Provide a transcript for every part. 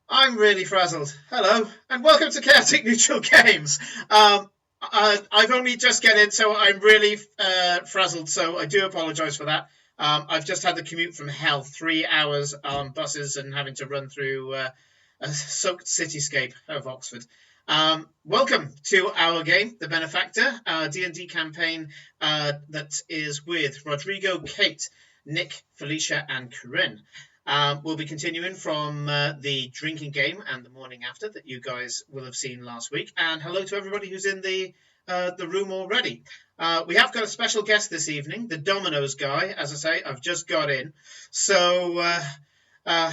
I'm really frazzled. Hello, and welcome to Chaotic Neutral Games. I've only just get in, so I'm really frazzled, so I do apologise for that. I've just had the commute from hell, 3 hours on buses and having to run through a soaked cityscape of Oxford. Welcome to our game, the Benefactor, D&D campaign that is with Rodrigo, Kate, Nick, Felicia, and Corinne. We'll be continuing from the drinking game and the morning after that you guys will have seen last week. And hello to everybody who's in the room already. We have got a special guest this evening, the Domino's guy. As I say, I've just got in. So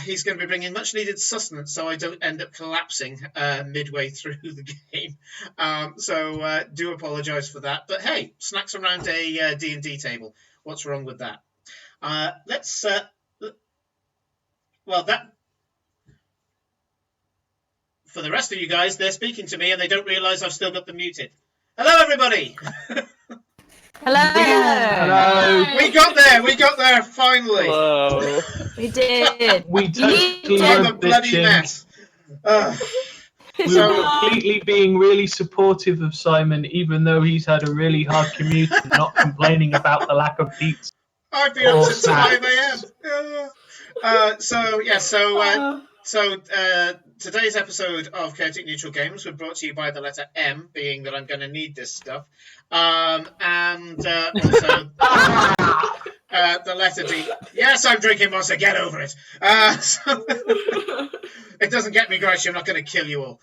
he's going to be bringing much needed sustenance so I don't end up collapsing midway through the game. So do apologise for that. But hey, snacks around a D&D table. What's wrong with that? Let's... Well, that for the rest of you guys, they're speaking to me and they don't realise I've still got them muted. Hello, everybody. Hello. We got there, finally. Hello. We did. We totally I'm a loved this, bloody Jim. mess. We were completely being really supportive of Simon, even though he's had a really hard commute and not complaining about the lack of pizza. I've been up since 5 a.m. So today's episode of Chaotic Neutral Games was brought to you by the letter M, being that I'm going to need this stuff, and also the letter D. Yes, I'm drinking Monster. Get over it. It doesn't get me, Gracie. I'm not going to kill you all.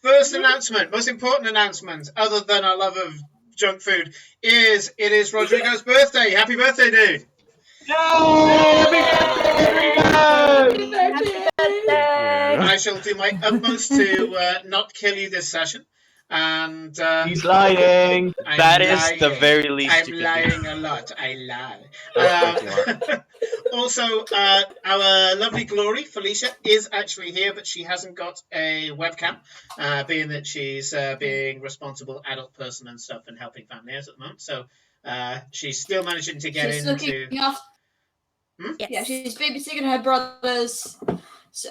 First announcement, most important announcement, other than our love of junk food, is it is Rodrigo's birthday. Happy birthday, dude. Happy birthday! I shall do my utmost to not kill you this session. And he's lying. That is the very least I'm you can lying do. a lot. I lie. Also, our lovely Glory, Felicia, is actually here, but she hasn't got a webcam, being that she's being responsible adult person and stuff and helping families at the moment. So she's still managing to get into... Yeah, she's babysitting her brothers,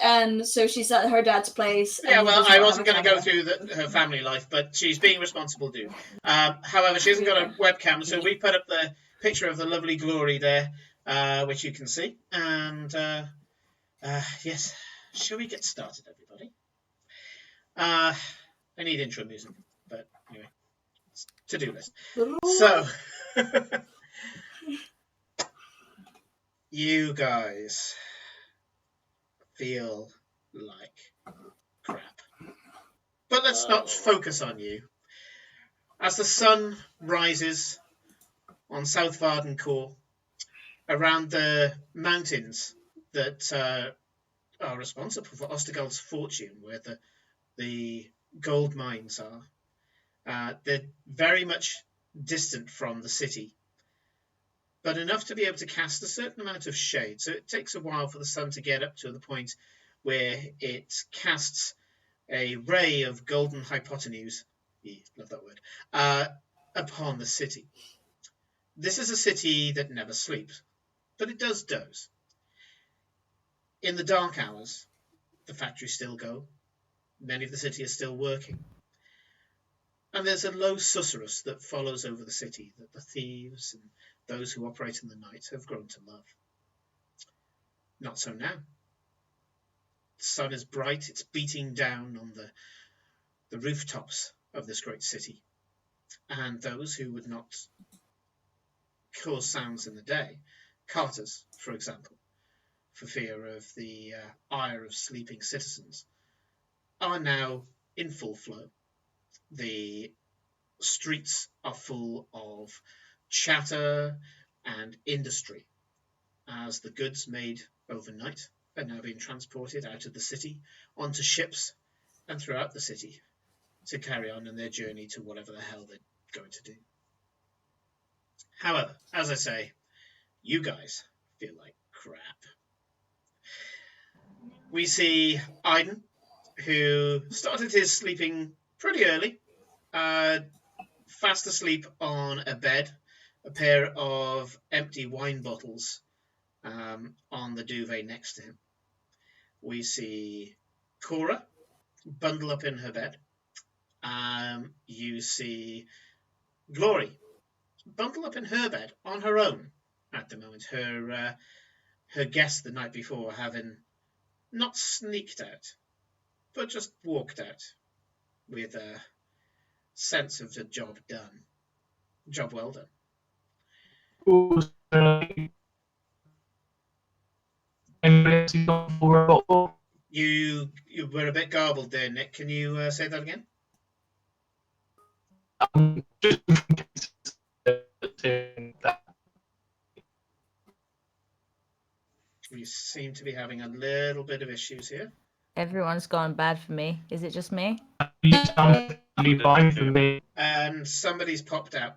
and so she's at her dad's place. Yeah, well, I wasn't going to go through her family life, but she's being responsible, dude. However, she hasn't got a webcam, so we put up the picture of the lovely Glory there, which you can see. And yes, shall we get started, everybody? I need intro music, but anyway, to-do list. So, you guys feel like crap. But let's not focus on you. As the sun rises on South Vardencourt, around the mountains that are responsible for Ostergold's fortune, where the gold mines are, they're very much distant from the city, but enough to be able to cast a certain amount of shade. So it takes a while for the sun to get up to the point where it casts a ray of golden hypotenuse, love that word, upon the city. This is a city that never sleeps, but it does doze. In the dark hours, the factories still go. Many of the city are still working. And there's a low susurrus that follows over the city that the thieves and those who operate in the night have grown to love. Not so now. The sun is bright, it's beating down on the rooftops of this great city. And those who would not cause sounds in the day, carters, for example, for fear of the ire of sleeping citizens, are now in full flow. The streets are full of chatter and industry as the goods made overnight are now being transported out of the city onto ships and throughout the city to carry on in their journey to whatever the hell they're going to do. However, as I say, you guys feel like crap. We see Aiden, who started his sleeping pretty early, fast asleep on a bed, a pair of empty wine bottles on the duvet next to him. we see Cora bundle up in her bed. You see Glory bundle up in her bed on her own at the moment. Her guest the night before having not sneaked out, but just walked out with a sense of the job done. Job well done. You were a bit garbled there, Nick. Can you say that again? We seem to be having a little bit of issues here. Everyone's gone bad for me. Is it just me? You sound fine for me. And somebody's popped out.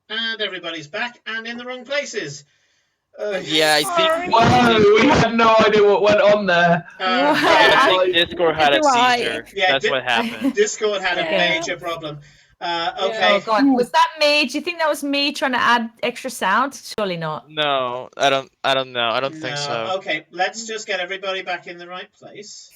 And everybody's back and in the wrong places. Yeah, I think. Whoa, we had no idea what went on there. I think Discord had a seizure. Yeah, That's what happened. Discord had a major problem. Okay. Oh god, was that me? Do you think that was me trying to add extra sound? Surely not. No, I don't know. I don't think so. Okay, let's just get everybody back in the right place.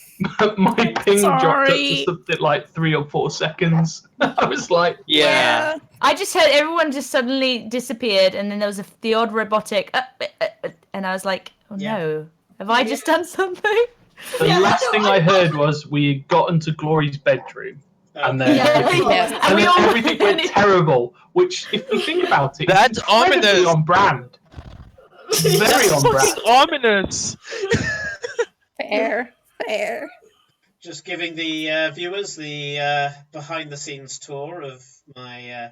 My ping dropped up to something like 3 or 4 seconds. I was like, yeah. I just heard everyone just suddenly disappeared, and then there was the odd robotic, and I was like, oh no, have I just done something? The last thing I heard was we got into Glory's bedroom. And then, everything went terrible. Which, if you think about it, that's ominous. On brand. Very on brand. Ominous. Fair. Just giving the viewers the behind-the-scenes tour of my.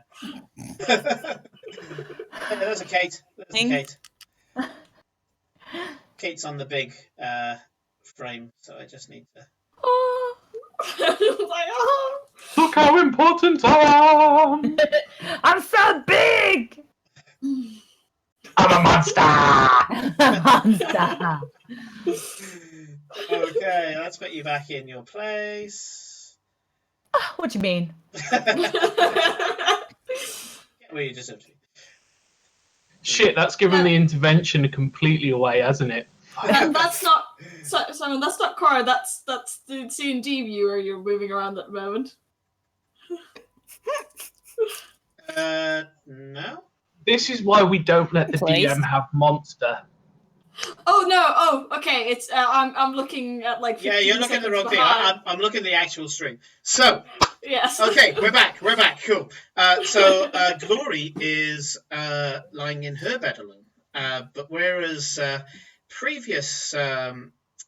There's a Kate. Kate's on the big frame, so I just need to. Look how important I am! I'm so big! I'm a monster! Okay, let's put you back in your place. What do you mean? Where you deserve to be. Shit, that's given the intervention completely away, hasn't it? That's not Simon. That's not Cora. That's the C&D viewer you're moving around at the moment. No. This is why we don't let the DM have monster. Oh no! Oh, okay. It's I'm looking at like. Yeah, you're looking at the wrong thing. I'm looking at the actual stream. So. Yes. Okay, we're back. Cool. So Glory is lying in her bed alone. But whereas previous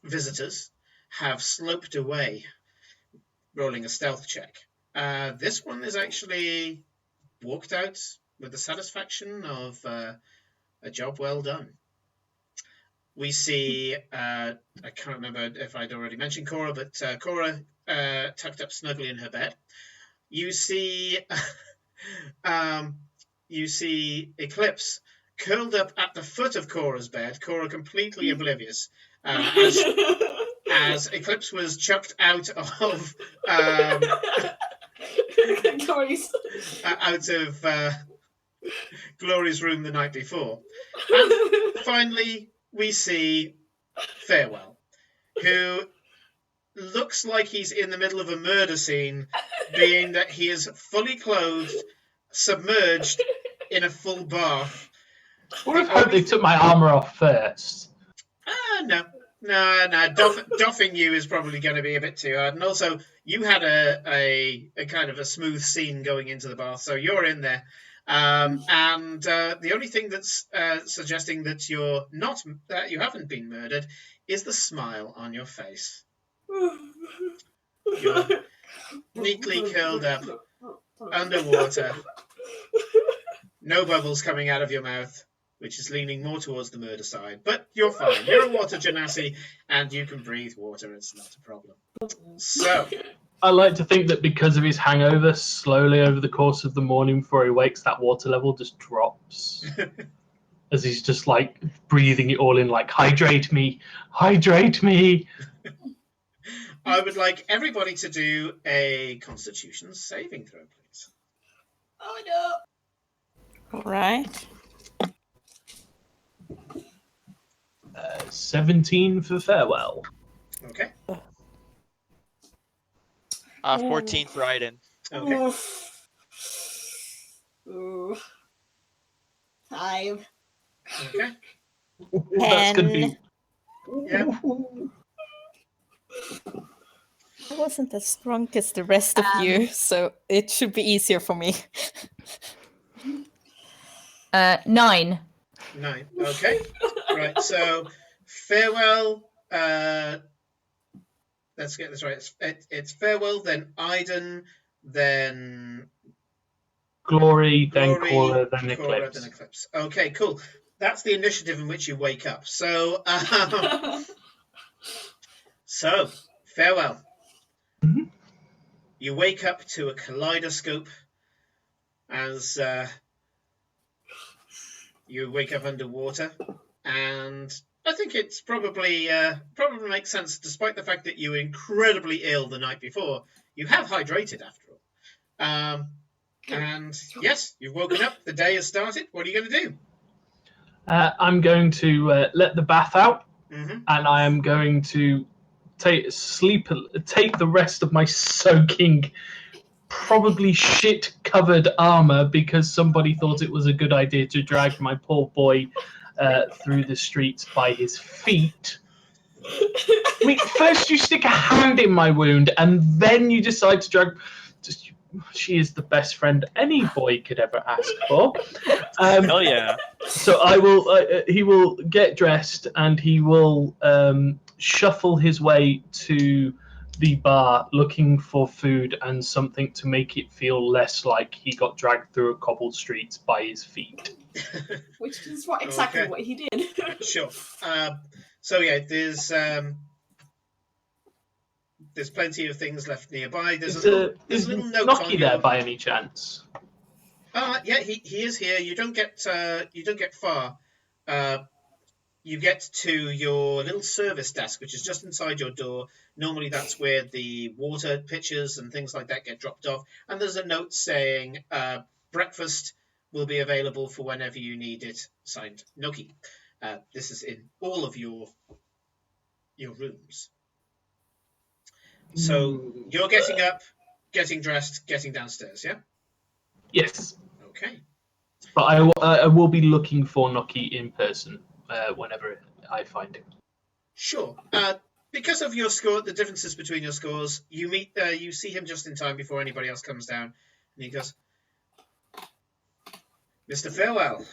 visitors have sloped away, rolling a stealth check, this one is actually walked out with the satisfaction of a job well done. We see, I can't remember if I'd already mentioned Cora, but Cora tucked up snugly in her bed. You see Eclipse curled up at the foot of Cora's bed, Cora completely oblivious, as Eclipse was chucked out of Glory's room the night before. And finally, we see Farewell, who looks like he's in the middle of a murder scene, being that he is fully clothed, submerged in a full bath. I would have hoped they took my armor off first. No. Doffing you is probably going to be a bit too hard. And also, you had a kind of a smooth scene going into the bath, so you're in there. And the only thing that's suggesting that you haven't been murdered is the smile on your face. You're neatly curled up underwater, no bubbles coming out of your mouth, which is leaning more towards the murder side. But you're fine. You're a water genasi, and you can breathe water. It's not a problem. So. I like to think that because of his hangover, slowly over the course of the morning before he wakes, that water level just drops. As he's just like breathing it all in, like, hydrate me. I would like everybody to do a Constitution saving throw, please. Oh no. All right. 17 for farewell. Okay. 14 for Aiden. Okay. Ooh. 5. Okay. That's going to be... Yeah. I wasn't as strong as the rest of you, so it should be easier for me. 9. 9. Okay. Right. So farewell. Let's get this right. It's farewell, then Aiden, then Glory, then Glory, Cora, then Cora, Eclipse. then Eclipse. Okay, cool. That's the initiative in which you wake up. So, farewell. Mhm. You wake up to a kaleidoscope as you wake up underwater, and I think it's probably makes sense, despite the fact that you were incredibly ill the night before. You have hydrated after all. And yes, you've woken up. The day has started. What are you going to do? I'm going to let the bath out, Mm-hmm. and I am going to take the rest of my soaking, probably shit-covered armor because somebody thought it was a good idea to drag my poor boy through the streets by his feet. I mean, first you stick a hand in my wound, and then you decide to drag... She is the best friend any boy could ever ask for. Hell yeah. So I will. He will get dressed, and he will shuffle his way to the bar, looking for food and something to make it feel less like he got dragged through a cobbled streets by his feet. Which is exactly what he did. Sure. So yeah, there's plenty of things left nearby. There's a little note Nocky on there your... by any chance? Yeah, he is here. You don't get far. You get to your little service desk, which is just inside your door. Normally, that's where the water pitchers and things like that get dropped off. And there's a note saying breakfast will be available for whenever you need it. Signed, Noki. This is in all of your rooms. So you're getting up, getting dressed, getting downstairs, yeah? Yes. Okay. But I will be looking for Noki in person whenever I find him. Sure. Because of your score, the differences between your scores, you see him just in time before anybody else comes down, and he goes, "Mr. Farewell,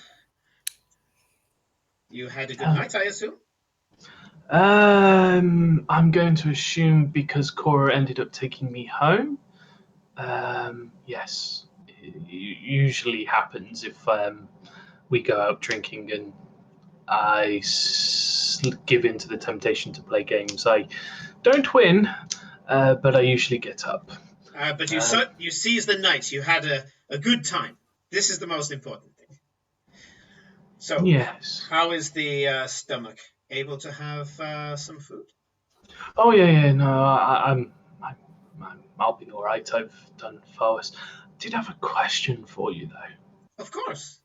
you had a good night, I assume?" I'm going to assume because Cora ended up taking me home. Yes, it usually happens if we go out drinking and I give in to the temptation to play games. I don't win, but I usually get up. But you seized the night. You had a good time. This is the most important thing. So, yes. How is the stomach? Able to have some food? Oh yeah. No, I'll be all right. I've done far worse. Did have a question for you though. Of course.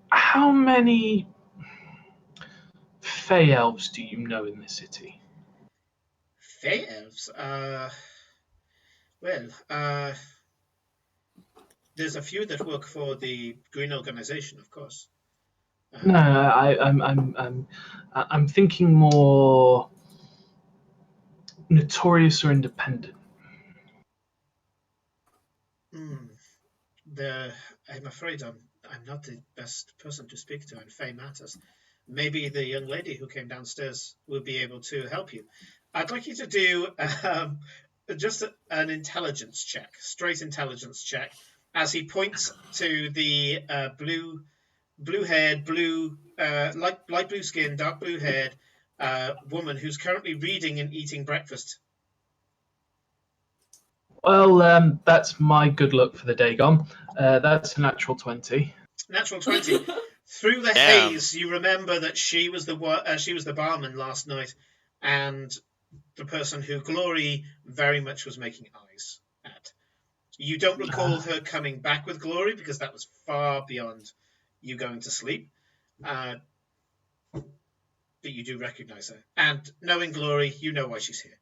How many Fey elves do you know in the city? Fey elves? There's a few that work for the Green Organization, of course. No, I'm thinking more notorious or independent. I'm afraid I'm not the best person to speak to in Fey matters. Maybe the young lady who came downstairs will be able to help you. I'd like you to do just an intelligence check, straight intelligence check, as he points to the blue-haired, light blue skin, dark blue-haired woman who's currently reading and eating breakfast. Well, that's my good luck for the day gone. That's a natural 20. Natural 20. Through the haze, you remember that she was the barman last night, and the person who Glory very much was making eyes at. You don't recall her coming back with Glory because that was far beyond you going to sleep. But you do recognize her. And knowing Glory, you know why she's here.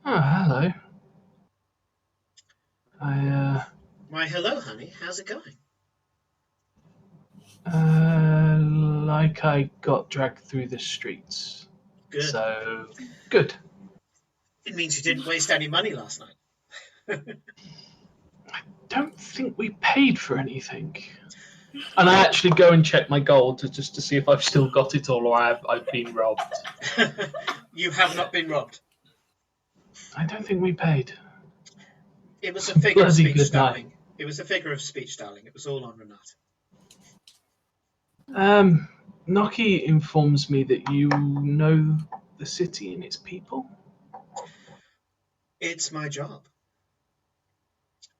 Oh, hello. Why, hello, honey. How's it going? Like I got dragged through the streets. Good. So, good. It means you didn't waste any money last night. Don't think we paid for anything. And I actually go and check my gold just to see if I've still got it all or I've been robbed. You have not been robbed. I don't think we paid. It was a figure of Bloody speech, good darling. night. It was a figure of speech, darling. It was all on Renata. Noki informs me that you know the city and its people. It's my job.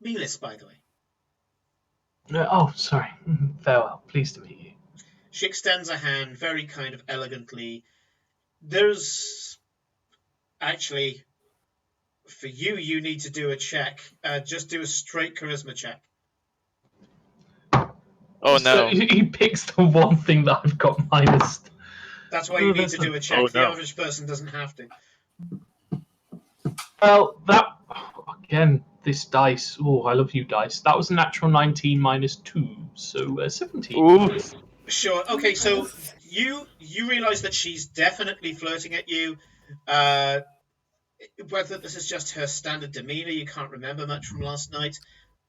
Melis, by the way. Sorry. Farewell. Pleased to meet you. She extends a hand very kind of elegantly. There's actually, for you, you need to do a check. Just do a straight charisma check. Oh So no. he picks the one thing that I've got minus. That's why you need to do a check. Oh, The no. average person doesn't have to. Well, that again, this dice. Oh, I love you, dice. That was a natural 19 minus 2, so 17. Ooh. Sure. Okay, so you realize that she's definitely flirting at you. Whether this is just her standard demeanor, you can't remember much from last night,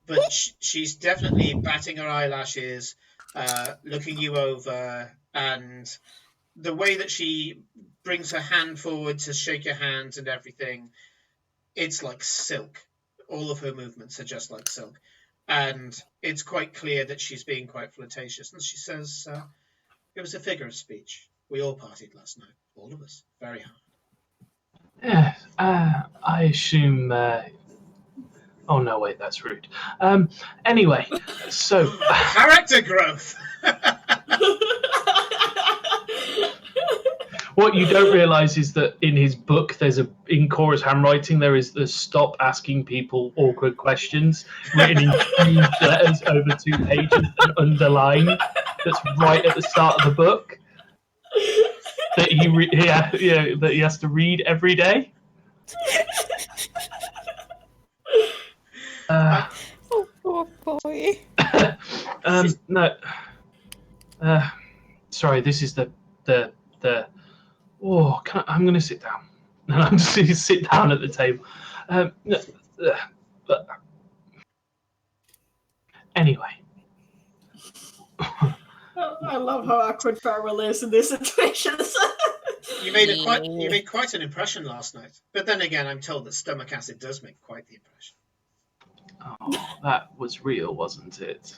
but she's definitely batting her eyelashes, looking you over, and the way that she brings her hand forward to shake your hands and everything, it's like silk. All of her movements are just like silk. And it's quite clear that she's being quite flirtatious. And she says, it was a figure of speech. We all partied last night. All of us. Very hard. Yeah, I assume. Oh no, wait, that's rude. Anyway, so Character growth! what you don't realise is that in his book, in Cora's handwriting, there is the stop asking people awkward questions written in huge letters over 2 pages and underlined. That's right at the start of the book. That that he has to read every day. Oh, poor boy. No. Sorry, this is the. Oh, I'm going to sit down. And I'm just going to sit down at the table. But anyway. I love how awkward Farewell is in these situations. You made quite an impression last night. But then again, I'm told that stomach acid does make quite the impression. Oh, that was real, wasn't it?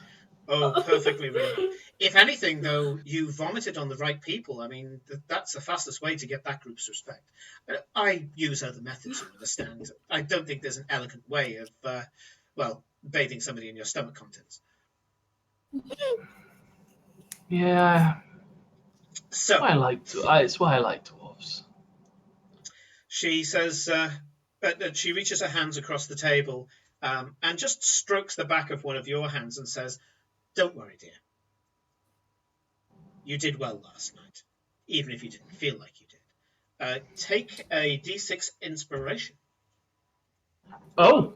Oh, perfectly real. If anything, though, you vomited on the right people. I mean, that's the fastest way to get that group's respect. I use other methods, you understand. I don't think there's an elegant way of, bathing somebody in your stomach contents. Yeah. So It's why I like dwarves. she says, but she reaches her hands across the table and just strokes the back of one of your hands and says, "Don't worry, dear. You did well last night, even if you didn't feel like you did. Take a D6 inspiration." Oh.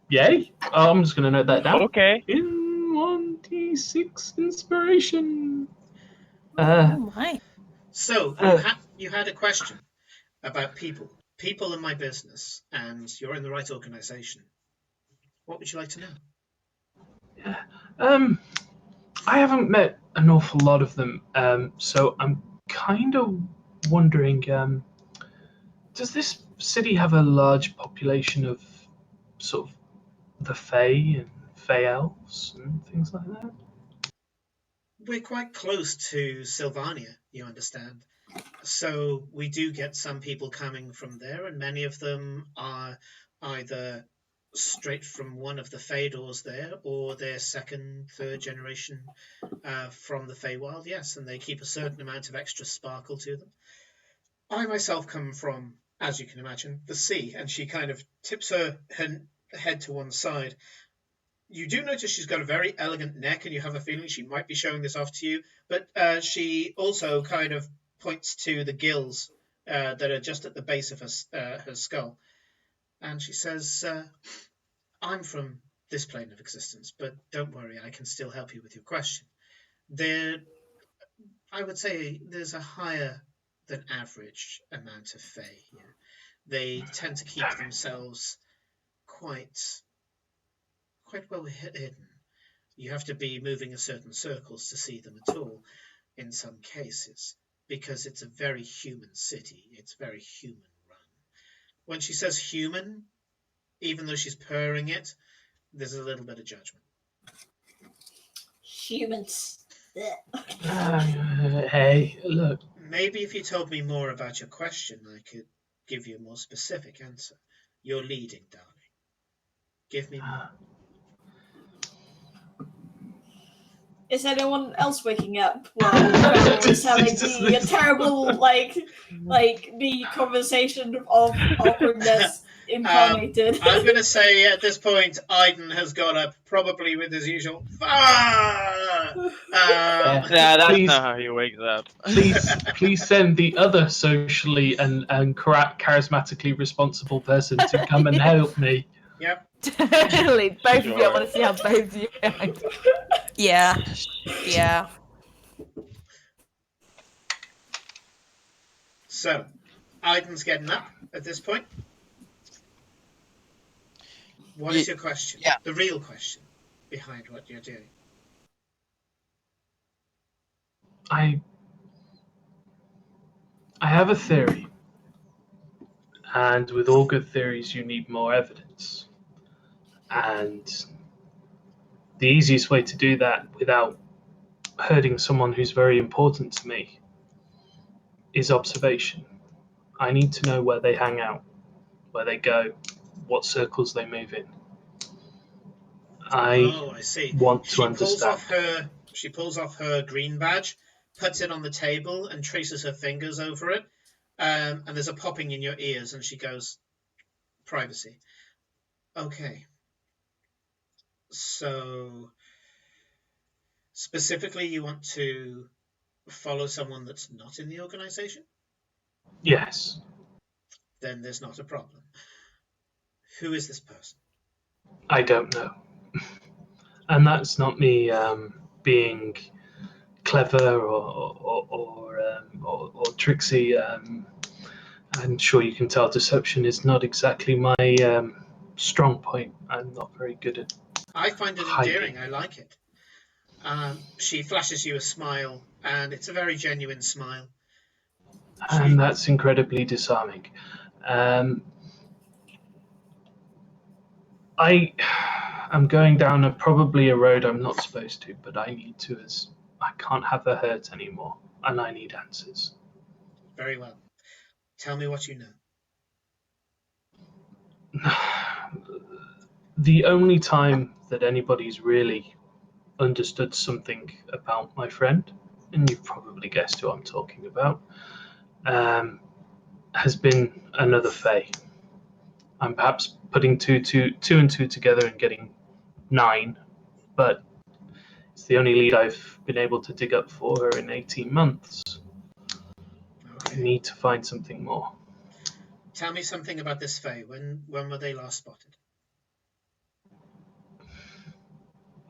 Yay. Oh, I'm just going to note that down. Okay. In 1d6 inspiration. Oh my. So you had a question about people in my business, and you're in the right organization. What would you like to know? I haven't met an awful lot of them, so I'm kind of wondering, does this city have a large population of sort of the Fae and Fae elves and things like that? We're quite close to Sylvania, you understand. So we do get some people coming from there, and many of them are either straight from one of the Fëanors there, or they're second, third generation from the Feywild, yes, and they keep a certain amount of extra sparkle to them. I myself come from, as you can imagine, the sea, and she kind of tips her head to one side. You do notice she's got a very elegant neck, and you have a feeling she might be showing this off to you. But she also kind of points to the gills that are just at the base of her skull. And she says, I'm from this plane of existence, but don't worry, I can still help you with your question. I would say there's a higher than average amount of Fae here. They tend to keep themselves quite well hidden. You have to be moving in certain circles to see them at all in some cases, because it's a very human city. It's very human run. When she says human, even though she's purring it, there's a little bit of judgment. Humans. Hey, look. Maybe if you told me more about your question, I could give you a more specific answer. You're leading, darling. Give me more. Is anyone else waking up while Trevor is having the terrible, the conversation of awkwardness incarnated? I'm going to say at this point, Aiden has got up, probably with his usual. Yeah, that's Please- not how he wakes up. Please send the other socially and charismatically responsible person to come and help me. Yep. Totally. Both of you. I Sure. want to see how both of you react. Yeah. Yeah. So, Aiden's getting up at this point. What is your question? Yeah. The real question behind what you're doing. I have a theory. And with all good theories, you need more evidence. And the easiest way to do that without hurting someone who's very important to me is observation. I need to know where they hang out, where they go, what circles they move in. I see. Want to understand. She pulls off her green badge, puts it on the table, and traces her fingers over it. And there's a popping in your ears, and she goes, privacy. Okay. So, specifically, you want to follow someone that's not in the organization? Yes. Then there's not a problem. Who is this person? I don't know. And that's not me being clever or tricksy. I'm sure you can tell deception is not exactly my strong point. I'm not very good at. I find it endearing. I like it. She flashes you a smile, and it's a very genuine smile. And that's incredibly disarming. I'm going down probably a road I'm not supposed to, but I need to, as I can't have her hurt anymore, and I need answers. Very well. Tell me what you know. The only time that anybody's really understood something about my friend, and you've probably guessed who I'm talking about, has been another Fae. I'm perhaps putting two and two together and getting 9, but it's the only lead I've been able to dig up for her in 18 months. Okay. I need to find something more. Tell me something about this Fae. When were they last spotted?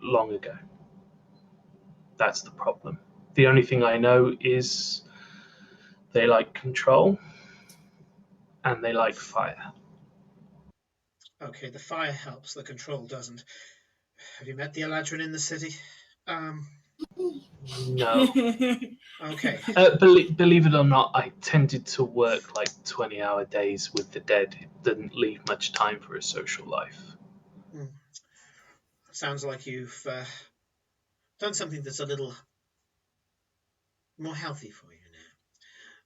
Long ago. That's the problem. The only thing I know is they like control and they like fire. Okay, the fire helps, the control doesn't. Have you met the Eladrin in the city? No. Okay. Believe it or not, I tended to work like 20-hour days with the dead. It didn't leave much time for a social life. Sounds like you've done something that's a little more healthy for you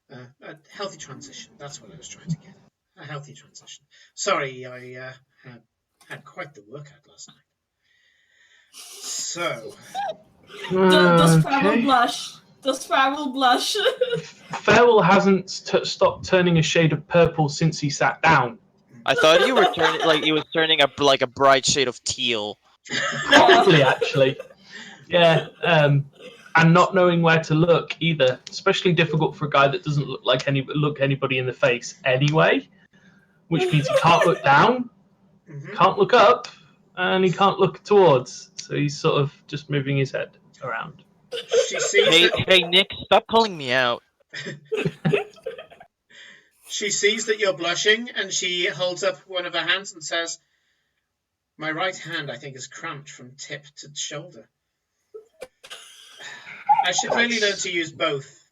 now. A healthy transition. That's what I was trying to get at. A healthy transition. Sorry, I had quite the workout last night. So... Does Farrell blush? Does Farrell blush? Farrell hasn't stopped turning a shade of purple since he sat down. I thought you were turning he was turning a bright shade of teal. Probably, actually. Yeah, and not knowing where to look either, especially difficult for a guy that doesn't look anybody in the face anyway, which means he can't look down, can't look up, and he can't look towards. So he's sort of just moving his head around. She sees Hey, that. hey, Nick, stop calling me out. She sees that you're blushing, and she holds up one of her hands and says, "My right hand, I think, is cramped from tip to shoulder. I should really learn to use both."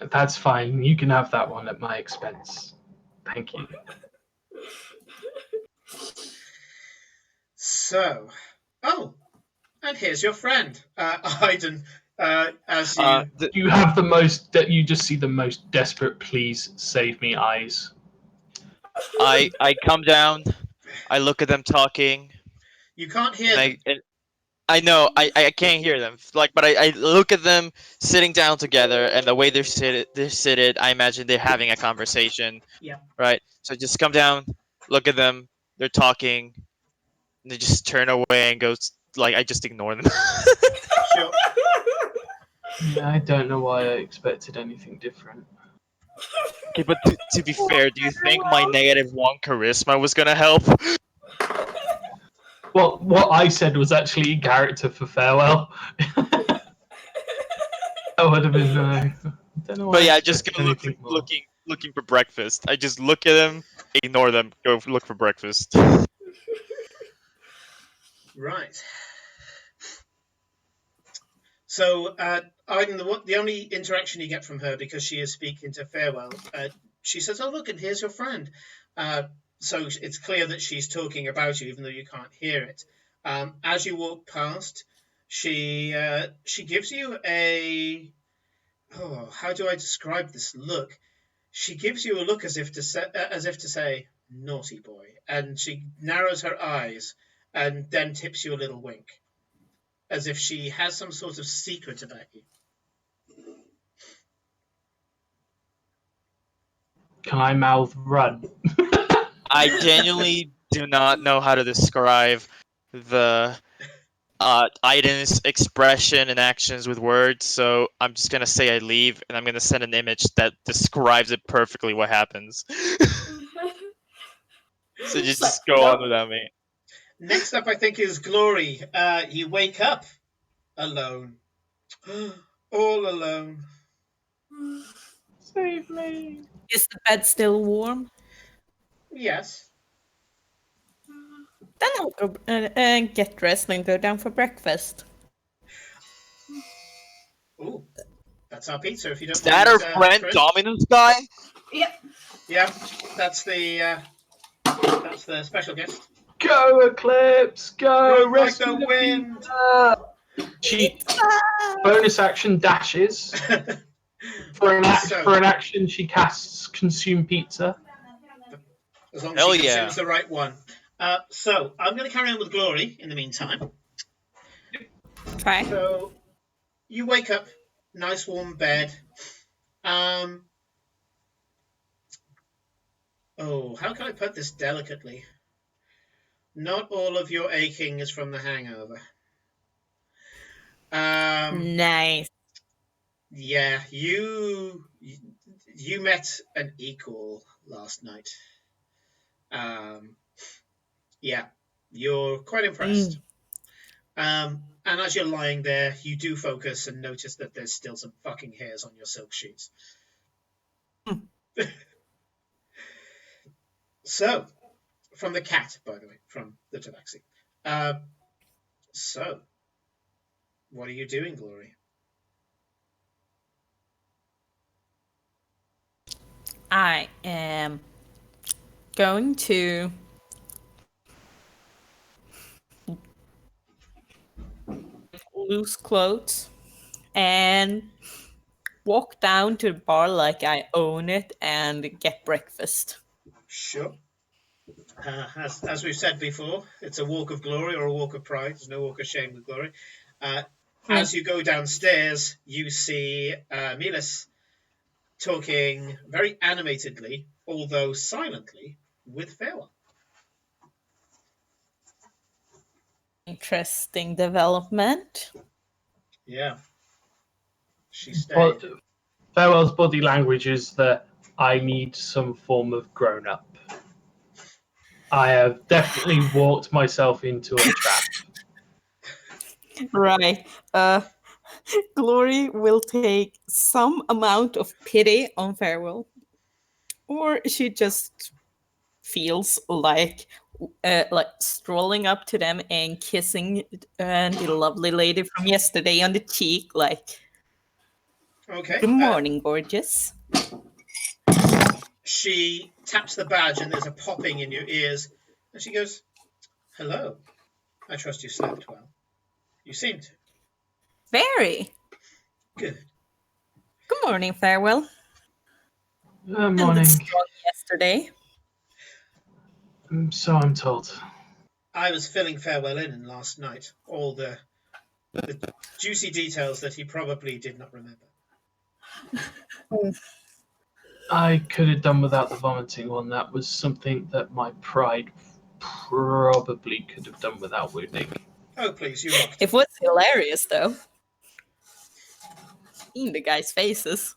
That's fine. You can have that one at my expense. Thank you. So, and here's your friend, Aiden. As you, You have the most. You just see the most desperate. Please save me eyes. I come down, I look at them talking, you can't hear and them. I know I can't hear them. But I look at them sitting down together, and the way they're seated, I imagine they're having a conversation. Yeah. Right. So just come down, look at them. They're talking, and they just turn away and go. I just ignore them. Sure. Yeah, I don't know why I expected anything different. Okay, but to be fair, do you think my -1 charisma was gonna help? Well, what I said was actually in character for farewell. That would have been. I don't know why. But yeah, I I just go anything more. looking for breakfast. I just look at them, ignore them, go look for breakfast. Right. So, Aiden, the only interaction you get from her, because she is speaking to Farewell, she says, "Oh, look, and here's your friend." So it's clear that she's talking about you, even though you can't hear it. As you walk past, she gives you a, how do I describe this look? She gives you a look as if to say, "Naughty boy," and she narrows her eyes and then tips you a little wink, as if she has some sort of secret about you. Can I mouth run? I genuinely do not know how to describe the Aiden's expression and actions with words, so I'm just gonna say I leave, and I'm gonna send an image that describes it perfectly what happens. So you just go on without me. Next up, I think, is Glory. You wake up alone. All alone. Save me. Is the bed still warm? Yes. Then I'll go get dressed and go down for breakfast. Ooh, that's our pizza. If you don't Is that mind, our friend Chris. Dominus guy? Yep. Yeah, that's the special guest. Go Eclipse! Go! Run like Rescue the wind. pizza! She bonus action dashes. For an action, she casts Consume Pizza. As long as Hell she yeah. consumes the right one. So I'm going to carry on with Glory in the meantime. Try. So you wake up, nice warm bed. How can I put this delicately? Not all of your aching is from the hangover. Nice. Yeah, you met an equal last night. Yeah, you're quite impressed. And as you're lying there, you do focus and notice that there's still some fucking hairs on your silk sheets. So, from the cat, by the way, from the tabaxi. So, what are you doing, Glory? I am going to loose clothes and walk down to the bar like I own it and get breakfast. Sure. As we've said before, it's a walk of glory or a walk of pride. There's no walk of shame with glory. As you go downstairs, you see Milas talking very animatedly, although silently, with Farewell. Interesting development. Yeah. She stayed. But Farewell's body language is that I need some form of grown up. I have definitely walked myself into a trap. Right. Glory will take some amount of pity on Farewell. Or she just feels like strolling up to them and kissing the lovely lady from yesterday on the cheek, like, Okay. good morning, gorgeous. She taps the badge and there's a popping in your ears. And she goes, hello. I trust you slept well. You seem to. Very. Good. Good morning, Farewell. Good morning. Strong yesterday. So I'm told. I was filling Farewell in last night. All the juicy details that he probably did not remember. I could have done without the vomiting one. That was something that my pride probably could have done without wounding. Oh, please, you rocked. It was hilarious, though. Seeing the guys' faces.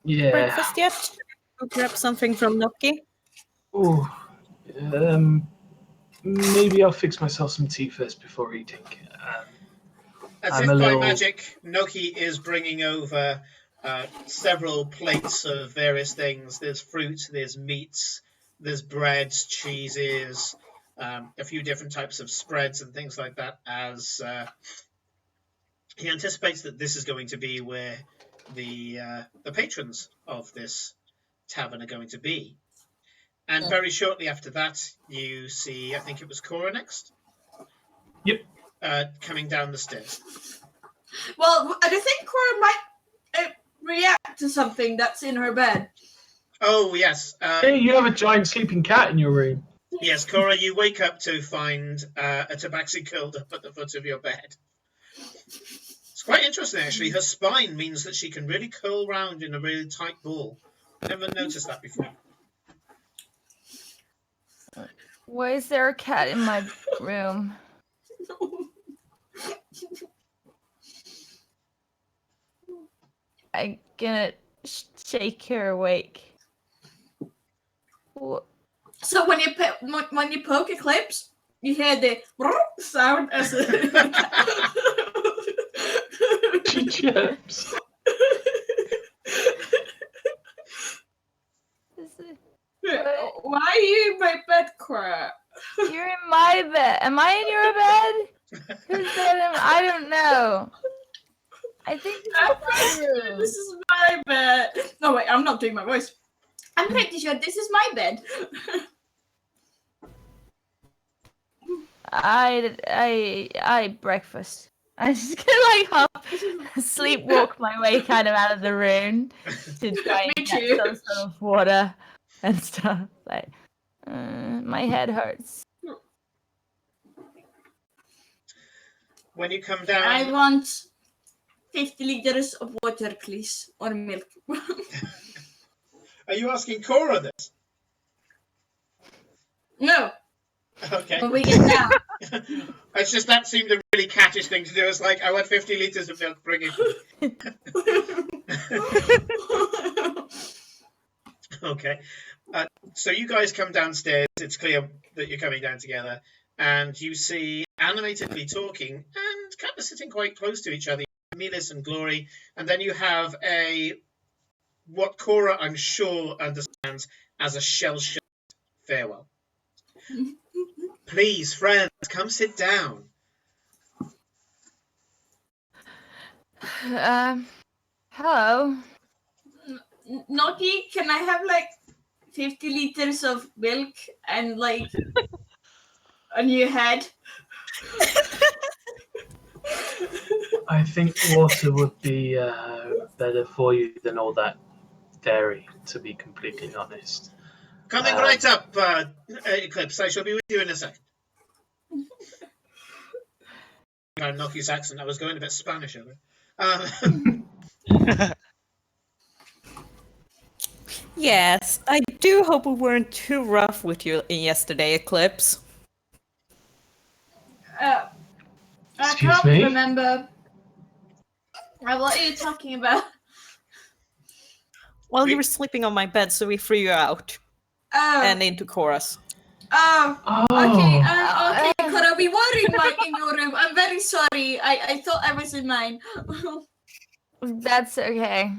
Yeah. Breakfast yet? Should we go grab something from Noki? Oh, maybe I'll fix myself some tea first before eating. As I'm if a by little- magic, Noki is bringing over several plates of various things. There's fruit, there's meats, there's breads, cheeses, a few different types of spreads and things like that, as he anticipates that this is going to be where the patrons of this tavern are going to be. And very shortly after that, you see, I think it was Cora next? Yep. Coming down the stairs. Well, I think Cora might react to something that's in her bed. Oh, yes. Hey, you have a giant sleeping cat in your room. Yes, Cora, you wake up to find a tabaxi curled up at the foot of your bed. It's quite interesting, actually. Her spine means that she can really curl round in a really tight ball. Never noticed that before. Why is there a cat in my room? I'm gonna shake her awake. So when you poke Eclipse, you hear the sound as She chirps. Why are you in my bed, Cora? You're in my bed. Am I in your bed? Whose bed am I? Don't know. I think This is my bed. No, wait, I'm not doing my voice. I'm pretty sure this is my bed. I breakfast. I'm just gonna like hop, sleepwalk my way kind of out of the room to try and get some sort of water and stuff. Like, my head hurts. When you come down... I want 50 liters of water, please, or milk. Are you asking Cora this? No. Okay. When we get down. It's just that seemed a really cattish thing to do. It's like, I want 50 litres of milk, bring it. Okay. So you guys come downstairs. It's clear that you're coming down together. And you see animatedly talking and kind of sitting quite close to each other, Melis and Glory. And then you have what Cora, I'm sure, understands as a shell-shocked Farewell. Please, friends, come sit down. Hello. Noki, can I have like 50 liters of milk and like a new head? I think water would be better for you than all that dairy, to be completely honest. Coming right up, Eclipse. I shall be with you in a second. Noki's accent. I was going a bit Spanish over it. Yes, I do hope we weren't too rough with you yesterday, Eclipse. I Excuse can't me? remember. What are you talking about? Well, you were sleeping on my bed, so we threw you out and into chorus. Oh. Oh. Okay, Cora, we were in your room. I'm very sorry. I thought I was in mine. That's okay.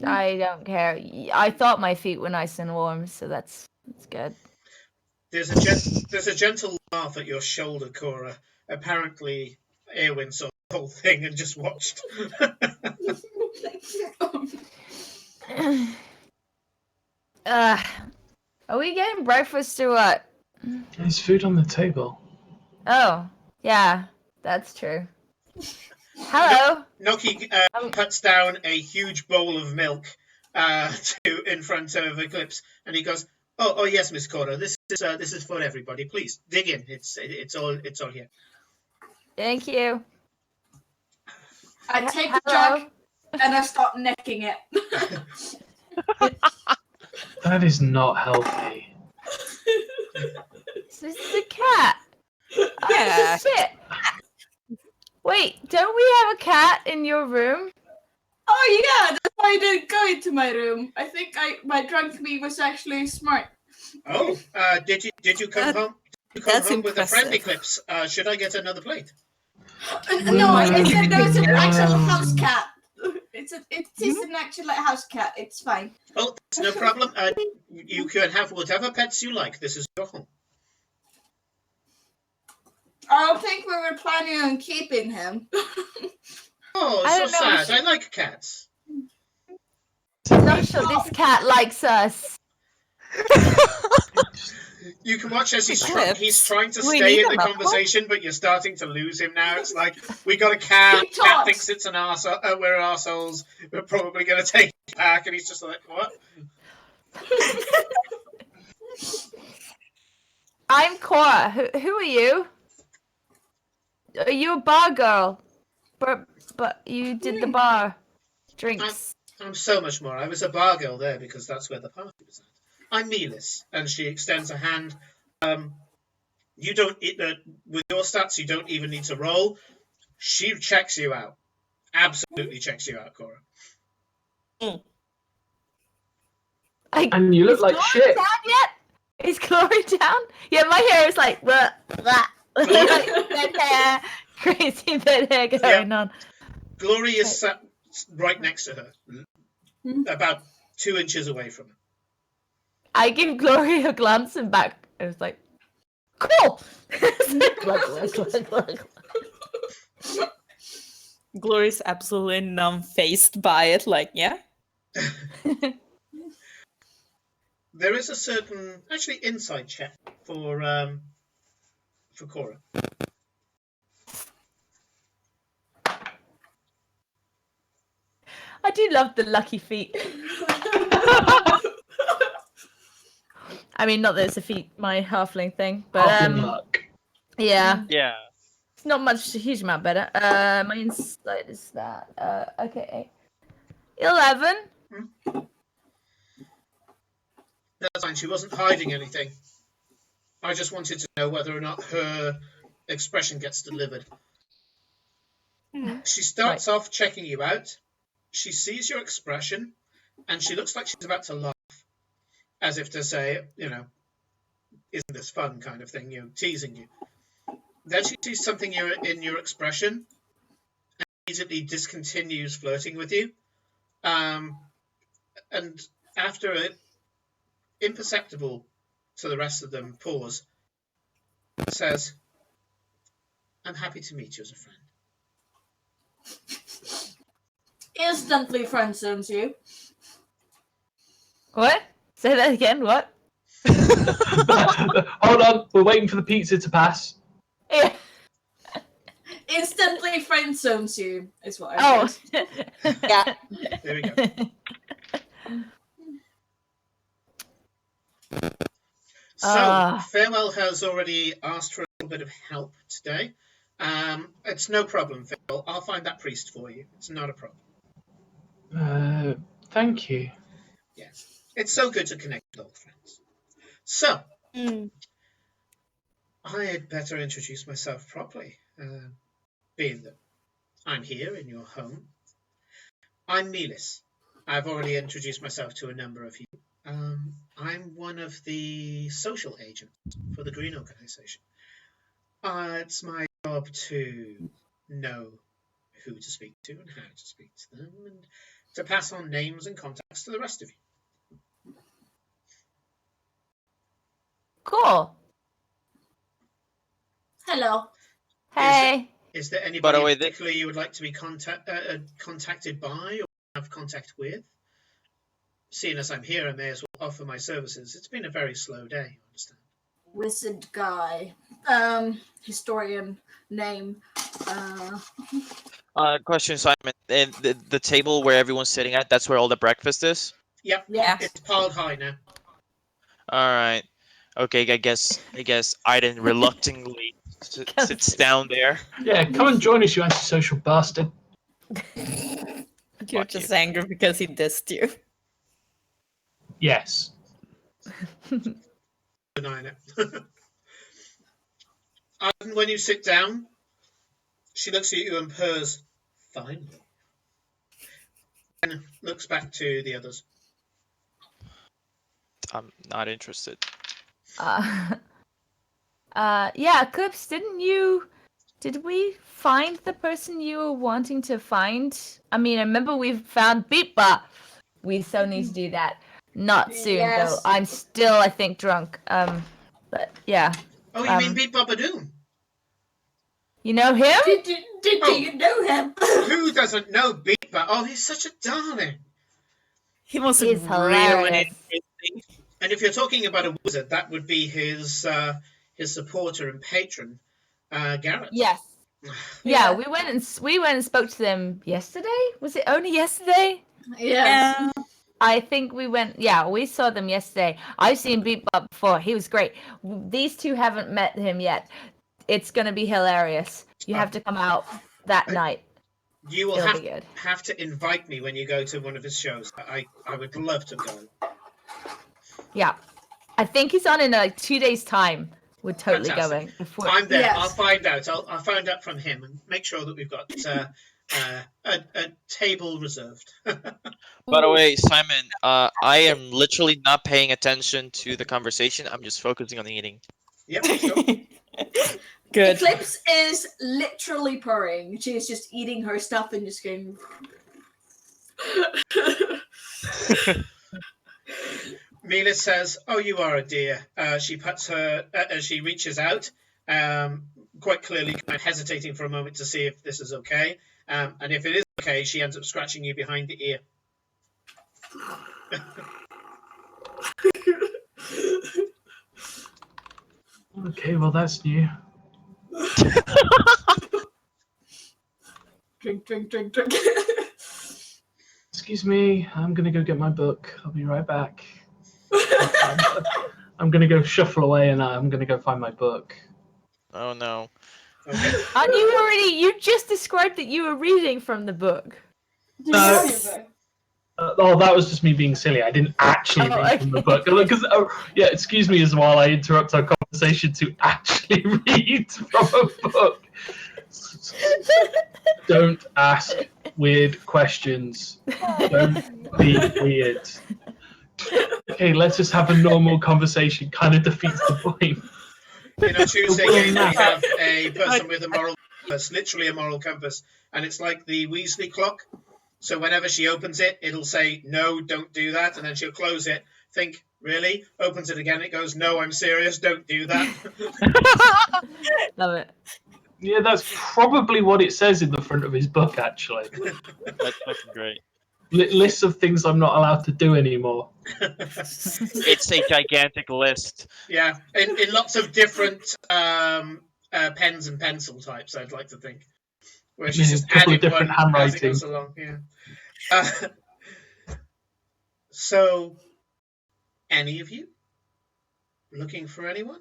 I don't care. I thought my feet were nice and warm, so that's good. There's a gentle laugh at your shoulder, Cora. Apparently, Eowyn saw the whole thing and just watched. Are we getting breakfast or what? There's food on the table. Oh, yeah, that's true. Hello. Noki puts down a huge bowl of milk in front of Eclipse, and he goes, "Oh yes, Miss Cora. This is for everybody. Please dig in. It's all here." Thank you. I take the jug and I start necking it. That is not healthy. This is a cat. Yeah. Oh, shit. Wait, don't we have a cat in your room? Oh yeah, that's why I didn't go into my room. I think my drunk me was actually smart. Oh, did you come home? That's with a friend, impressive. Eclipse. Should I get another plate? No, I said there was an actual Yum. house cat. It is an actual house cat. It's fine. Oh, that's no problem. You can have whatever pets you like. This is your home. I don't think we were planning on keeping him. Oh, I so don't know, sad. I like cats. I'm not sure this cat likes us. You can watch as he's Eclipse, trying to we stay need in a the map. conversation, but you're starting to lose him now. It's like, we got a cat. He Cat talks. thinks it's an arsehole. We're arseholes. We're probably going to take it back. And he's just like, what? I'm Cora. Who are you? Are you a bar girl? But you did the bar drinks. I'm so much more. I was a bar girl there because that's where the party was at. I'm Melis, and she extends a hand. You don't with your stats. You don't even need to roll. She checks you out. Absolutely checks you out, Cora. And you look Is like Glory shit. down yet? Is Glory down? Yeah, my hair is like blah, blah. Like red hair, crazy red hair going on. Glory is sat right next to her, about 2 inches away from her. I give Glory a glance and back. I was like, cool. Glory's absolutely numb-faced by it, like, yeah? There is a certain, actually, inside check for Cora. I do love the lucky feet. I mean, not that it's a feat, my halfling thing, but Halfling luck. yeah, Yeah. it's not much, a huge amount better. My insight is that. Okay, 11. That's fine. She wasn't hiding anything. I just wanted to know whether or not her expression gets delivered. She starts off checking you out. She sees your expression, and she looks like she's about to laugh, as if to say, isn't this fun kind of thing, teasing you. Then she sees something in your expression and immediately discontinues flirting with you. And after an imperceptible to the rest of them pause, says, "I'm happy to meet you as a friend." Instantly friend zones you. What? Say that again, what? Hold on, we're waiting for the pizza to pass. Yeah. Instantly friend zones you, is what I said. Yeah. There we go. So, Farewell has already asked for a little bit of help today. It's no problem, Phil. I'll find that priest for you. It's not a problem. Thank you. Yes. It's so good to connect with old friends. So, Mm. I had better introduce myself properly, being that I'm here in your home. I'm Melis. I've already introduced myself to a number of you. I'm one of the social agents for the Green Organization. It's my job to know who to speak to and how to speak to them, and to pass on names and contacts to the rest of you. Cool. Hello. Hey. Is there By anybody the way, in particular you would like to be contacted by or have contact with? Seeing as I'm here, I may as well offer my services. It's been a very slow day, I understand. Wizard guy. Historian name. Question, Simon. And the table where everyone's sitting at, that's where all the breakfast is? Yep, Yeah. it's piled high now. All right. Okay, I guess Aiden reluctantly sits down there. Yeah, come and join us, you antisocial bastard. You're Fuck just you. angry because he dissed you. Yes. Denying it. And when you sit down, she looks at you and purrs, finally. And looks back to the others. I'm not interested. Yeah, Clips, did we find the person you were wanting to find? I mean, I remember we found Beat, but we still need to do that. Not soon, Yes. though. I'm still, I think, drunk. But yeah. Oh, you mean Beat Baba Doom? You know him? Did you know him? Who doesn't know Beat Baba? Oh, he's such a darling. He was He's really hilarious. interesting. And if you're talking about a wizard, that would be his supporter and patron, Garrett. Yes. Yeah, we went and spoke to them yesterday. Was it only yesterday? Yes. Yeah. I think we went. Yeah, we saw them yesterday. I've seen Beat Bop before. He was great. These two haven't met him yet. It's gonna be hilarious. You have to come out that night. You will It'll be good. have to invite me when you go to one of his shows. I would love to go. Yeah, I think he's on in like 2 days' time. We're totally Fantastic. going. Before... I'm there. Yes. I'll find out. I'll find out from him and make sure that we've got a table reserved. By the way, Simon, I am literally not paying attention to the conversation. I'm just focusing on eating. Yep, sure. Good. Eclipse is literally purring. She is just eating her stuff and just going. Mila says, "Oh, you are a dear." She puts her as she reaches out, quite clearly kind of hesitating for a moment to see if this is okay. And if it is okay, she ends up scratching you behind the ear. Okay, well that's new. Drink. Excuse me, I'm gonna go get my book. I'll be right back. I'm gonna go shuffle away and I'm gonna go find my book. Oh no. Okay. Aren't you already? You just described that you were reading from the book. Oh, that was just me being silly. I didn't actually read from the book. Because, yeah, excuse me as while I interrupt our conversation to actually read from a book. Don't ask weird questions. Don't be weird. Okay, let's just have a normal conversation. Kind of defeats the point. In our Tuesday game, we have a person with a moral compass, literally a moral compass, and it's like the Weasley clock. So whenever she opens it, it'll say, "No, don't do that," and then she'll close it. Think, really? Opens it again, it goes, "No, I'm serious, don't do that." Love it. Yeah, that's probably what it says in the front of his book, actually. That's fucking great. Lists of things I'm not allowed to do anymore. It's a gigantic list. Yeah, in lots of different pens and pencil types, I'd like to think. Where she's just A couple of added different one as it handwriting. goes along. Yeah. So, any of you looking for anyone?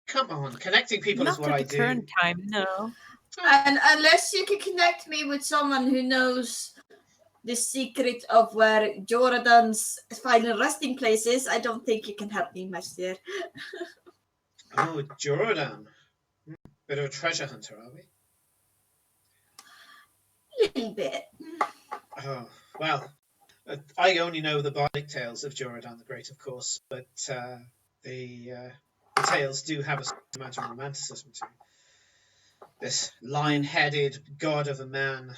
Come on, connecting people is Not what at I the do. current time, no. And unless you can connect me with someone who knows the secret of where Jordan's final resting place is, I don't think you can help me much there. Oh, Jordan. Bit of a treasure hunter, are we? Little bit. Oh, well, I only know the bardic tales of Jordan the Great, of course, but the tales do have a certain amount of romanticism to this lion-headed god of a man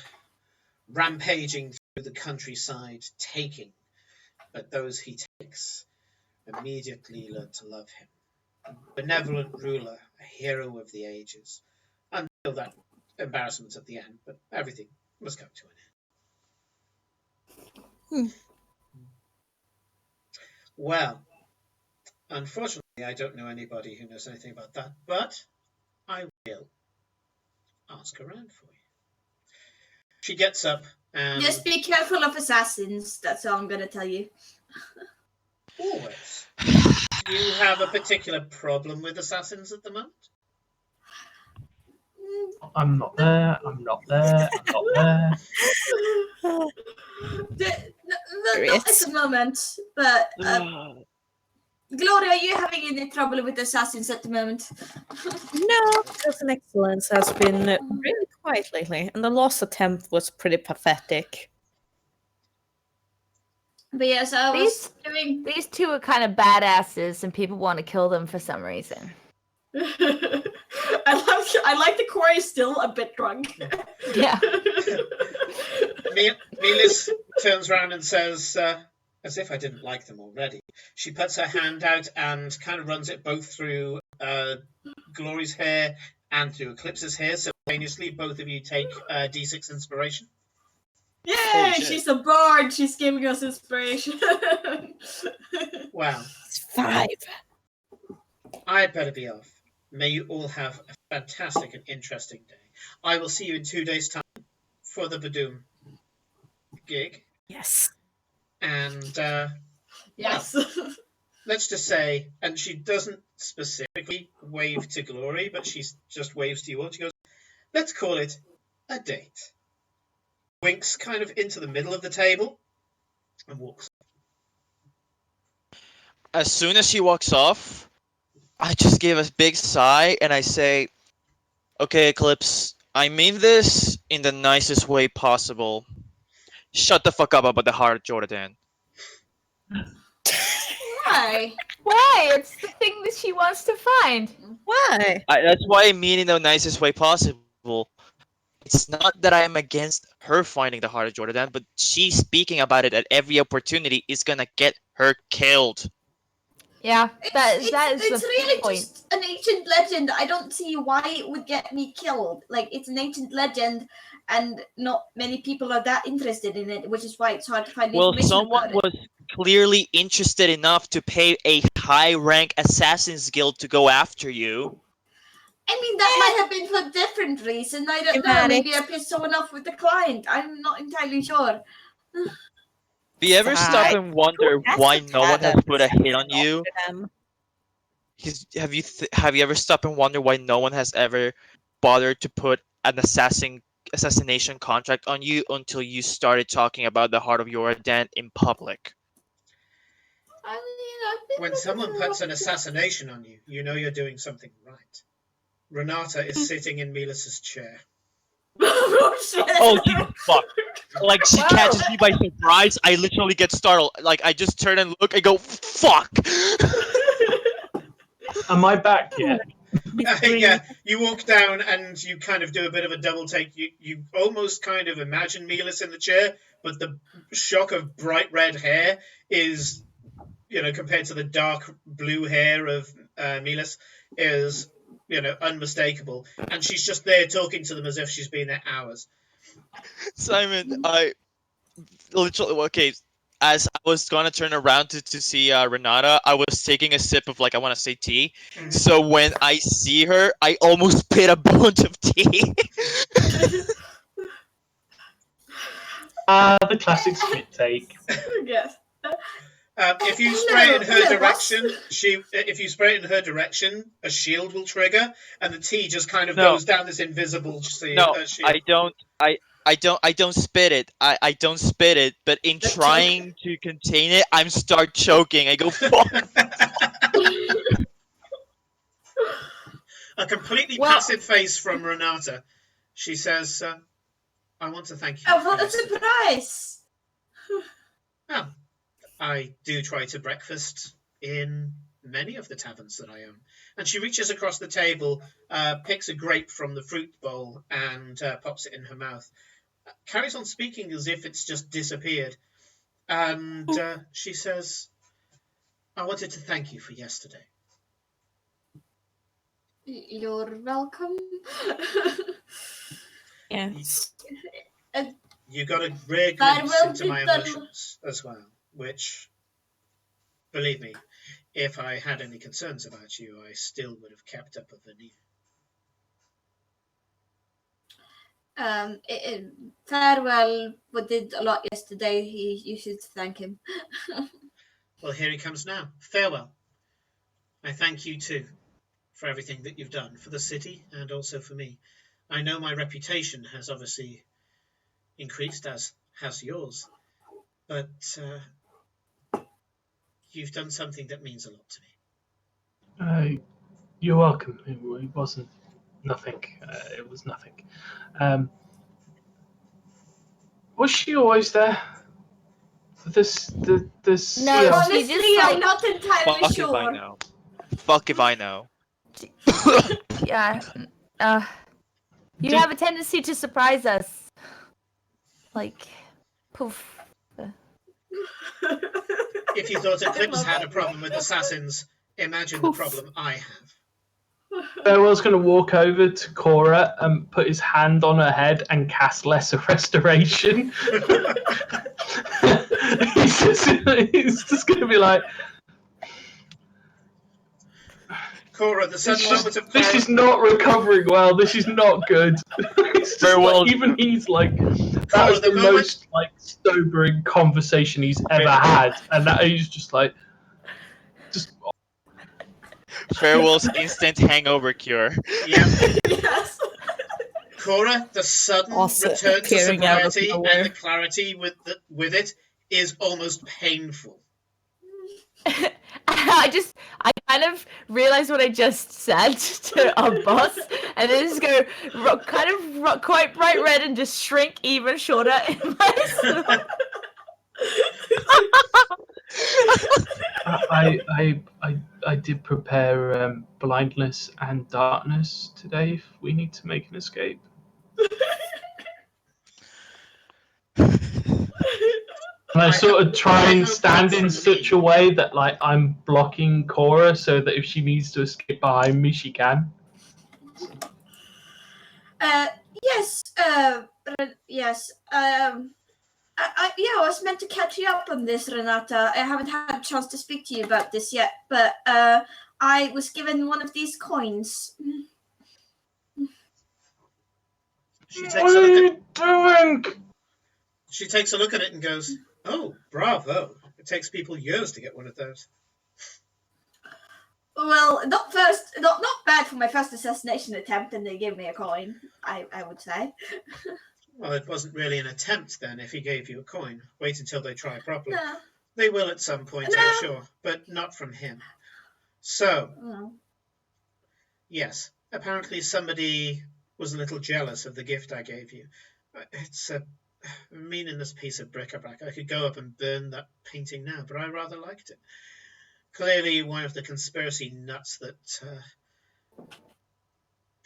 rampaging through the countryside, taking, but those he takes immediately learn to love him. A benevolent ruler, a hero of the ages, until that embarrassment at the end, but everything must come to an end. Well, unfortunately, I don't know anybody who knows anything about that, but I will ask around for you. She gets up and... Just be careful of assassins, that's all I'm going to tell you. Always. Do you have a particular problem with assassins at the moment? I'm not there. I'm not there. I'm not there. Not at the moment, but Gloria, are you having any trouble with assassins at the moment? No, because an excellence has been really quiet lately, and the last attempt was pretty pathetic. But yes, I was doing... These two are kind of badasses, and people want to kill them for some reason. I like the Corey is still a bit drunk. Yeah. Melis turns around and says, as if I didn't like them already, she puts her hand out and kind of runs it both through Glory's hair and through Eclipse's hair. Simultaneously, both of you take D6 inspiration. Yay! She's a bard. She's giving us inspiration. Wow. 5. I'd better be off. May you all have a fantastic and interesting day. I will see you in 2 days' time for the Badoom gig. Yes. And, yes. Well, let's just say, and she doesn't specifically wave to Glory, but she just waves to you all. She goes, let's call it a date. Winks kind of into the middle of the table and walks. As soon as she walks off, I just give a big sigh and I say, okay, Eclipse, I mean this in the nicest way possible. Shut the fuck up about the heart, Jordan. Why? Why? It's the thing that she wants to find. Why? That's why I mean in the nicest way possible. It's not that I am against her finding the heart of Jordan, but she speaking about it at every opportunity is gonna get her killed. Yeah, that is it's the really point. just an ancient legend. I don't see why it would get me killed. Like, it's an ancient legend, and not many people are that interested in it, which is why it's hard to find information someone about it. was clearly interested enough to pay a high-rank assassin's guild to go after you. I mean, that might have been for a different reason. I don't know. Maybe I pissed someone off with the client. I'm not entirely sure. Do you ever stop and wonder why no one has put a hit on you? Have you ever stopped and wonder why no one has ever bothered to put an assassination contract on you until you started talking about the heart of Jordan in public? I mean, when someone puts an assassination on you, you know you're doing something right. Renata is sitting in Melis's chair. Oh, Jesus fuck. Like, she catches me by surprise, I literally get startled. Like, I just turn and look and go, fuck! Am I back yet? Yeah, you walk down and you kind of do a bit of a double take. You almost kind of imagine Melis in the chair, but the shock of bright red hair is, compared to the dark blue hair of Melis, is, unmistakable. And she's just there talking to them as if she's been there hours. Simon, I literally, okay, as I was going to turn around to see Renata, I was taking a sip of, I want to say tea. Mm-hmm. So when I see her, I almost spit a bunch of tea. The classic spit take. Yes. If you spray it in her direction, a shield will trigger, and the tea just kind of goes down this invisible shield. No, I don't. I don't spit it. I don't spit it, but in That's trying to contain it, I'm start choking. I go fuck. A completely Well- passive face from Renata. She says, I want to thank you Oh, for what a yesterday. surprise! Well, I do try to breakfast in many of the taverns that I own. And she reaches across the table, picks a grape from the fruit bowl, and pops it in her mouth. Carries on speaking as if it's just disappeared. And she says, I wanted to thank you for yesterday. You're welcome. Yes. You got a rare That glimpse will into be my done. emotions as well, which, believe me, if I had any concerns about you, I still would have kept up a veneer. Farewell did a lot yesterday. You should thank him. Well, here he comes now. Farewell. I thank you too for everything that you've done for the city and also for me. I know my reputation has obviously increased, as has yours, but you've done something that means a lot to me. You're welcome. It wasn't nothing. It was nothing. Was she always there? This. No, Yeah. she Honestly, just, I'm like- not entirely Fuck if I sure. know. Fuck if I know. Yeah. You Did- have a tendency to surprise us. Like, poof. If you thought Eclipse love had it. a problem with assassins, imagine the Poof. problem I have. Farewell's going to walk over to Cora and put his hand on her head and cast Lesser Restoration. he's just going to be like, Cora, the sudden moment of this clarity. is not recovering well. This is not good. It's just Farewell. like, even he's like, that Cora, was the the moment- most like sobering conversation he's ever had, and that he's just like, just Farewell's instant hangover cure. Yeah. Yes. Cora, the sudden Also return to appearing out of sobriety nowhere. and the clarity with it is almost painful. I kind of realized what I just said to our boss, and then just go quite bright red and just shrink even shorter in my I did prepare blindness and darkness today if we need to make an escape. And I sort of try and hope stand not in from such me. a way that like I'm blocking Cora so that if she needs to escape behind me, she can. Yes. Yes. I was meant to catch you up on this, Renata. I haven't had a chance to speak to you about this yet, but I was given one of these coins. She What takes a are look at you doing? she takes a look at it and goes, "Oh, bravo! It takes people years to get one of those." Well, not bad for my first assassination attempt, and they gave me a coin. I would say. Well, it wasn't really an attempt then. If he gave you a coin, wait until they try properly. No. They will at some point, No. I'm sure, but not from him. So, No. yes, apparently somebody was a little jealous of the gift I gave you. It's a meaningless piece of bric-a-brac. I could go up and burn that painting now, but I rather liked it. Clearly, one of the conspiracy nuts that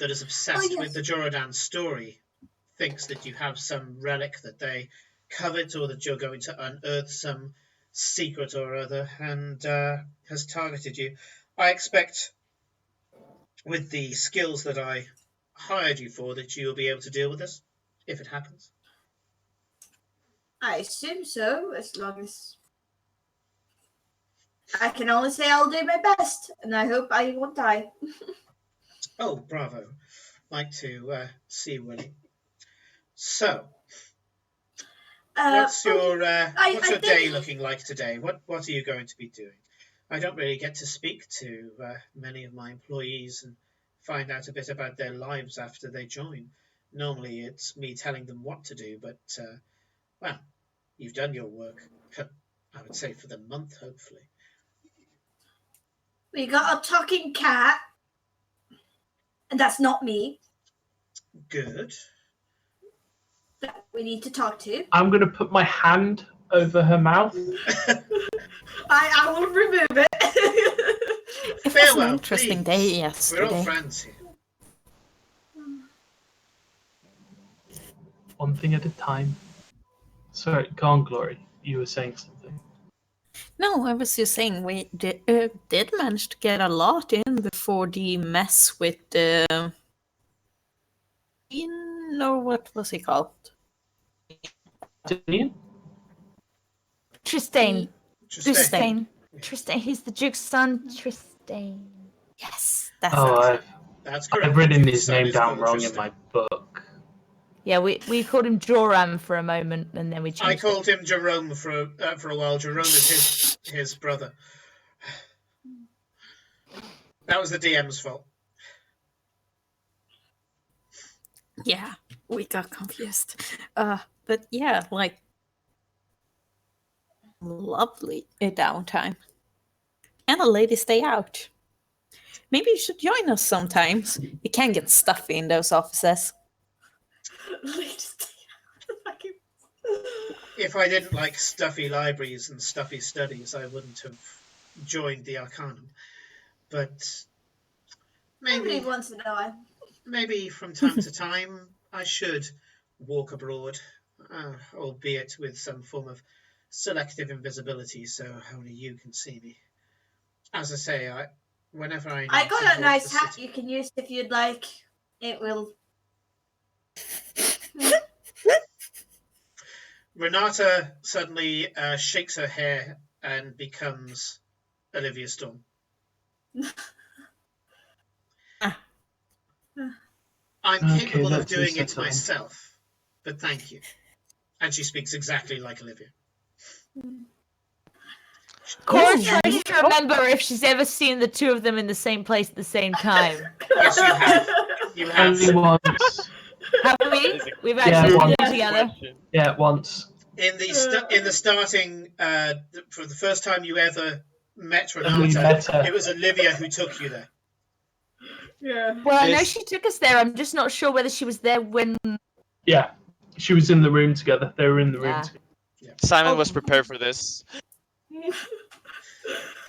is obsessed with the Jordan story thinks that you have some relic that they covet or that you're going to unearth some secret or other and has targeted you. I expect with the skills that I hired you for that you'll be able to deal with this if it happens. I assume so, as long as I can only say I'll do my best, and I hope I won't die. Oh, bravo. Like to see Willie. So, what's your day looking like today? What are you going to be doing? I don't really get to speak to many of my employees and find out a bit about their lives after they join. Normally it's me telling them what to do, but, well, you've done your work, I would say, for the month, hopefully. We got a talking cat, and that's not me. Good. That we need to talk to. I'm going to put my hand over her mouth. I will remove it. It was Farewell, an interesting please. day We're all yesterday. friends here. One thing at a time. Sorry, go on, Glory. You were saying something. No, I was just saying we did manage to get a lot in before the mess with the... or what was he called? Dean? Tristane. Tristane. Tristane. He's the Duke's son. Tristane. Yes, that's Oh, it. That's correct. I've written His his son name is down called wrong Tristane. in my book. Yeah, we called him Joram for a moment, and then we I changed called him Jerome for a while. Jerome is his brother. That was the DM's fault. Yeah, we got confused. But yeah, like lovely downtime. And a ladies' day out. Maybe you should join us sometimes. It can get stuffy in those offices. If I didn't like stuffy libraries and stuffy studies, I wouldn't have joined the Arcanum. But Everybody maybe, wants to know. maybe from time to time, I should walk abroad, albeit with some form of selective invisibility, so only you can see me. As I say, whenever I I need got to a walk nice the hat city- you can use if you'd like. It will. Renata suddenly shakes her hair and becomes Olivia Storm. I'm Okay, capable of let's doing it resettle. myself, but thank you. And she speaks exactly like Olivia. Cora Ooh. tries to remember if she's ever seen the two of them in the same place at the same time. Yes, you have. You have. Only once. Have we? Is it- We've Yeah, actually once. been together. Question. Yeah, once. In the starting, for the first time you ever met Only Renata, met her. it was Olivia who took you there. Yeah. Well, I know This- she took us there. I'm just not sure whether she was there when. Yeah, she was in the room together. They were in the room Ah. together. Simon Oh. was prepared for this.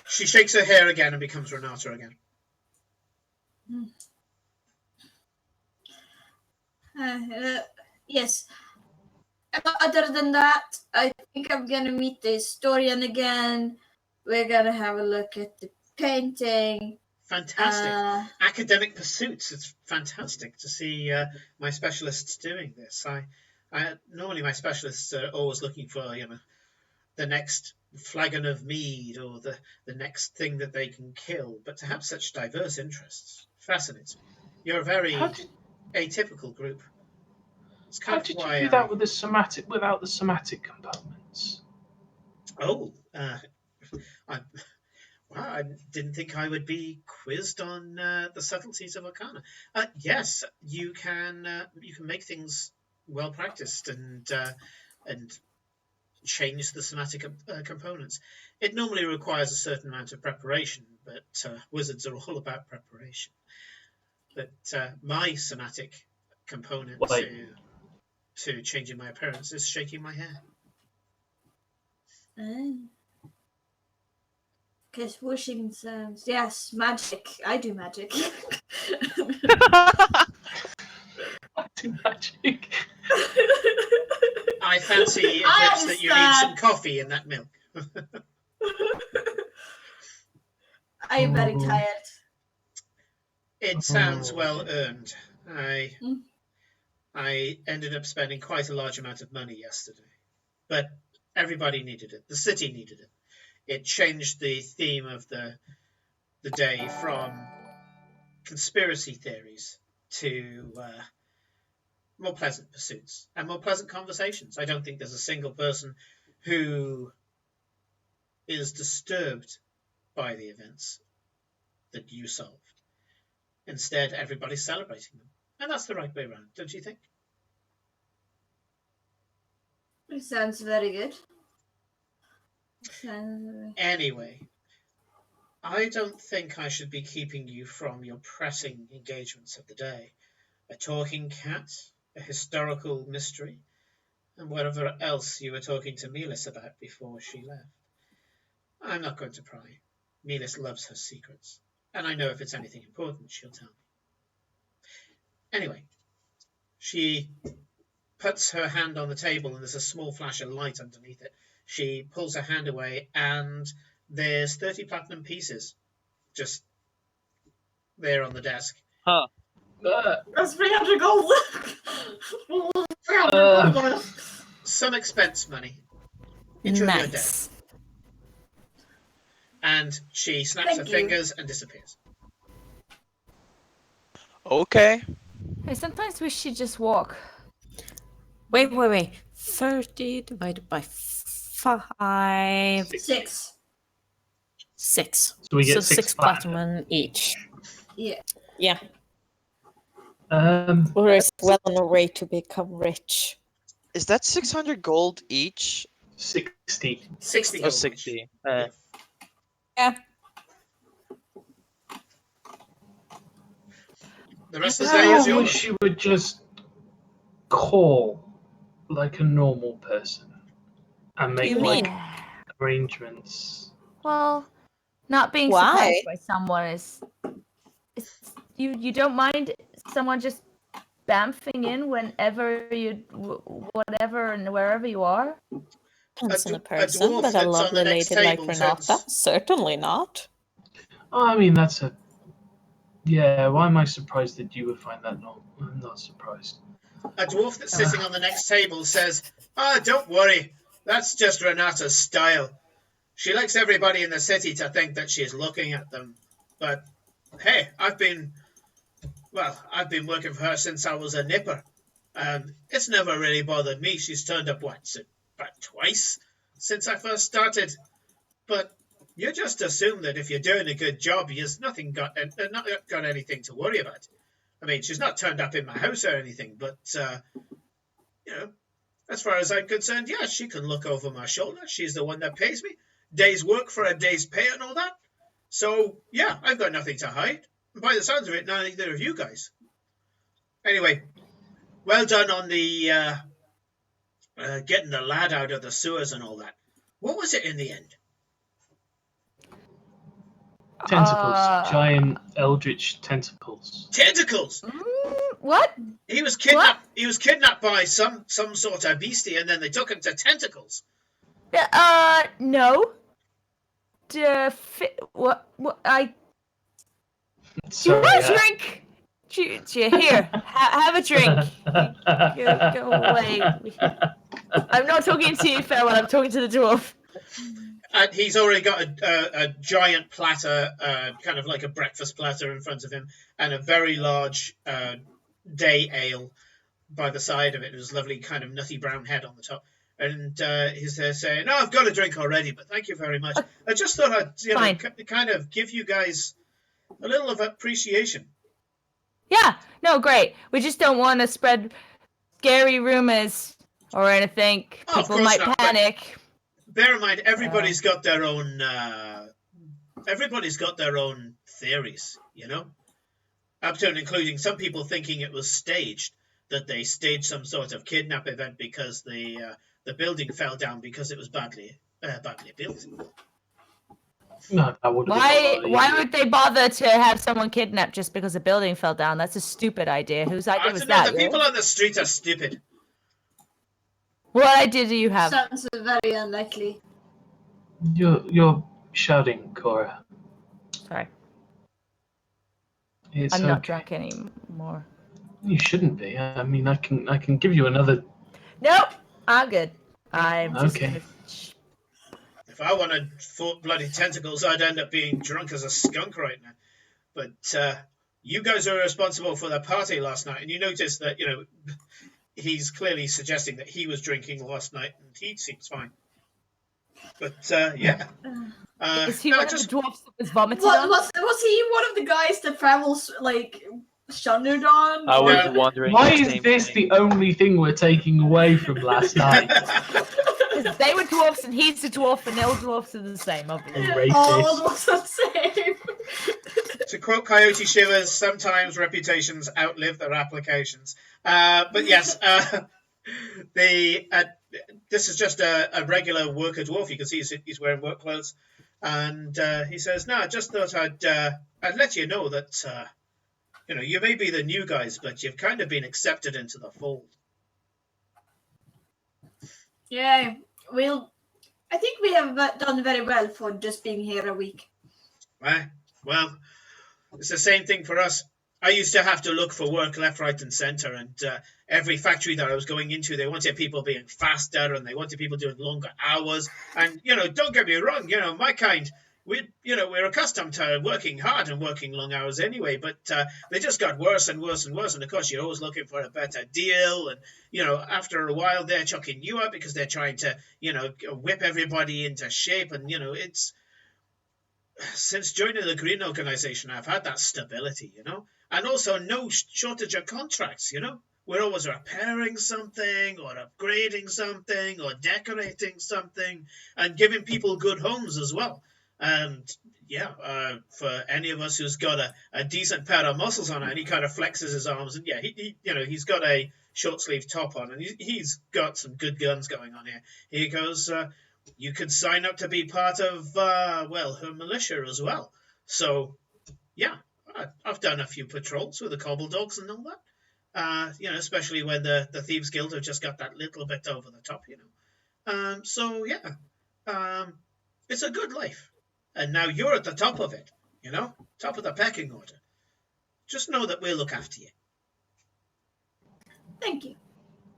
She shakes her hair again and becomes Renata again. Yes. Other than that, I think I'm gonna meet the historian again. We're gonna have a look at the painting. Fantastic. Academic pursuits. It's fantastic to see my specialists doing this. I normally my specialists are always looking for, the next flagon of mead or the next thing that they can kill. But to have such diverse interests fascinates me. You're a very How did, atypical group. It's how kind of did why you do that with the somatic without the somatic components? I didn't think I would be quizzed on the subtleties of Arcana. Yes, you can make things well practiced and change the somatic components. It normally requires a certain amount of preparation, but wizards are all about preparation. But my somatic component Wait. to changing my appearance is shaking my hair. Because whooshing sounds. Yes, magic. I do magic. I do magic. I fancy it I is that you need some understand. coffee in that milk. I am very tired. It sounds well Okay. earned. I ended up spending quite a large amount of money yesterday, but everybody needed it. The city needed it. It changed the theme of the day from conspiracy theories to more pleasant pursuits and more pleasant conversations. I don't think there's a single person who is disturbed by the events that you solved. Instead, everybody's celebrating them. And that's the right way around, don't you think? It sounds very good. Anyway, I don't think I should be keeping you from your pressing engagements of the day. A talking cat, a historical mystery, and whatever else you were talking to Melis about before she left. I'm not going to pry. Melis loves her secrets, and I know if it's anything important, she'll tell me. Anyway, she puts her hand on the table, and there's a small flash of light underneath it. She pulls her hand away, and there's 30 platinum pieces just there on the desk. Huh. That's 300 gold. 300 gold. Some expense money. Enjoy your day. Nice. And she snaps her Thank you. fingers and disappears. Okay. I sometimes wish she'd just walk. Wait. 30 divided by 5. 6. So 6. we get 6 6 platinum each. Yeah. Yeah. We're well on our way to become rich. Is that 600 gold each? 60. 60 Oh, gold. 60. Yeah. The rest of the day is I yours. wish you would just call like a normal person and make You like mean? arrangements. Well, not being Why? surprised by someone is you don't mind someone just bamfing in whenever whatever and wherever you are. Depends on A the person, dwarf but a that's on lovely the next lady like table Renata, turns- certainly not. Oh, I mean, that's a. Yeah, why am I surprised that you would find that normal? I'm not surprised. A dwarf that's sitting on the next table says, don't worry. That's just Renata's style. She likes everybody in the city to think that she's looking at them. But, hey, I've been working for her since I was a nipper. It's never really bothered me. She's turned up, about twice since I first started. But you just assume that if you're doing a good job, you've not got anything to worry about. I mean, she's not turned up in my house or anything, but, as far as I'm concerned, yeah, she can look over my shoulder. She's the one that pays me. Day's work for a day's pay and all that. So, yeah, I've got nothing to hide. And by the sounds of it, neither of you guys. Anyway, well done on the getting the lad out of the sewers and all that. What was it in the end? Tentacles. Giant eldritch tentacles. Tentacles! What? He was kidnapped. He was kidnapped by some sort of beastie, and then they took him to tentacles. No. What? I. Do you Sorry, want a drink? Here, have a drink. Go away. I'm not talking to you, Farewell. I'm talking to the dwarf. And he's already got a giant platter, kind of like a breakfast platter in front of him, and a very large day ale by the side of it. There's a lovely kind of nutty brown head on the top. And he's there saying, "No, I've got a drink already, but thank you very much. I just thought I'd kind of give you guys a little of appreciation." Yeah, no, great. We just don't want to spread scary rumors or anything. Oh, of People course might not, but panic. Bear in mind, everybody's got their own. Everybody's got their own theories, up to and including some people thinking it was staged, that they staged some sort of kidnap event because the building fell down because it was badly built. No, that would have Why would they bother to have someone kidnapped just because a building fell down? That's a stupid idea. Whose idea was that? The people on the street are stupid. What idea do you have? Sounds very unlikely. You're shouting, Cora. Sorry, It's I'm not okay. drunk anymore. You shouldn't be. I mean, I can give you another. Nope, I'm good. I'm just Okay. gonna... If I wanted 4 bloody tentacles, I'd end up being drunk as a skunk right now. But you guys are responsible for the party last night, and you notice that he's clearly suggesting that he was drinking last night, and he seems fine. But yeah. Is he no, one just of the dwarfs that was vomited on? Was he one of the guys that travels like Shanudon. I was No. wondering. Why the is same this thing. the only thing we're taking away from last night? Because they were dwarfs and he's a dwarf and all dwarfs are the same, obviously. All Racist. was the same. To quote Coyote Shivers, sometimes reputations outlive their applications. But yes, this is just a regular worker dwarf. You can see he's wearing work clothes, and he says, "No, I just thought I'd let you know that you may be the new guys, but you've kind of been accepted into the fold." Yeah, I think we have done very well for just being here a week. Right? Well, it's the same thing for us. I used to have to look for work left, right, and centre, and every factory that I was going into, they wanted people being faster, and they wanted people doing longer hours. And don't get me wrong, my kind, we're accustomed to working hard and working long hours anyway. But they just got worse and worse and worse. And of course, you're always looking for a better deal. And after a while, they're chucking you out because they're trying to whip everybody into shape. And it's since joining the Green Organization, I've had that stability, and also no shortage of contracts, We're always repairing something or upgrading something or decorating something and giving people good homes as well. And yeah, for any of us who's got a decent pair of muscles on it, and he kind of flexes his arms, and yeah, he's got a short sleeve top on, and he's got some good guns going on here. He goes, you could sign up to be part of, her militia as well. So, yeah, I've done a few patrols with the cobble dogs and all that. Especially when the Thieves Guild have just got that little bit over the top, So, yeah, it's a good life. And now you're at the top of it, top of the pecking order. Just know that we'll look after you. Thank you.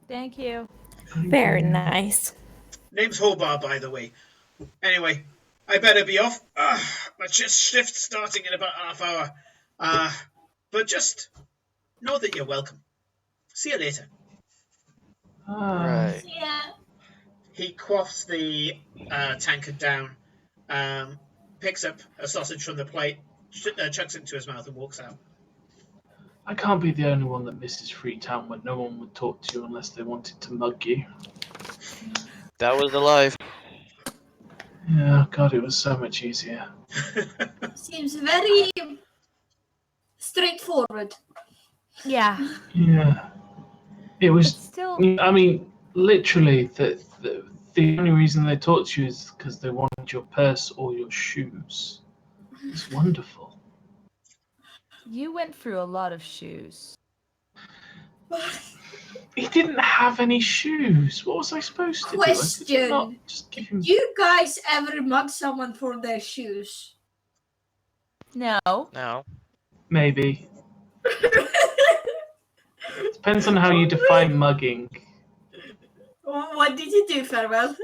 Thank you. Very nice. Name's Hobart, by the way. Anyway, I better be off. My shift's starting in about half hour. But just know that you're welcome. See you later. Right. Yeah. He quaffs the tankard down, picks up a sausage from the plate, chucks it into his mouth and walks out. I can't be the only one that misses Freetown when no one would talk to you unless they wanted to mug you. That was the life. Yeah, God, it was so much easier. Seems very straightforward. Yeah. Yeah. It was, It's still. I mean, literally, the only reason they talked to you is because they wanted your purse or your shoes. It's wonderful. You went through a lot of shoes. He didn't have any shoes. What was I supposed to do? I could not Question. just give him... Do you guys ever mug someone for their shoes? No. No. Maybe. Depends on how you define mugging. What did you do, Farewell?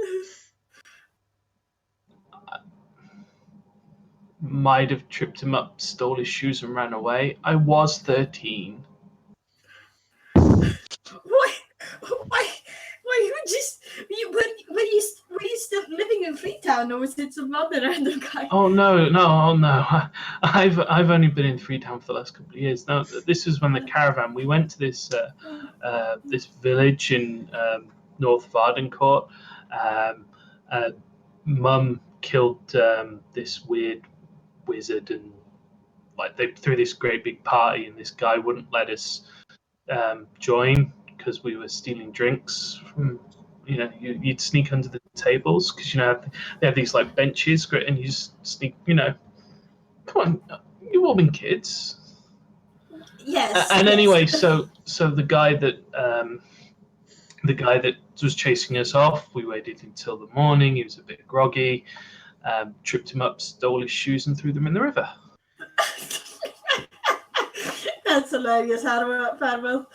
Might have tripped him up, stole his shoes, and ran away. I was 13. Why you just were you still living in Freetown, or was it some other random guy? Oh no! I've only been in Freetown for the last couple of years. Now this was when the caravan. We went to this this village in North Vardencourt. Mum killed this weird wizard, and they threw this great big party, and this guy wouldn't let us join because we were stealing drinks from. You'd sneak under the tables because they have these benches, and you just sneak. Come on, you've all been kids. Yes. And yes. anyway, so the guy that was chasing us off, we waited until the morning. He was a bit groggy. Tripped him up, stole his shoes, and threw them in the river. That's hilarious, Farewell.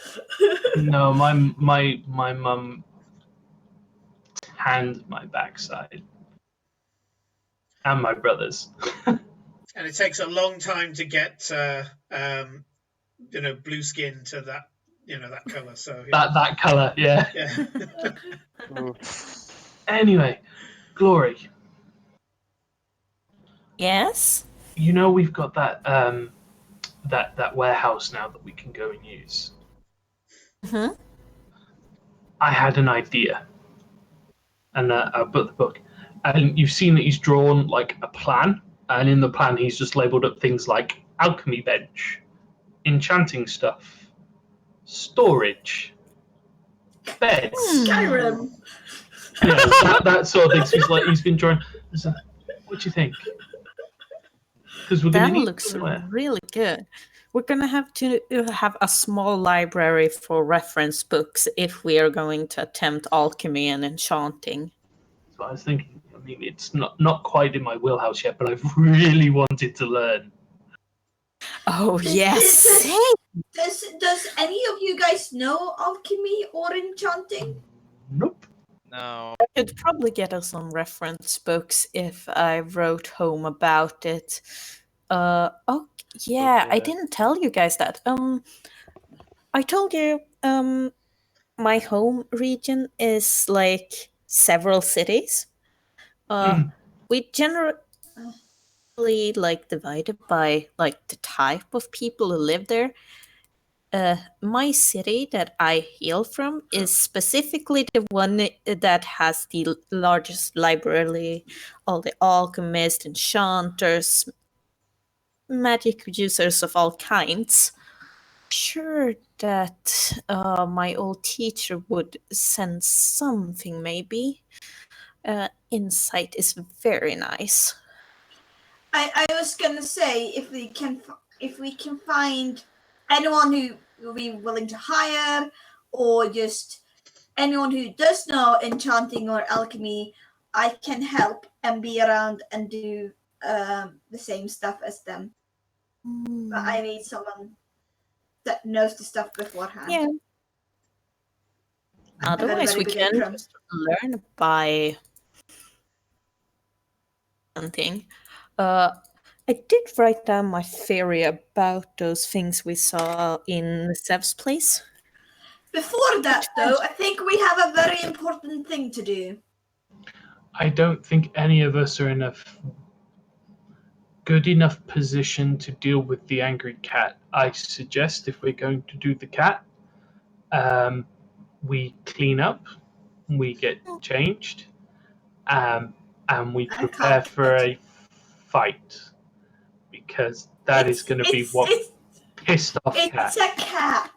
No, my mum tanned my backside and my brother's. And it takes a long time to get blue skin to that that color. So yeah. that color, yeah. Yeah. Anyway, Glory. Yes? We've got that that warehouse now that we can go and use. Hmm? I had an idea, and I put the book. And you've seen that he's drawn like a plan, and in the plan he's just labelled up things like alchemy bench, enchanting stuff, storage, beds. Skyrim. Yeah, that sort of thing. So he's been drawing. What do you think? Because we're going That to need looks somewhere. really good. We're gonna have to have a small library for reference books if we are going to attempt alchemy and enchanting. So I was thinking. I mean, it's not quite in my wheelhouse yet, but I've really wanted to learn. Oh yes. Does any of you guys know alchemy or enchanting? Nope. No. Could probably get us some reference books if I wrote home about it. Oh yeah, I didn't tell you guys that. I told you my home region is like several cities. We generally like divided by like the type of people who live there. My city that I hail from is specifically the one that has the largest library, all the alchemists, enchanters, magic users of all kinds. Sure that my old teacher would send something, maybe. Insight is very nice. I was gonna say if we can find anyone who will be willing to hire, or just anyone who does know enchanting or alchemy, I can help and be around and do the same stuff as them. But I need someone that knows the stuff beforehand. Yeah. Otherwise, we can just learn by something. I did write down my theory about those things we saw in Sev's place. Before that, though, I think we have a very important thing to do. I don't think any of us are in a good enough position to deal with the angry cat. I suggest if we're going to do the cat, we clean up, we get changed, and we prepare for a fight, because that is going to be what pissed off cat. It's a cat.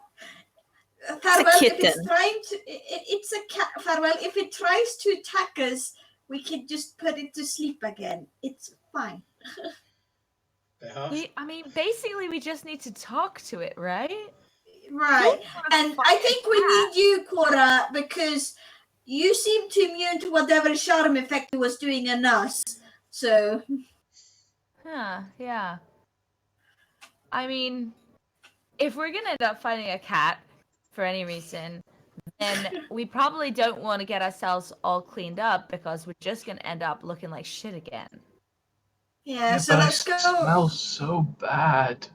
Farewell, if it's trying to, it's a cat. Farewell, if it tries to attack us, we can just put it to sleep again. It's fine. I mean, basically, we just need to talk to it, right? Right. And I think we need you, Cora, because you seem to immune to whatever charm effect it was doing on us. So. Huh, yeah. I mean, if we're gonna end up fighting a cat for any reason, then we probably don't want to get ourselves all cleaned up, because we're just gonna end up looking like shit again. Yeah, so let's go. It smells so bad.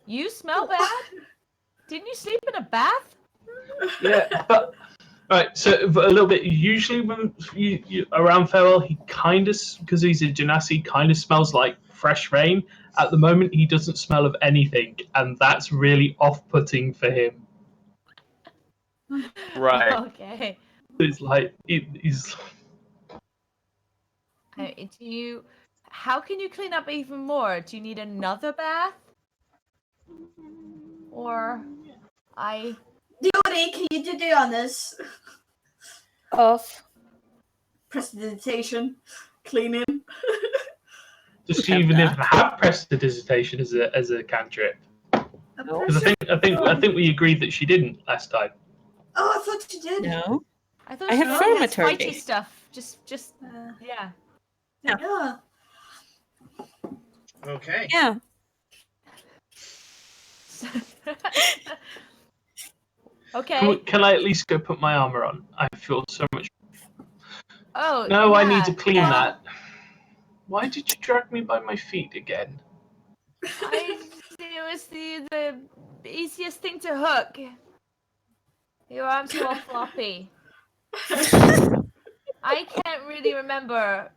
You smell bad? Didn't you sleep in a bath? Yeah, but right. So a little bit. Usually, when you around Farewell, he kind of, because he's a genasi, kind of smells like fresh rain. At the moment, he doesn't smell of anything, and that's really off-putting for him. Right. Okay. It's like he's. Do you? How can you clean up even more? Do you need another bath? Or Diori, can you do the honors? Of prestidigitation, cleaning. Does she even have prestidigitation as a cantrip? Because I think we agreed that she didn't last time. Oh, I thought you did. No. I thought I she have only has fermentory. fighty stuff. Just yeah. Yeah. Okay. Yeah. Okay. Can I at least go put my armor on? I feel so much. Oh. No, yeah. I need to clean that. Why did you drag me by my feet again? It was the easiest thing to hook. Your arms were all floppy. I can't really remember.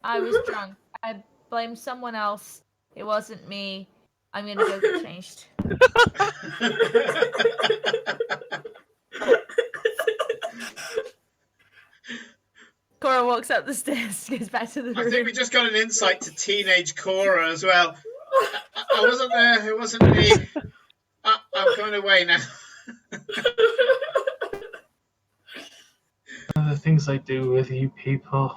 I was drunk. I blame someone else. It wasn't me. I'm gonna go get changed. Cora walks up the stairs, goes back to the room. I think we just got an insight to teenage Cora as well. I wasn't there. It wasn't me. I'm going away now. The things I do with you people.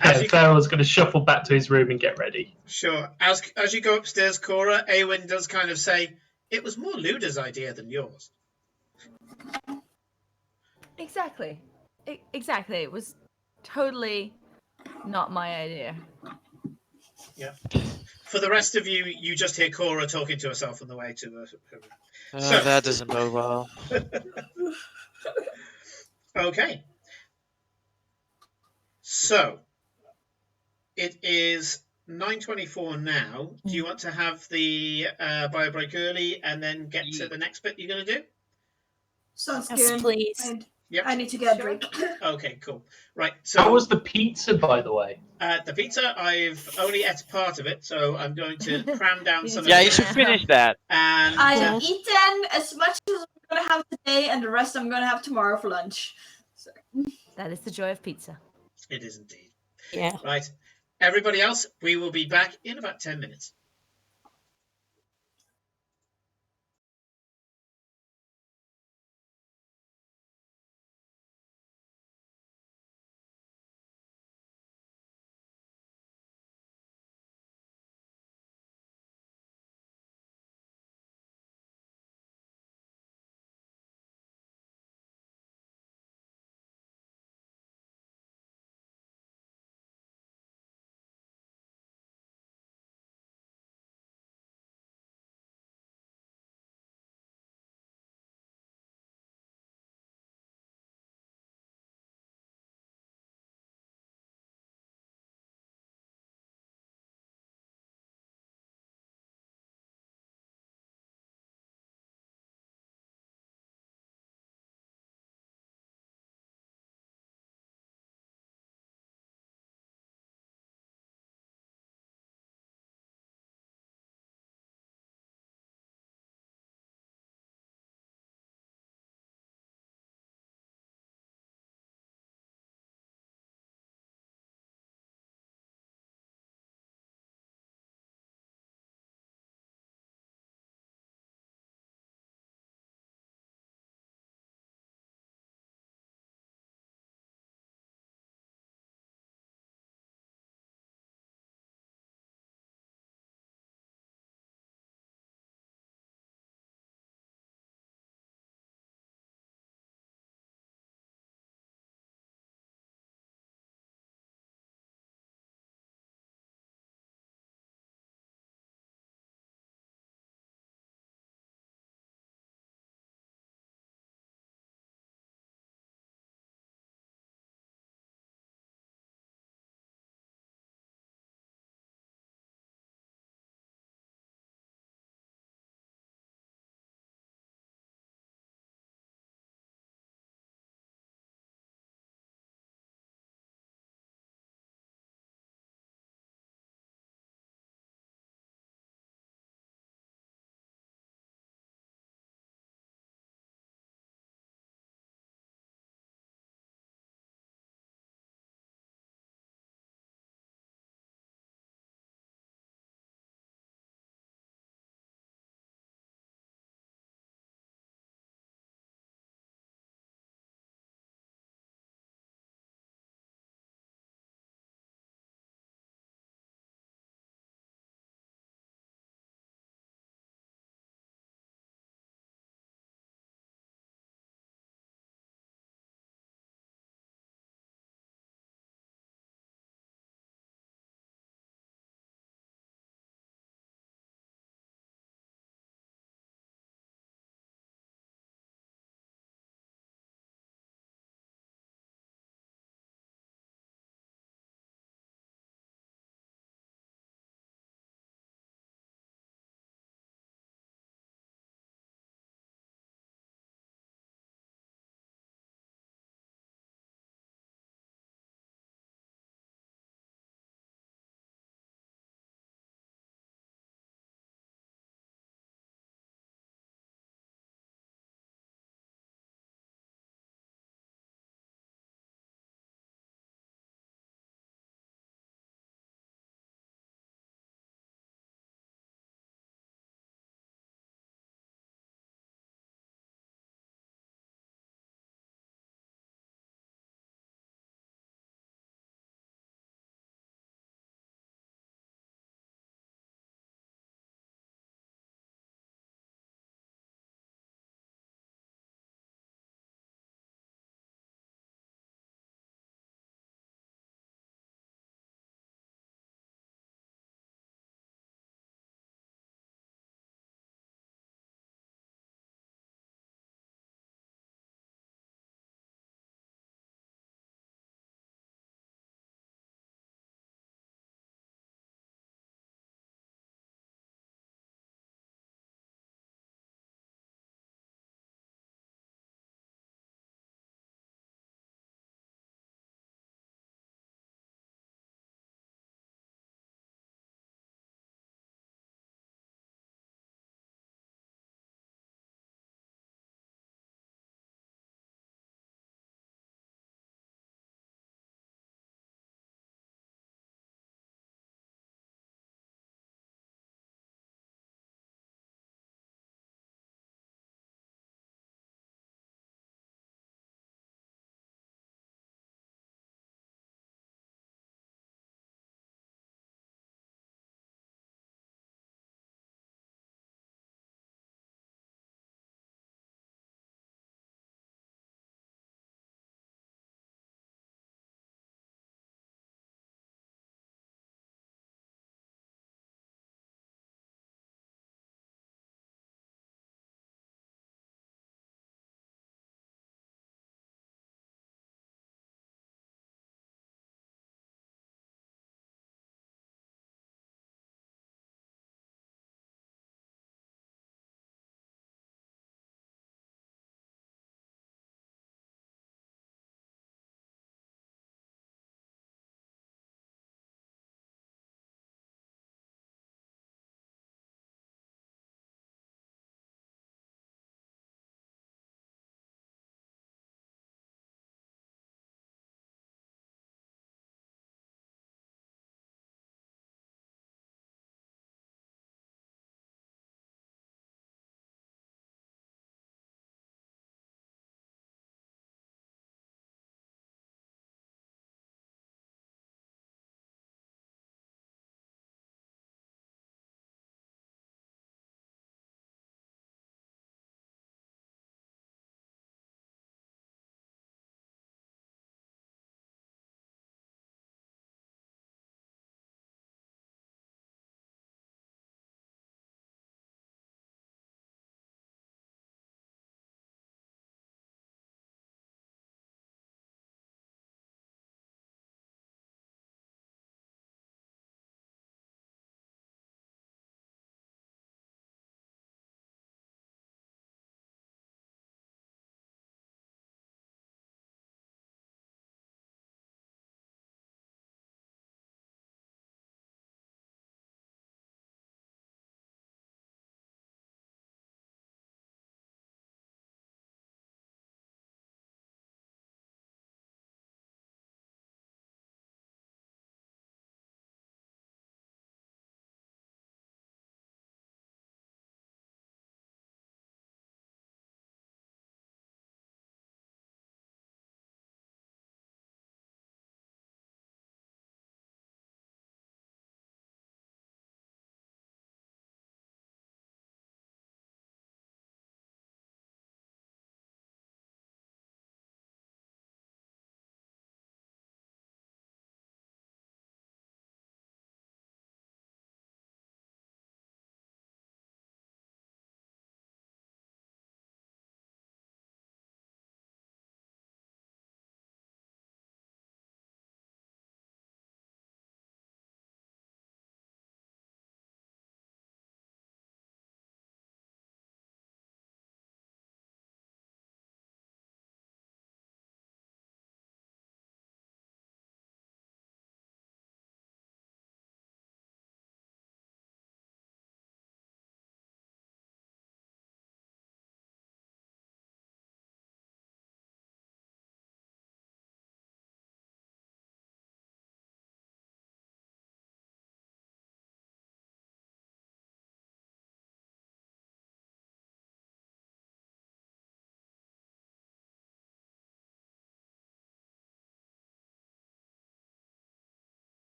As you- Farrell's going to shuffle back to his room and get ready. Sure. As you go upstairs, Cora, Awen does kind of say, it was more Luda's idea than yours. Exactly. Exactly. It was totally not my idea. Yeah. For the rest of you, you just hear Cora talking to herself on the way to her room. So- That doesn't bode well. Okay. So, it is 9:24 now. Do you want to have the bio break early and then get to the next bit you're going to do? Sounds Yes, good. please. And Yep. I need to get a Sure. drink. Okay, cool. Right. So, How was the pizza, by the way? the pizza, I've only ate part of it, so I'm going to cram down You some need of Yeah, it. you should finish that. And I've eaten as much as I'm gonna have today, and the rest I'm gonna have tomorrow for lunch. So. That is the joy of pizza. it is indeed. Yeah. Right. Everybody else, we will be back in about 10 minutes.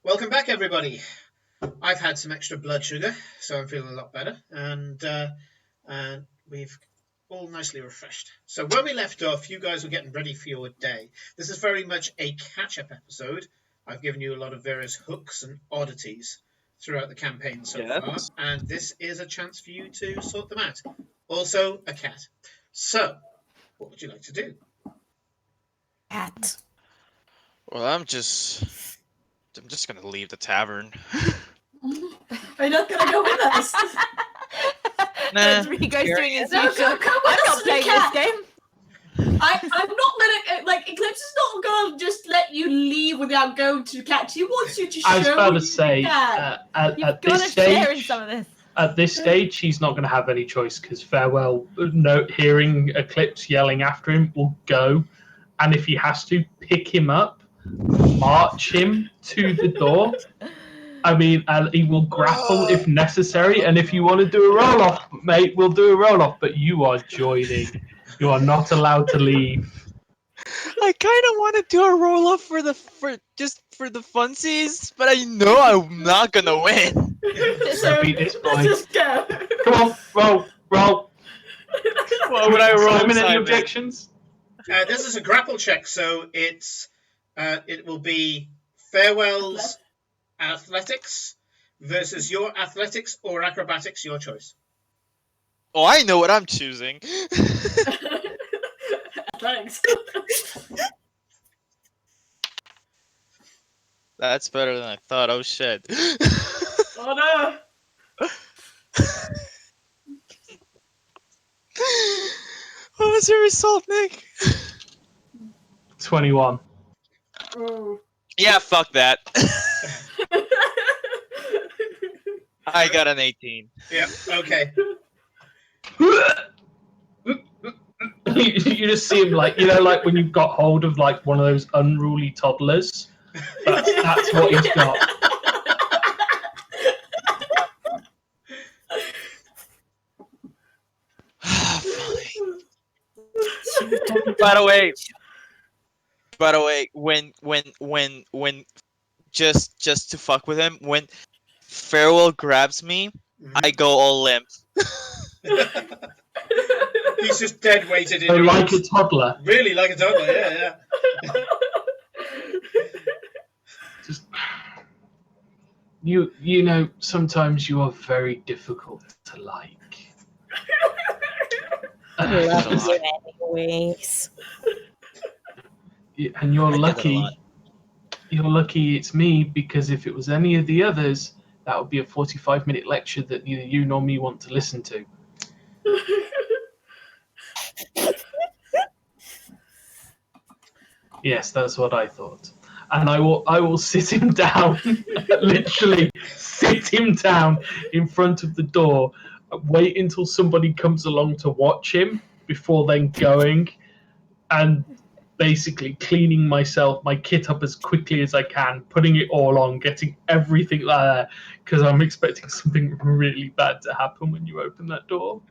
Welcome back, everybody. I've had some extra blood sugar, so I'm feeling a lot better, and we've all nicely refreshed. So when we left off, you guys were getting ready for your day. This is very much a catch-up episode. I've given you a lot of various hooks and oddities throughout the campaign so far, and this is a chance for you to sort them out. Also, a cat. So, what would you like to do? Cat. Well, I'm just gonna leave the tavern. Are you not gonna go with us? Nah. Rico's doing his No, usual. come with I'm us not to the playing cat. this game. I'm not gonna like Eclipse is not gonna just let you leave without going to the cat. He wants you to show I was about you to say, the cat. at You've got this to share in stage, some of this. at this stage, he's not going to have any choice because Farewell, hearing Eclipse yelling after him, will go, and if he has to, pick him up, march him to the door. I mean, and he will grapple if necessary. And if you want to do a roll off, mate, we'll do a roll off. But you are joining. You are not allowed to leave. I kind of want to do a roll up for the funsies, but I know I'm not gonna win. So Beat this boy. let's just go. Come on, roll. What would I roll? Simon, any Simon? objections? This is a grapple check, so it will be Farewell's athletics versus your athletics or acrobatics, your choice. Oh, I know what I'm choosing. Thanks. That's better than I thought. Oh shit. Oh no. What was your result, Nick? 21. Oh. Yeah, fuck that. I got an 18. Yeah, okay. You just see him like when you've got hold of like one of those unruly toddlers. That's what he's got. Fine. By the way, when just to fuck with him, when Farewell grabs me, I go all limp. He's just dead weighted in So your like arms. a toddler. Really like a toddler, yeah. Just you know, sometimes you are very difficult to like. I love a lot. you anyways. And you're I get that a lot. lucky. You're lucky it's me, because if it was any of the others, that would be a 45-minute lecture that neither you nor me want to listen to. Yes, that's what I thought. And I will sit him down, literally sit him down in front of the door, wait until somebody comes along to watch him before then going, and basically cleaning my kit up as quickly as I can, putting it all on, getting everything there, because I'm expecting something really bad to happen when you open that door.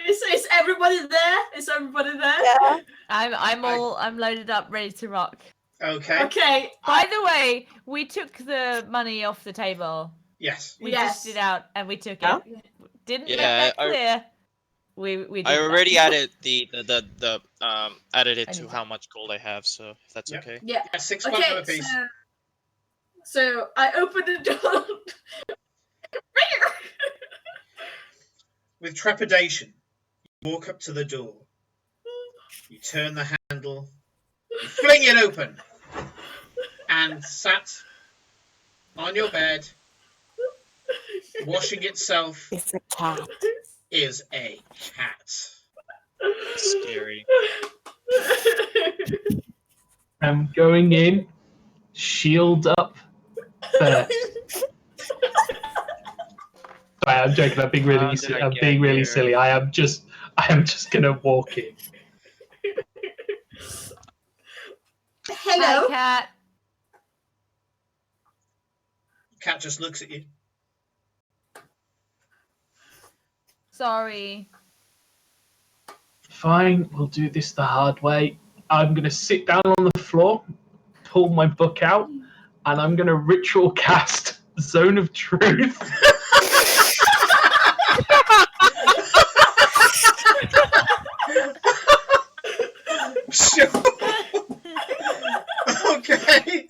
Is everybody there? Is everybody there? Yeah. I'm loaded up, ready to rock. Okay. Okay. By the way, we took the money off the table. Yes. We Yes. just did out and we took Yeah. it. Didn't Yeah, make that clear. We did I that. already added added it I to need how much gold I have, so if that's Yep. okay. Yeah. Yeah, 6 platinum Okay. apiece. So I opened the door. With trepidation, you walk up to the door. You turn the handle. You fling it open. And sat on your bed, washing itself, It's a cat. is a cat. Scary. I'm going in, shield up first. Sorry, I'm joking. I'm being How really, did I I'm get being really here? silly. I am just gonna walk in. Hello. Hi, cat. Cat just looks at you. Sorry. Fine, we'll do this the hard way. I'm gonna sit down on the floor, pull my book out, and I'm going to ritual cast Zone of Truth. Sure. Okay.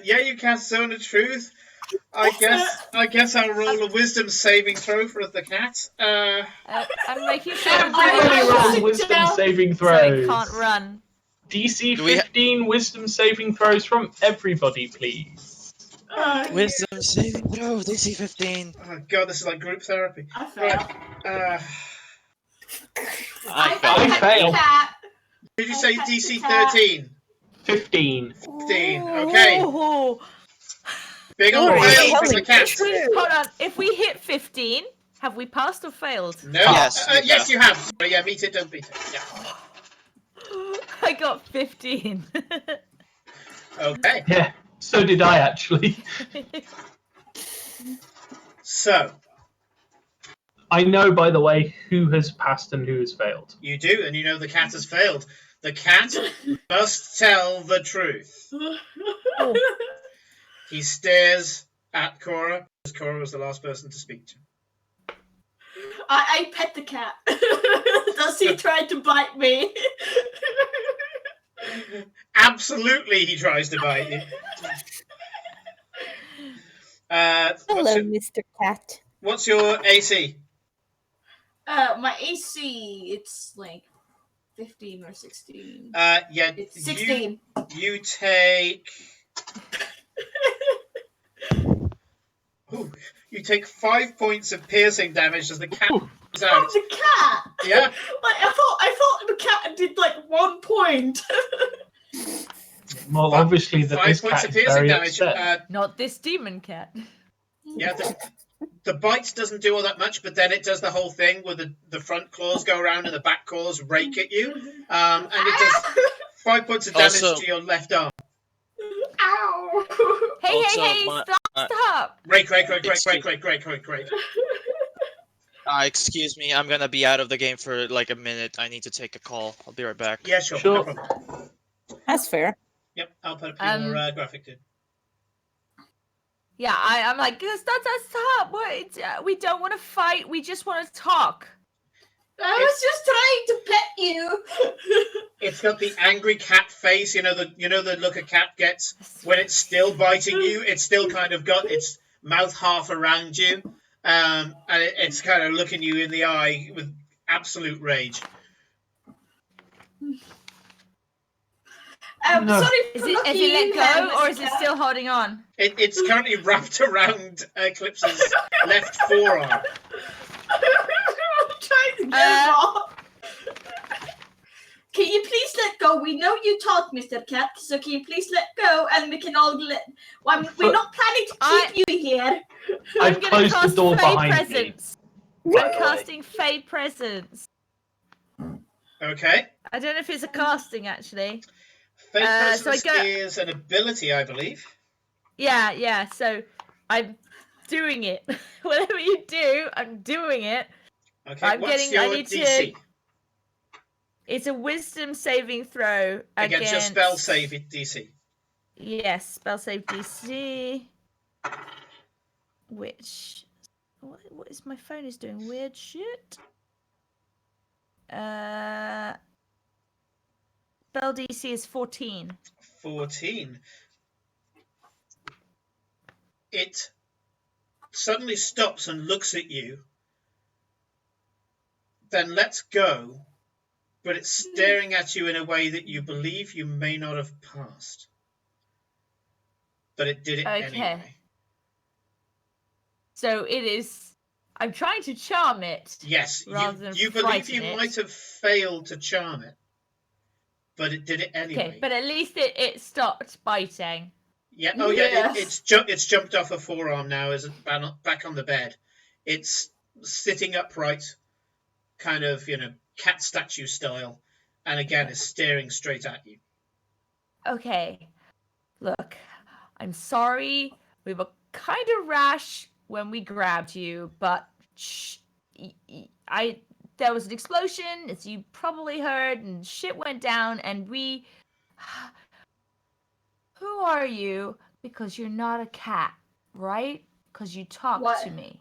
Yeah, you cast Zone of Truth. I guess I'll roll a wisdom saving throw for the cat. I'm making sure Everybody roll wisdom saving so it throws. can't run. DC Do we 15 wisdom saving throws from everybody, please. Wisdom saving throw, DC 15. Oh god, this is like group therapy. I fail. Right. I I fail. Cat. Did you I say pet the DC cat. 13? 15. 15. Okay. Ooh. Big on the Glory, fail tell from me the cat. the truth. Hold on. If we hit 15, have we passed or failed? No. Yes, you Yes, have. you have. Sorry, yeah, meet it, don't beat it. Yeah. I got 15. Okay. Yeah, so did I actually. So, I know, by the way, who has passed and who has failed. you do, and you know the cat has failed. The cat must tell the truth. He stares at Cora, because Cora was the last person to speak to. I pet the cat. Does he try to bite me? Absolutely, he tries to bite you. Hello, Mr. Cat. What's your AC? My AC, it's like 15 or 16. Yeah, It's 16. You take. Ooh, you take 5 points of piercing damage as the cat is Oh, out. the cat! Yeah. Like, I thought the cat did like 1 point. Well, obviously, that 5 this points cat of is piercing very damage. upset. Not this demon cat. Yeah, the bite doesn't do all that much, but then it does the whole thing where the front claws go around and the back claws rake at you. And it does 5 points of damage Also- to your left arm. Ow! Hey, Also, hey, stop! Rake. Excuse me, I'm gonna be out of the game for like a minute. I need to take a call. I'll be right back. Yeah, sure. Sure. No problem. That's fair. Yep, I'll put up your graphic, dude. Yeah, I'm like, stop! What? We don't want to fight. We just want to talk. I was just trying to pet you. It's got the angry cat face, you know the look a cat gets when it's still biting you. It's still kind of got its mouth half around you, and it's kind of looking you in the eye with absolute rage. No. Sorry Is for it? looking Has it in let there, go, or is it Mr. still holding on? It's currently wrapped around Eclipse's left forearm. I'm trying to get off. Can you please let go? We know you talk, Mr. Cat, so can you please let go and we can all let... Well, we're not planning to keep you here. I've I'm gonna closed the cast door Fey behind presence. me. I'm casting Fey presence. Okay. I don't know if it's a casting actually. Fake so I presence go- is an ability, I believe. Yeah. So I'm doing it. Whatever you do, I'm doing it. Okay. I'm What's getting- your I need to- DC? It's a Wisdom saving throw Against your spell save DC. Yes, spell save DC. Which what is my phone is doing weird shit. Spell DC is 14. 14. It suddenly stops and looks at you, then lets go, but it's staring at you in a way that you believe you may not have passed. But it did it Okay. anyway. So it is. I'm trying to charm it. Yes, Rather than you believe you frighten it. might have failed to charm it, but it did it anyway. Okay, but at least it stopped biting. Yeah. Oh, yeah. Yes. It's jumped off a forearm now. Is back on the bed. It's sitting upright, kind of cat statue style, and again is staring straight at you. Okay. Look, I'm sorry. We were kind of rash when we grabbed you, but there was an explosion, as you probably heard, and shit went down, and we Who are you? Because you're not a cat, right? Because you talk What? to me.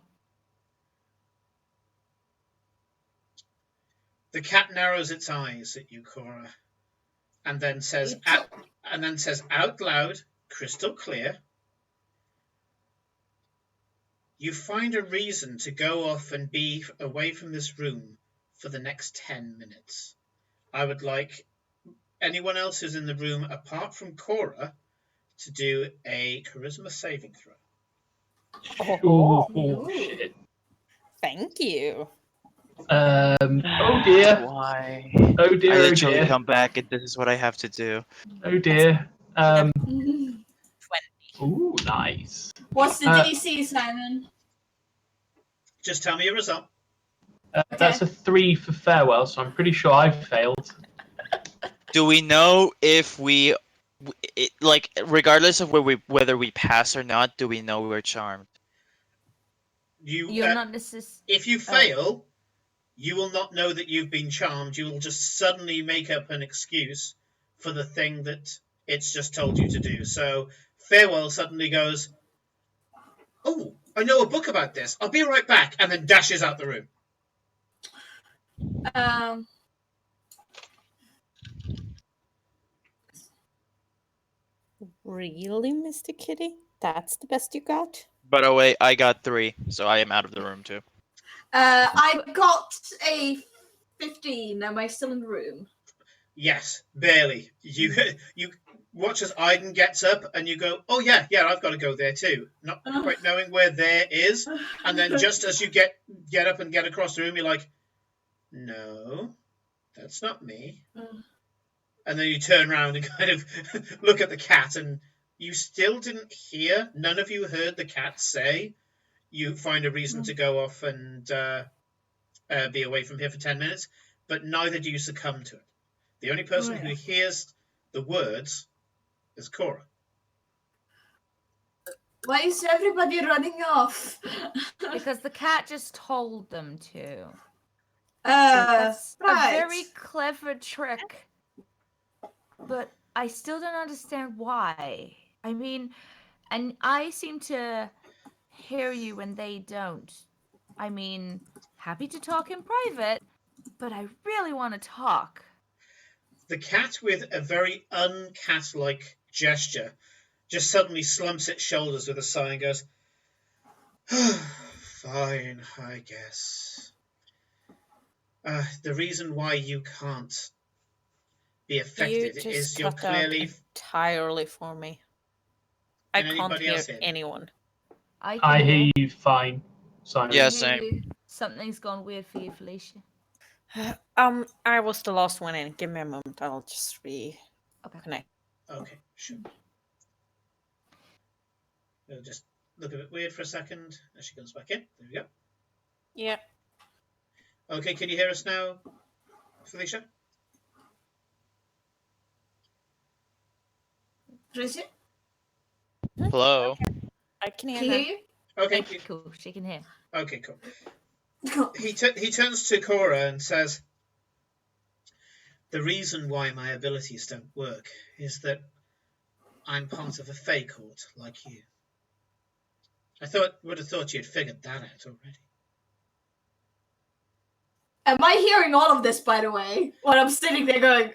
The cat narrows its eyes at you, Cora, and then says out loud, crystal clear, "You find a reason to go off and be away from this room for the next 10 minutes. I would like anyone else who's in the room, apart from Cora, to do a charisma saving throw." Oh, shit. Thank you. Oh dear. Why? Oh I dear, oh literally dear. come back and this is what I have to do. Oh dear. 20. Ooh, nice. What's the Uh, DC, Simon? Just tell me your result. That's a 3 for farewell, so I'm pretty sure I've failed. Do we know if like, regardless of whether we pass or not, do we know we're charmed? You're not necessarily. If you fail, you will not know that you've been charmed. You will just suddenly make up an excuse for the thing that it's just told you to do. So farewell suddenly goes, "Oh, I know a book about this. I'll be right back," and then dashes out the room. Really, Mr. Kitty? That's the best you got? By the way, I got 3, so I am out of the room too. I got a 15. Am I still in the room? Yes, barely. You watch as Aiden gets up, and you go, "Oh yeah, I've got to go there too," not quite knowing where there is. And then just as you get up and get across the room, you're like, "No, that's not me." And then you turn around and kind of look at the cat, and you still didn't hear. None of you heard the cat say, "You find a reason to go off and be away from here for 10 minutes," but neither do you succumb to it. The only person who hears the words is Cora. Why is everybody running off? Because the cat just told them to. That's a very clever trick. But I still don't understand why. I mean, and I seem to hear you when they don't. I mean, happy to talk in private, but I really want to talk. The cat, with a very uncat-like gesture, just suddenly slumps its shoulders with a sigh and goes, "Fine, I guess. The reason why you can't be affected is you're clearly entirely for me. I Can can't anybody hear else hear me? anyone. I hear you fine, Simon. Yeah, same. Something's gone weird for you, Felicia. I was the last one in. Give me a moment. I'll just reconnect. Okay, sure. It'll just look a bit weird for a second as she comes back in. There we go. Yeah. Okay, can you hear us now, Felicia? Felicia? Hello. Okay. I can hear Can her. you hear you? Okay, cool. She can hear. Okay, cool. He turns to Cora and says, "The reason why my abilities don't work is that I'm part of a Fey court like you. I would have thought you'd figured that out already." Am I hearing all of this, by the way? When I'm sitting there going,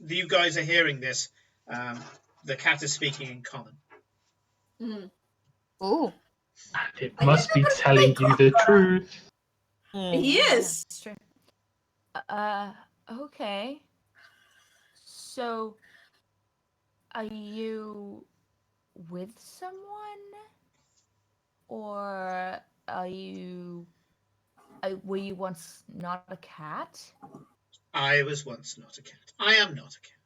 You guys are hearing this. The cat is speaking in common. Ooh. It must be telling you the truth. He is. That's true. Okay. So, are you with someone? Or are you... were you once not a cat? I was once not a cat. I am not a cat.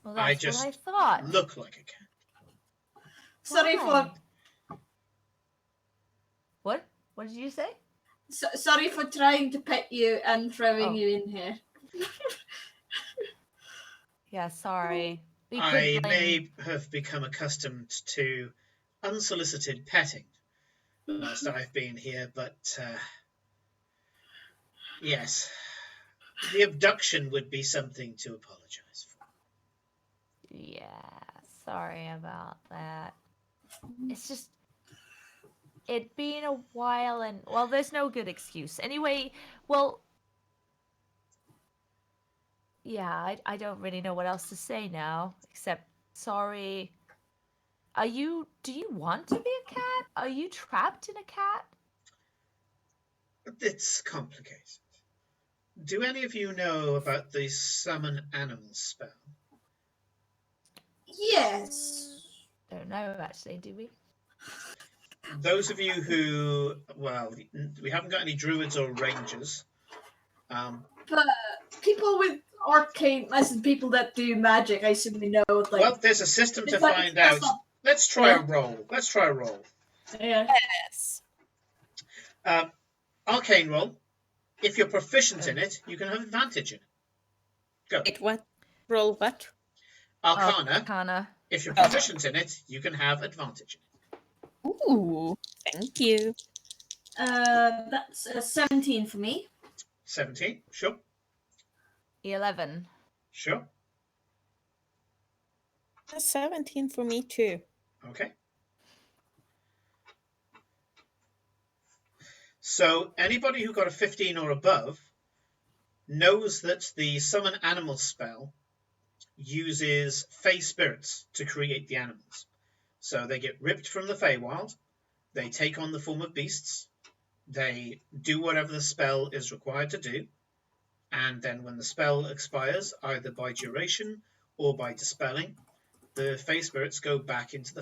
Well, that's I just what I thought. look like a cat. Sorry for... What? What did you say? Sorry for trying to pet you and throwing you in here. Yeah, sorry. I may have become accustomed to unsolicited petting whilst I've been here, but yes, The abduction would be something to apologize for. Yeah, sorry about that. It's just it been a while, and well, there's no good excuse. Anyway, well, yeah, I don't really know what else to say now except sorry. Do you want to be a cat? Are you trapped in a cat? It's complicated. Do any of you know about the summon animals spell? Yes. Don't know actually, do we? Those of you who, well, we haven't got any druids or rangers. But people with arcane, listen, people that do magic, I simply know. Like, well, there's a system to find out. Let's try a roll. Let's try a roll. Yeah. Yes. Arcane roll. If you're proficient in it, you can have advantage in it. Go. Wait, what? Roll what? Arcana. If you're proficient in it, you can have advantage in it. Ooh, thank you. That's a 17 for me. 17, sure. 11. Sure. That's 17 for me too. Okay. So anybody who got a 15 or above knows that the summon animal spell uses fey spirits to create the animals. So they get ripped from the Feywild, they take on the form of beasts, they do whatever the spell is required to do, and then when the spell expires, either by duration or by dispelling, the fey spirits go back into the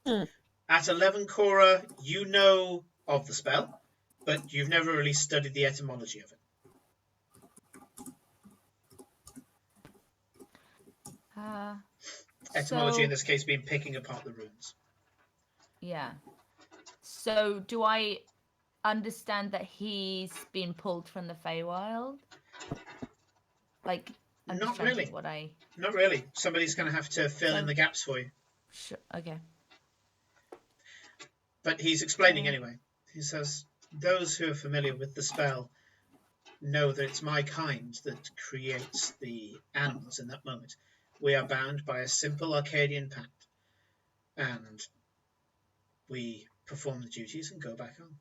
Feywild. At 11, Cora, you know of the spell, but you've never really studied the etymology of it. Etymology in this case being picking apart the runes. Yeah. So do I understand that he's been pulled from the Feywild? Like, I'm Not just trying to really. think what I... Not really. Somebody's going to have to fill in the gaps for you. Sure. Okay. But he's explaining anyway. He says, those who are familiar with the spell know that it's my kind that creates the animals in that moment. We are bound by a simple Arcadian pact, and we perform the duties and go back home.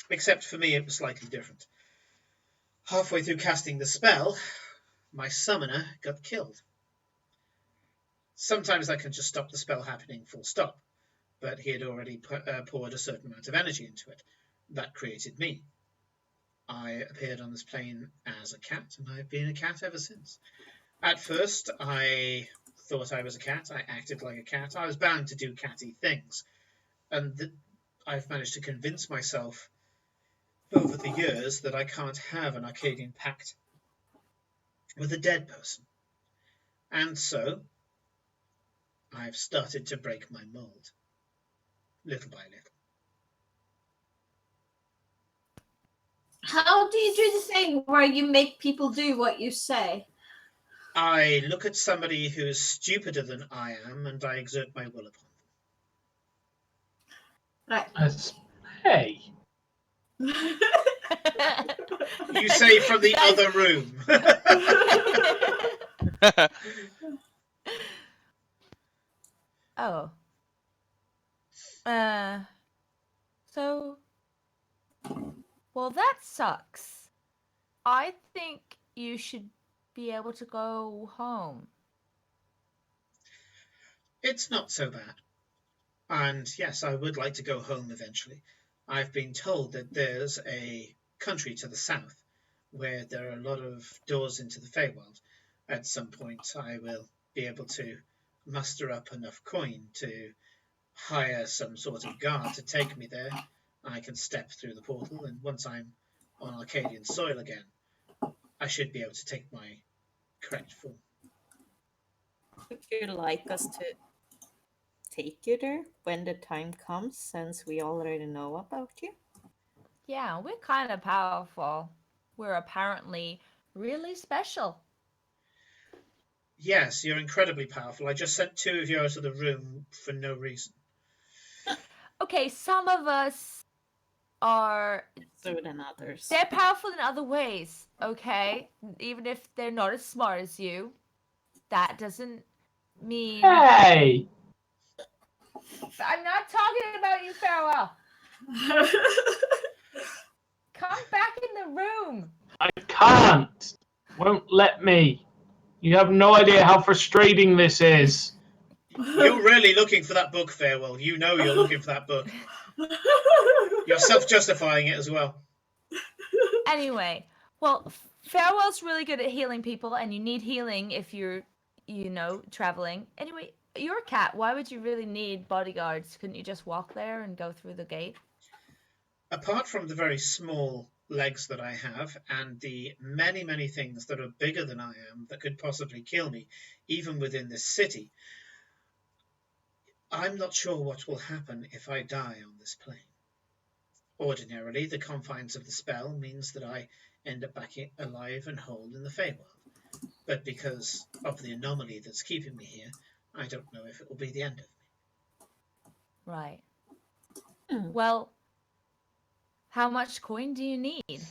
Except for me, it was slightly different. Halfway through casting the spell, my summoner got killed. Sometimes I can just stop the spell happening full stop, but he had already poured a certain amount of energy into it. That created me. I appeared on this plane as a cat, and I've been a cat ever since. At first, I thought I was a cat. I acted like a cat. I was bound to do catty things. And I've managed to convince myself over the years that I can't have an Arcadian pact with a dead person. And so, I've started to break my mold, little by little. How do you do the thing where you make people do what you say? I look at somebody who's stupider than I am, and I exert my will upon Right. Hey. You say from the other room. Oh. So... Well, that sucks. I think you should be able to go home. It's not so bad. And yes, I would like to go home eventually. I've been told that there's a country to the south where there are a lot of doors into the Feywild. At some point, I will be able to muster up enough coin to hire some sort of guard to take me there. I can step through the portal, and once I'm on Arcadian soil again, I should be able to take my correct form. Would you like us to take you there when the time comes, since we already know about you? Yeah, we're kind of powerful. We're apparently really special. Yes, you're incredibly powerful. I just sent 2 of you out of the room for no reason. Okay, some of us are So than others. they're powerful in other ways, okay? Even if they're not as smart as you, that doesn't mean Hey! I'm not talking about you, Farewell. Come back in the room. I can't. Won't let me. You have no idea how frustrating this is. You're really looking for that book, Farewell. You know you're looking for that book. You're self-justifying it as well. Anyway, well, Farewell's really good at healing people, and you need healing if you're, traveling. Anyway, you're a cat. Why would you really need bodyguards? Couldn't you just walk there and go through the gate? Apart from the very small legs that I have and the many, many things that are bigger than I am that could possibly kill me, even within this city, I'm not sure what will happen if I die on this plane. Ordinarily, the confines of the spell means that I end up back alive and whole in the Feywild. But because of the anomaly that's keeping me here, I don't know if it will be the end of me. Right. Well, how much coin do you need?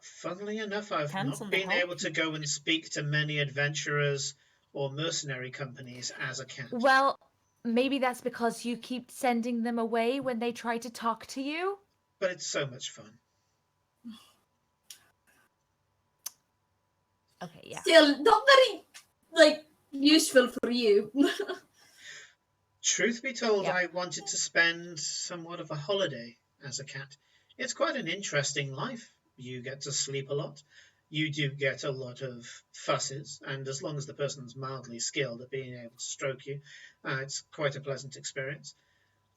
Funnily enough, I've Depends not on the been help. able to go and speak to many adventurers or mercenary companies as a cat. Well, maybe that's because you keep sending them away when they try to talk to you. But it's so much fun. Okay, yeah. Still, not very, useful for you. Truth be told, Yep. I wanted to spend somewhat of a holiday as a cat. It's quite an interesting life. You get to sleep a lot. You do get a lot of fusses, and as long as the person's mildly skilled at being able to stroke you, it's quite a pleasant experience.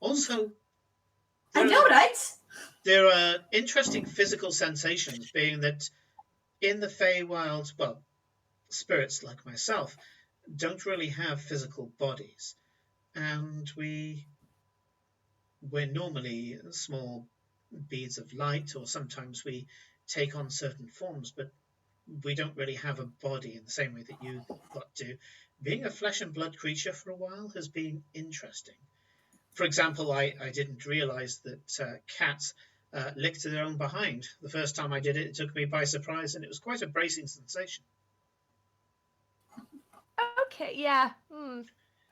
Also, I know, right? there are interesting physical sensations, being that in the Feywild, well, spirits like myself don't really have physical bodies, and we're normally small beads of light, or sometimes we take on certain forms, but we don't really have a body in the same way that you got to. Being a flesh and blood creature for a while has been interesting. For example, I didn't realize that cats licked their own behind. The first time I did it, it took me by surprise, and it was quite a bracing sensation. Okay, yeah.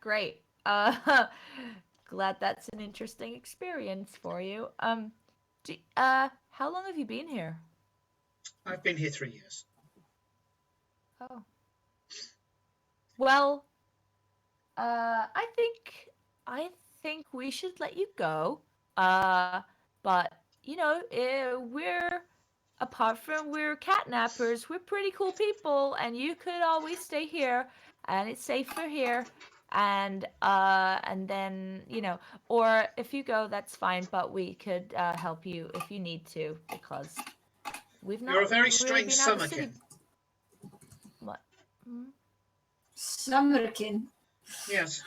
Great. Glad that's an interesting experience for you. How long have you been here? I've been here 3 years. Oh. Well, I think we should let you go. But apart from we're catnappers, we're pretty cool people, and you could always stay here, and it's safer here. And then or if you go, that's fine. But we could help you if you need to, because we've not You're a very really strange been out of the city. summerkin. What? Summerkin. Yes,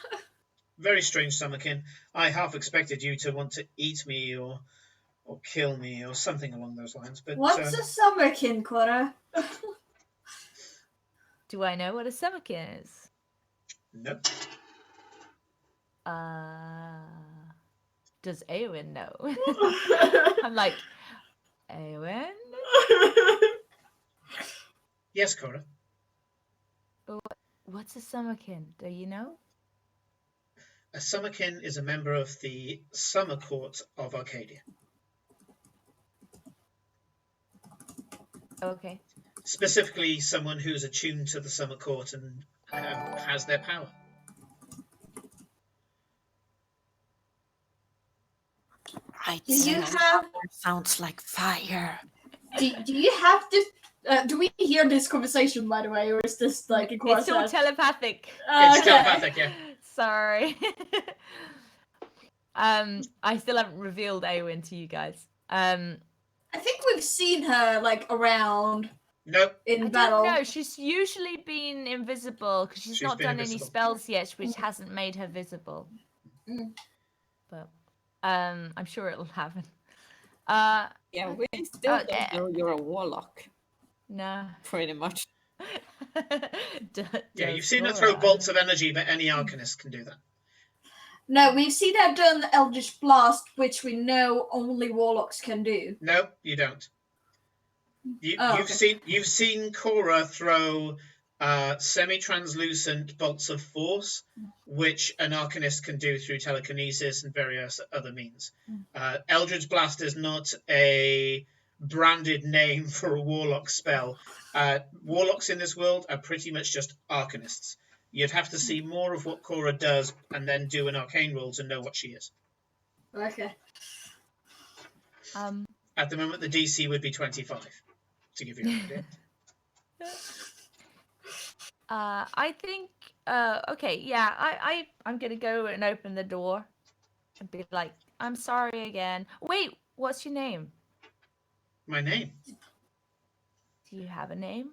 very strange summerkin. I half expected you to want to eat me or kill me or something along those lines. But What's a summerkin, Cora? Do I know what a summerkin is? no. Does Eowyn know? I'm like, Eowyn? Yes, Cora. What's a summerkin? Do you know? A summerkin is a member of the Summer Court of Arcadia. Okay. Specifically, someone who's attuned to the Summer Court and has their power. Right. Do you have? Sounds like fire. Do you have to? Do we hear this conversation, by the way, or is this like a It's all telepathic. It's telepathic, yeah. Sorry. I still haven't revealed Eowyn to you guys. I think we've seen her around. Nope. In battle. No, she's usually been invisible because she's not done any spells yet, which hasn't made her visible. But I'm sure it'll happen. Yeah, we still don't know you're a warlock. No. Pretty much. Yeah, you've seen her throw bolts of energy, but any arcanist can do that. No, we've seen her done the Eldritch Blast, which we know only warlocks can do. No, you don't. You've seen Cora throw semi-translucent bolts of force, which an arcanist can do through telekinesis and various other means. Eldritch Blast is not a branded name for a warlock spell. Warlocks in this world are pretty much just arcanists. You'd have to see more of what Cora does and then do an arcane roll to know what she is. Okay. At the moment, the DC would be 25, to give you an idea. I think. Okay. Yeah. I'm gonna go and open the door, and be like, "I'm sorry again." Wait. What's your name? My name. Do you have a name?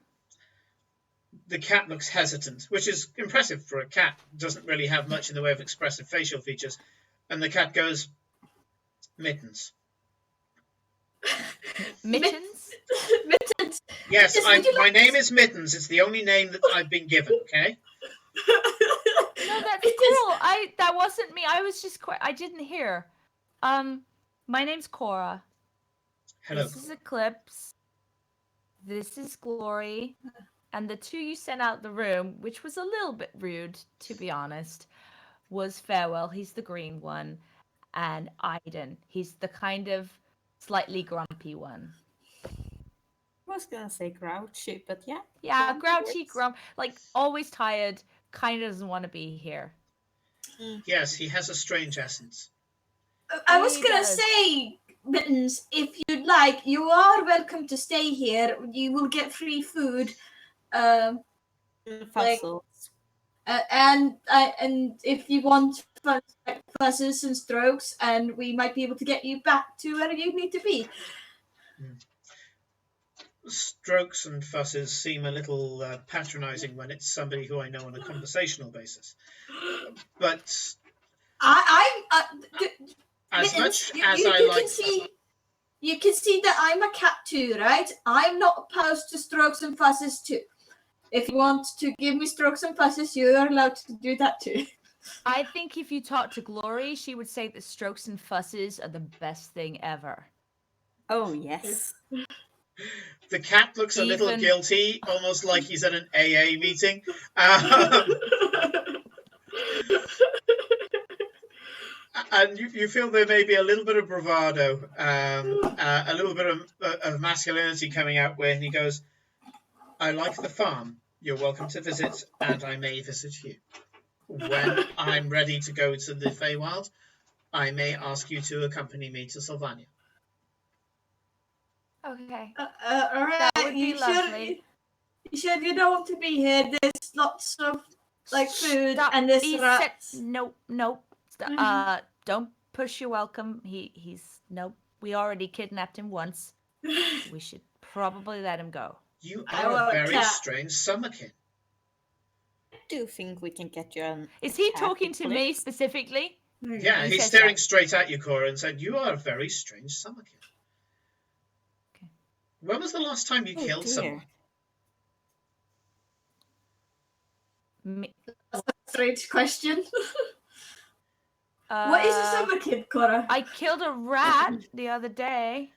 The cat looks hesitant, which is impressive for a cat. Doesn't really have much in the way of expressive facial features. And the cat goes, Mittens. Mittens? Mittens. Yes, my name is Mittens. It's the only name that I've been given, okay? No, that's cool. That wasn't me. I was just I didn't hear. My name's Cora. Hello. This is Eclipse. This is Glory. And the two you sent out the room, which was a little bit rude, to be honest, was Farewell. He's the green one. And Aiden. He's the kind of slightly grumpy one. I was gonna say grouchy, but yeah. Yeah, grouchy, like always tired, kind of doesn't want to be here. Yes, he has a strange essence. I was gonna say, Mittens, if you'd like, you are welcome to stay here. You will get free food. Fossils. And if you want fusses and strokes, and we might be able to get you back to where you need to be. Strokes and fusses seem a little patronizing when it's somebody who I know on a conversational basis. But as much as I like... You can see that I'm a cat too, right? I'm not opposed to strokes and fusses too. If you want to give me strokes and fusses, you are allowed to do that too. I think if you talk to Glory, she would say that strokes and fusses are the best thing ever. Oh, yes. The cat looks a little guilty, almost like he's at an AA meeting. And you feel there may be a little bit of bravado, a little bit of masculinity coming out when he goes, I like the farm. You're welcome to visit, and I may visit you. When I'm ready to go to the Feywild, I may ask you to accompany me to Sylvania. Okay. All right. That would be lovely. You sure you don't want to be here? There's lots of food and there's rats. Nope. Don't push your welcome. He's nope. We already kidnapped him once. We should probably let him go. You are a very strange summerkin. I do think we can get you an... Is he talking to me specifically? Yeah, he's staring straight at you, Cora, and said, you are a very strange summerkin. Okay. When was the last time you killed someone? That's a strange question. What is a summerkin, Cora? I killed a rat the other day.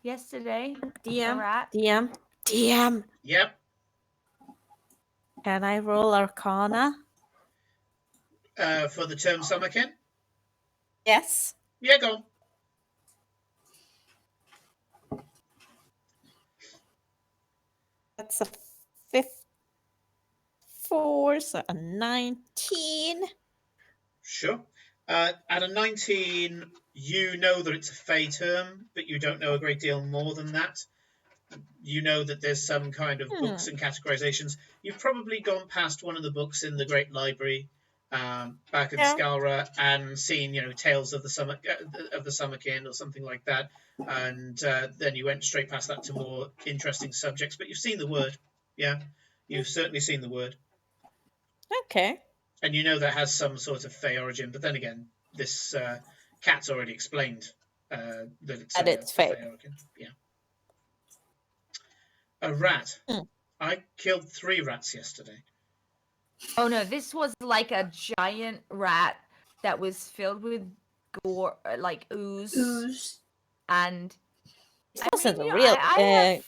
Yesterday. DM. A rat. DM. Yep. Can I roll Arcana? For the term summerkin? Yes. Yeah, go on. That's a 4, so a 19. Sure. At a 19, you know that it's a Fey term, but you don't know a great deal more than that. You know that there's some kind of books and categorizations. You've probably gone past one of the books in the Great Library back in Skalra and seen, Tales of the Summerkin or something like that. And then you went straight past that to more interesting subjects. But you've seen the word. Yeah, you've certainly seen the word. Okay. And you know that has some sort of Fey origin, but then again, this cat's already explained that it's Fey origin. Yeah. A rat. I killed 3 rats yesterday. Oh no, this was like a giant rat that was filled with gore, like ooze. And It I wasn't mean, a you know, real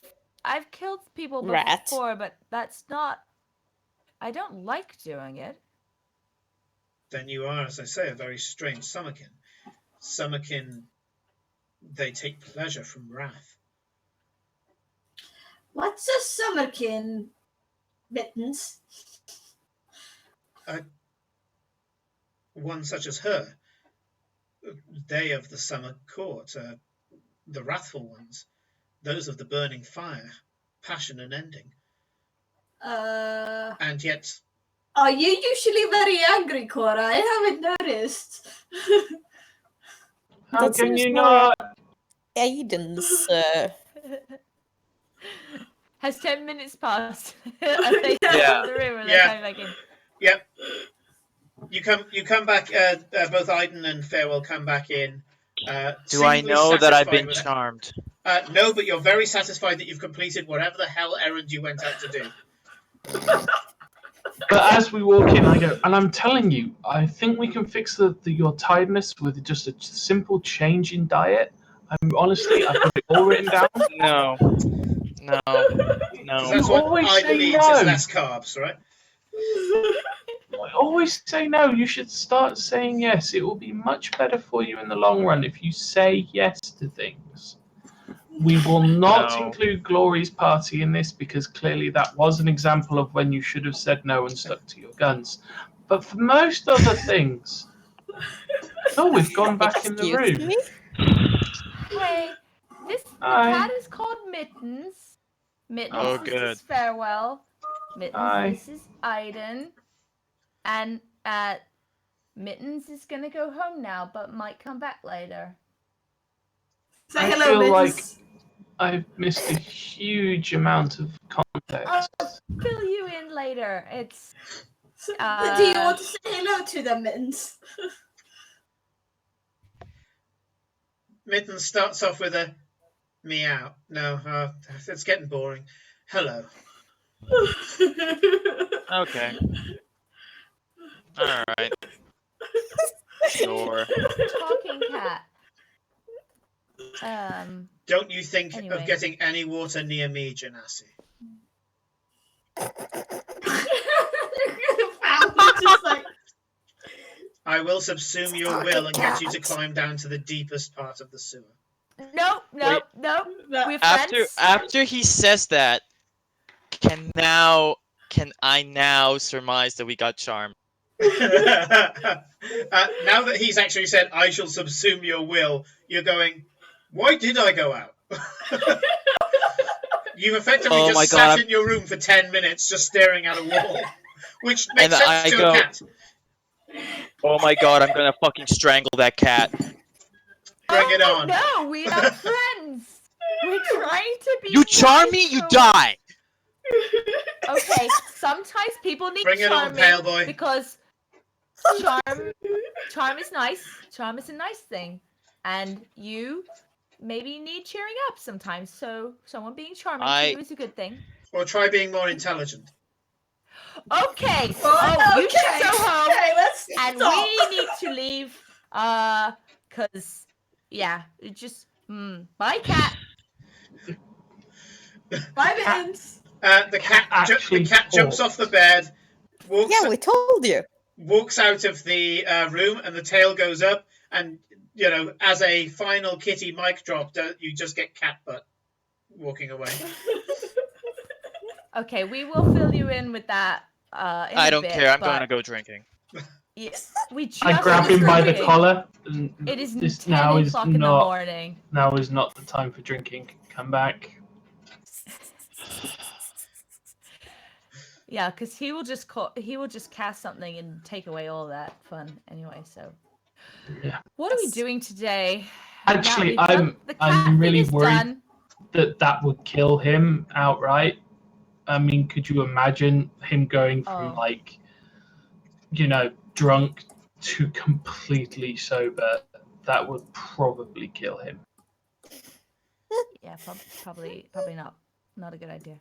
I've killed people rat. before, but that's not. I don't like doing it. Then you are, as I say, a very strange summerkin. Summerkin, they take pleasure from wrath. What's a summerkin, Mittens? One such as her, they of the summer court, the wrathful ones, those of the burning fire, passion unending. And yet, Are you usually very angry, Cora? I haven't noticed. How That can seems you more not? Aiden's. Has 10 minutes passed? Are they Yeah. out of the room? Or are they Yeah. coming back in? yep. You come back. Both Aiden and Farewell come back in. Do I seemingly know that I've satisfied been with it. charmed? No, but you're very satisfied that you've completed whatever the hell errand you went out to do. But as we walk in, I go, and I'm telling you, I think we can fix your tiredness with just a simple change in diet. Honestly, I've got it all written down. No. No. Because No. that's You what always Aiden say needs is no. less carbs, right? I always say no. You should start saying yes. It will be much better for you in the long run if you say yes to things. We will not No. include Glory's party in this because clearly that was an example of when you should have said no and stuck to your guns. But for most other things, oh, we've gone back in the Excuse room. me? Hey, the Hi. cat is called Mittens. Mittens, Oh, this good. is Farewell. Mittens, Hi. this is Aiden. And Mittens is gonna go home now, but might come back later. Say I hello, feel Mittens. I've missed a huge amount of context. Fill you in later. It's Do you want to say hello to them, Mittens? Mitten starts off with a meow. No, it's getting boring. Hello. Okay. Alright. Sure. talking cat. Don't you think Anyway. of getting any water near me, Janassi? Just like, I will subsume your will and get you to climb down to the deepest part of the sewer. Nope. We're friends. After he says that, can I now surmise that we got charmed? Now that he's actually said, I shall subsume your will, you're going, why did I go out? You've effectively Oh just my sat God, in your room for 10 minutes just staring at a wall, which makes And sense I to go- a cat. Oh my god, I'm gonna fucking strangle that cat. Bring it on. No, we are friends. We're trying to be. You charm me, nice you to- die! Okay, sometimes people need Bring it on, charming pale boy. because charm is nice. Charm is a nice thing, and you maybe need cheering up sometimes. So someone being charming to you is a good thing. Or try being more intelligent. Okay. You okay, should go home, okay, let's and stop. we need to leave. Cause yeah, it just bye, cat. Bye, Mittens. The cat jumps off the bed, Yeah, we told you. walks out of the room, and the tail goes up. And as a final kitty mic drop, you just get cat butt walking away. Okay, we will fill you in with that. I don't care, I'm gonna go drinking. Yes, we just I grab him by the agreed. collar. And It is this 10 now is o'clock in the not. morning. Now is not the time for drinking. Come back. Yeah, because he will just cast something and take away all that fun anyway. So, Yeah. what are we doing today? Actually, Now we've done- the cat I'm thing really is worried done. that would kill him outright. I mean, could you imagine him going from drunk to completely sober? That would probably kill him. Yeah, probably not. Not a good idea.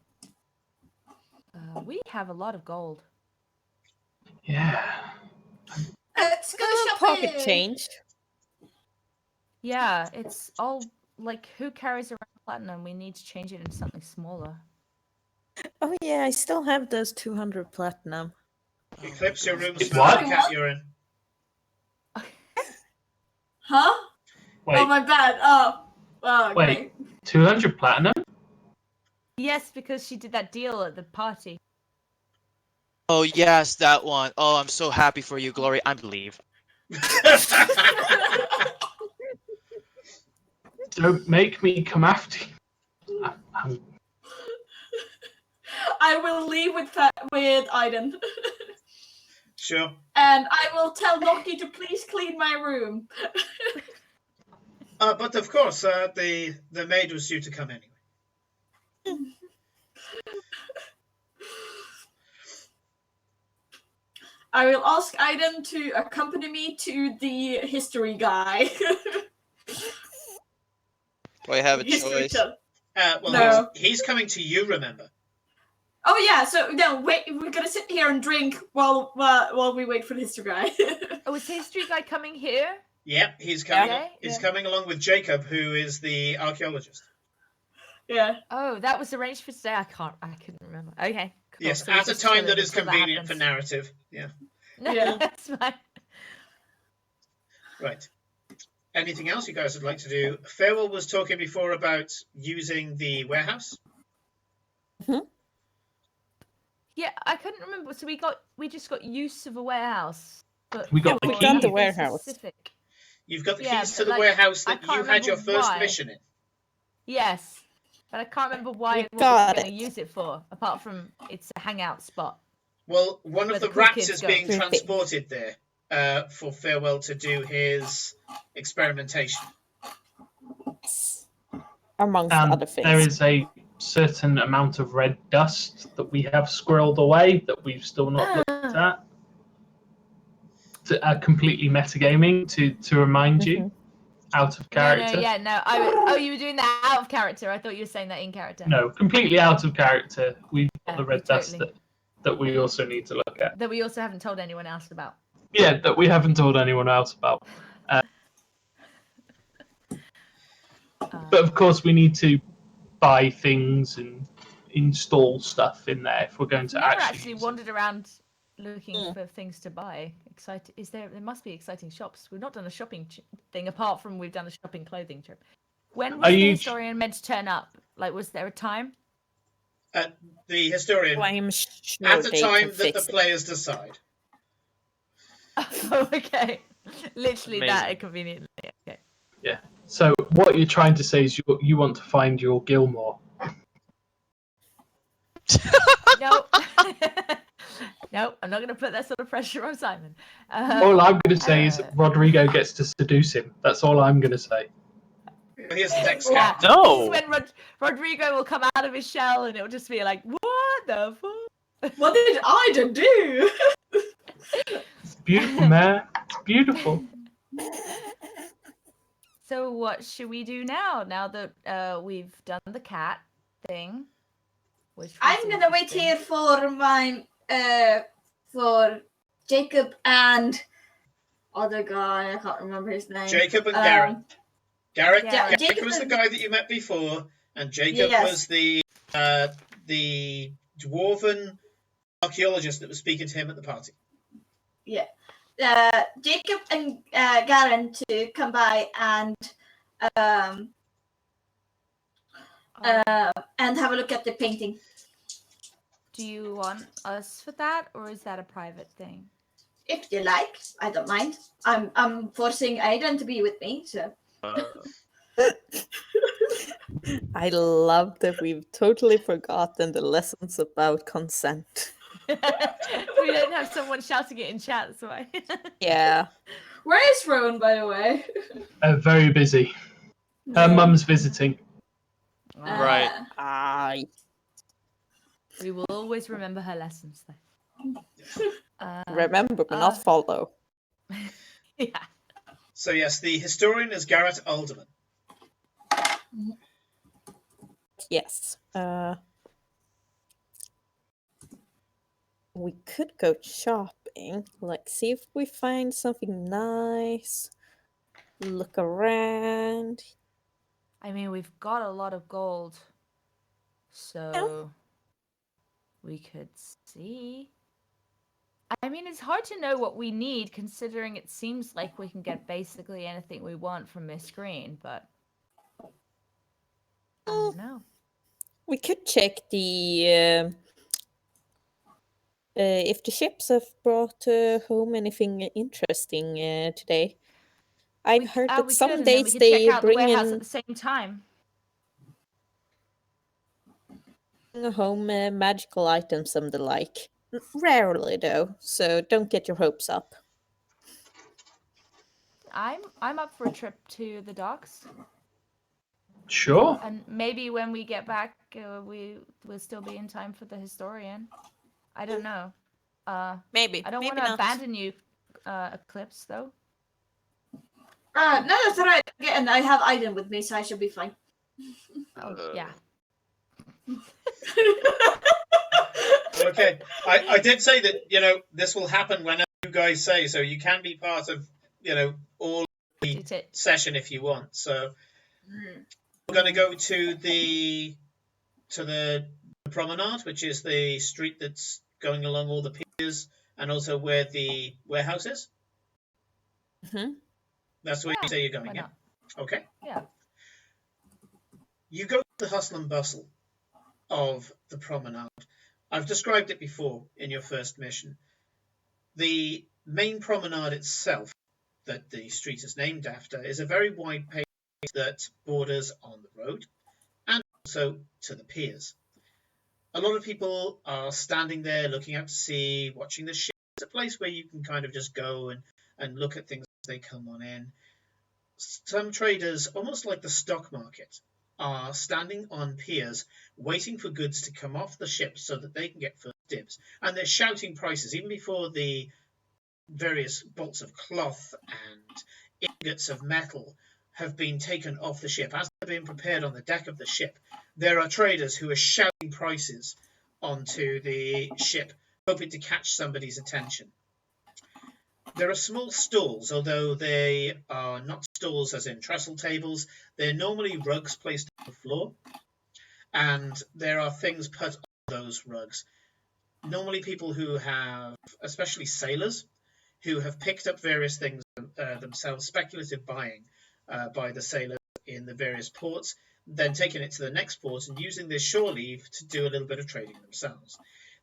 We have a lot of gold. Yeah. Let's go Pocket shopping. change. Yeah, it's all like who carries around platinum? We need to change it into something smaller. Oh yeah, I still have those 200 platinum. Eclipse, your room Wait, smells what? like cat urine. Huh? Wait, Oh, my bad. Oh, okay. wait. 200 platinum? Yes, because she did that deal at the party. Oh yes, that one. Oh, I'm so happy for you, Glory. I believe. Don't make me come after you. I'm- I will leave with Aiden. Sure. And I will tell Noki to please clean my room. But of course, the maid was due to come anyway. I will ask Aiden to accompany me to the history guy. Do I have a History choice? tell. Well, No. he's coming to you, remember? Oh yeah, so no, wait, we're gonna sit here and drink while we wait for the history guy. Oh, is history guy coming here? Yep, he's coming. Okay, He's yeah. coming along with Jacob, who is the archaeologist. Yeah. Oh, that was arranged for today. I couldn't remember. Okay. Cool. Yes, So we're at a just time chilling that is until that convenient for happens. narrative. Yeah. No, Yeah. that's fine. Right. Anything else you guys would like to do? Farewell was talking before about using the warehouse. Yeah, I couldn't remember. So we just got use of a warehouse, but We got the for key. Done the nothing warehouse. specific. You've got the Yeah, keys to but, the like, warehouse I that can't you had your remember first why. mission in. Yes, but I can't remember why We what we got were going it. to use it for, apart from it's a hangout spot. Well, one Where of the the cool rats kids is go. being Three things. transported there for Farewell to do his experimentation. Amongst And other things. there is a certain amount of red dust that we have squirreled away that we've still not looked at. Completely metagaming to remind you, out of character. No. You were doing that out of character. I thought you were saying that in character. No, completely out of character. We've got Yeah, the red dust totally. that we also need to look at. That we also haven't told anyone else about. Yeah, that we haven't told anyone else about. But of course, we need to buy things and install stuff in there if we're going to Never actually actually use it. wandered around looking for things to buy. Excited? There must be exciting shops. We've not done a shopping thing apart from we've done a shopping clothing trip. When was the historian meant to turn up? Like, was there a time? The historian, I'm sure at the they time can that fix the it. players decide. Oh, okay. Literally Amazing. that conveniently. Okay. Yeah. So what you're trying to say is you want to find your Gilmore. No. No, I'm not going to put that sort of pressure on Simon. All I'm going to say is Rodrigo gets to seduce him. That's all I'm going to say. Well, here's the next Yeah. character. No. This is when Rodrigo will come out of his shell and it'll just be like, what the fuck? What did Aiden do? It's beautiful, man. It's beautiful. So what should we do now? Now that we've done the cat thing, which I'm gonna wait here for my for Jacob and other guy. I can't remember his name. Jacob and Garrett. Garrett Jacob was the and- guy that you met before, and Jacob Yes. was the dwarven archaeologist that was speaking to him at the party. Yeah. Jacob and Garen to come by and have a look at the painting. Do you want us for that, or is that a private thing? If you like, I don't mind. I'm forcing Aiden to be with me, so. I love that we've totally forgotten the lessons about consent. We don't have someone shouting it in chat, that's why. Yeah. Where is Rowan, by the way? Very busy. Her mum's visiting. Right. I. We will always remember her lessons, though. Remember, but not follow. Yeah. So yes, the historian is Garrett Alderman. Yes. We could go shop shopping. Like, see if we find something nice. Look around. I mean, we've got a lot of gold, so we could see. I mean, it's hard to know what we need, considering it seems like we can get basically anything we want from this screen, but I don't know. We could check the if the ships have brought home anything interesting today. I've heard that We some could, and then we days could check they out the bring warehouse at in the same time. home magical items and the like. Rarely though, so don't get your hopes up. I'm up for a trip to the docks, Sure. and maybe when we get back, we'll still be in time for the historian. I don't know. Maybe. I don't want maybe to not. abandon you, Eclipse, though. No, that's alright. Again, I have Aiden with me, so I should be fine. Oh, yeah. Okay, I did say that this will happen whenever you guys say so. You can be part of all the session if you want. So we're going to go to the promenade, which is the street that's going along all the piers, and also where the warehouse is. Mm-hmm. That's where you say you're going. Why not? Okay. Yeah. You go to the hustle and bustle of the promenade. I've described it before in your first mission. The main promenade itself, that the street is named after, is a very wide pavement that borders on the road and also to the piers. A lot of people are standing there looking out to sea, watching the ships. It's a place where you can kind of just go and look at things as they come on in. Some traders, almost like the stock market, are standing on piers waiting for goods to come off the ships so that they can get first dibs. And they're shouting prices even before the various bolts of cloth and ingots of metal have been taken off the ship. As they're being prepared on the deck of the ship, there are traders who are shouting prices onto the ship, hoping to catch somebody's attention. There are small stalls, although they are not stalls as in trestle tables. They're normally rugs placed on the floor, and there are things put on those rugs. Normally people who have, especially sailors, who have picked up various things themselves, speculative buying by the sailors in the various ports, then taking it to the next port and using their shore leave to do a little bit of trading themselves.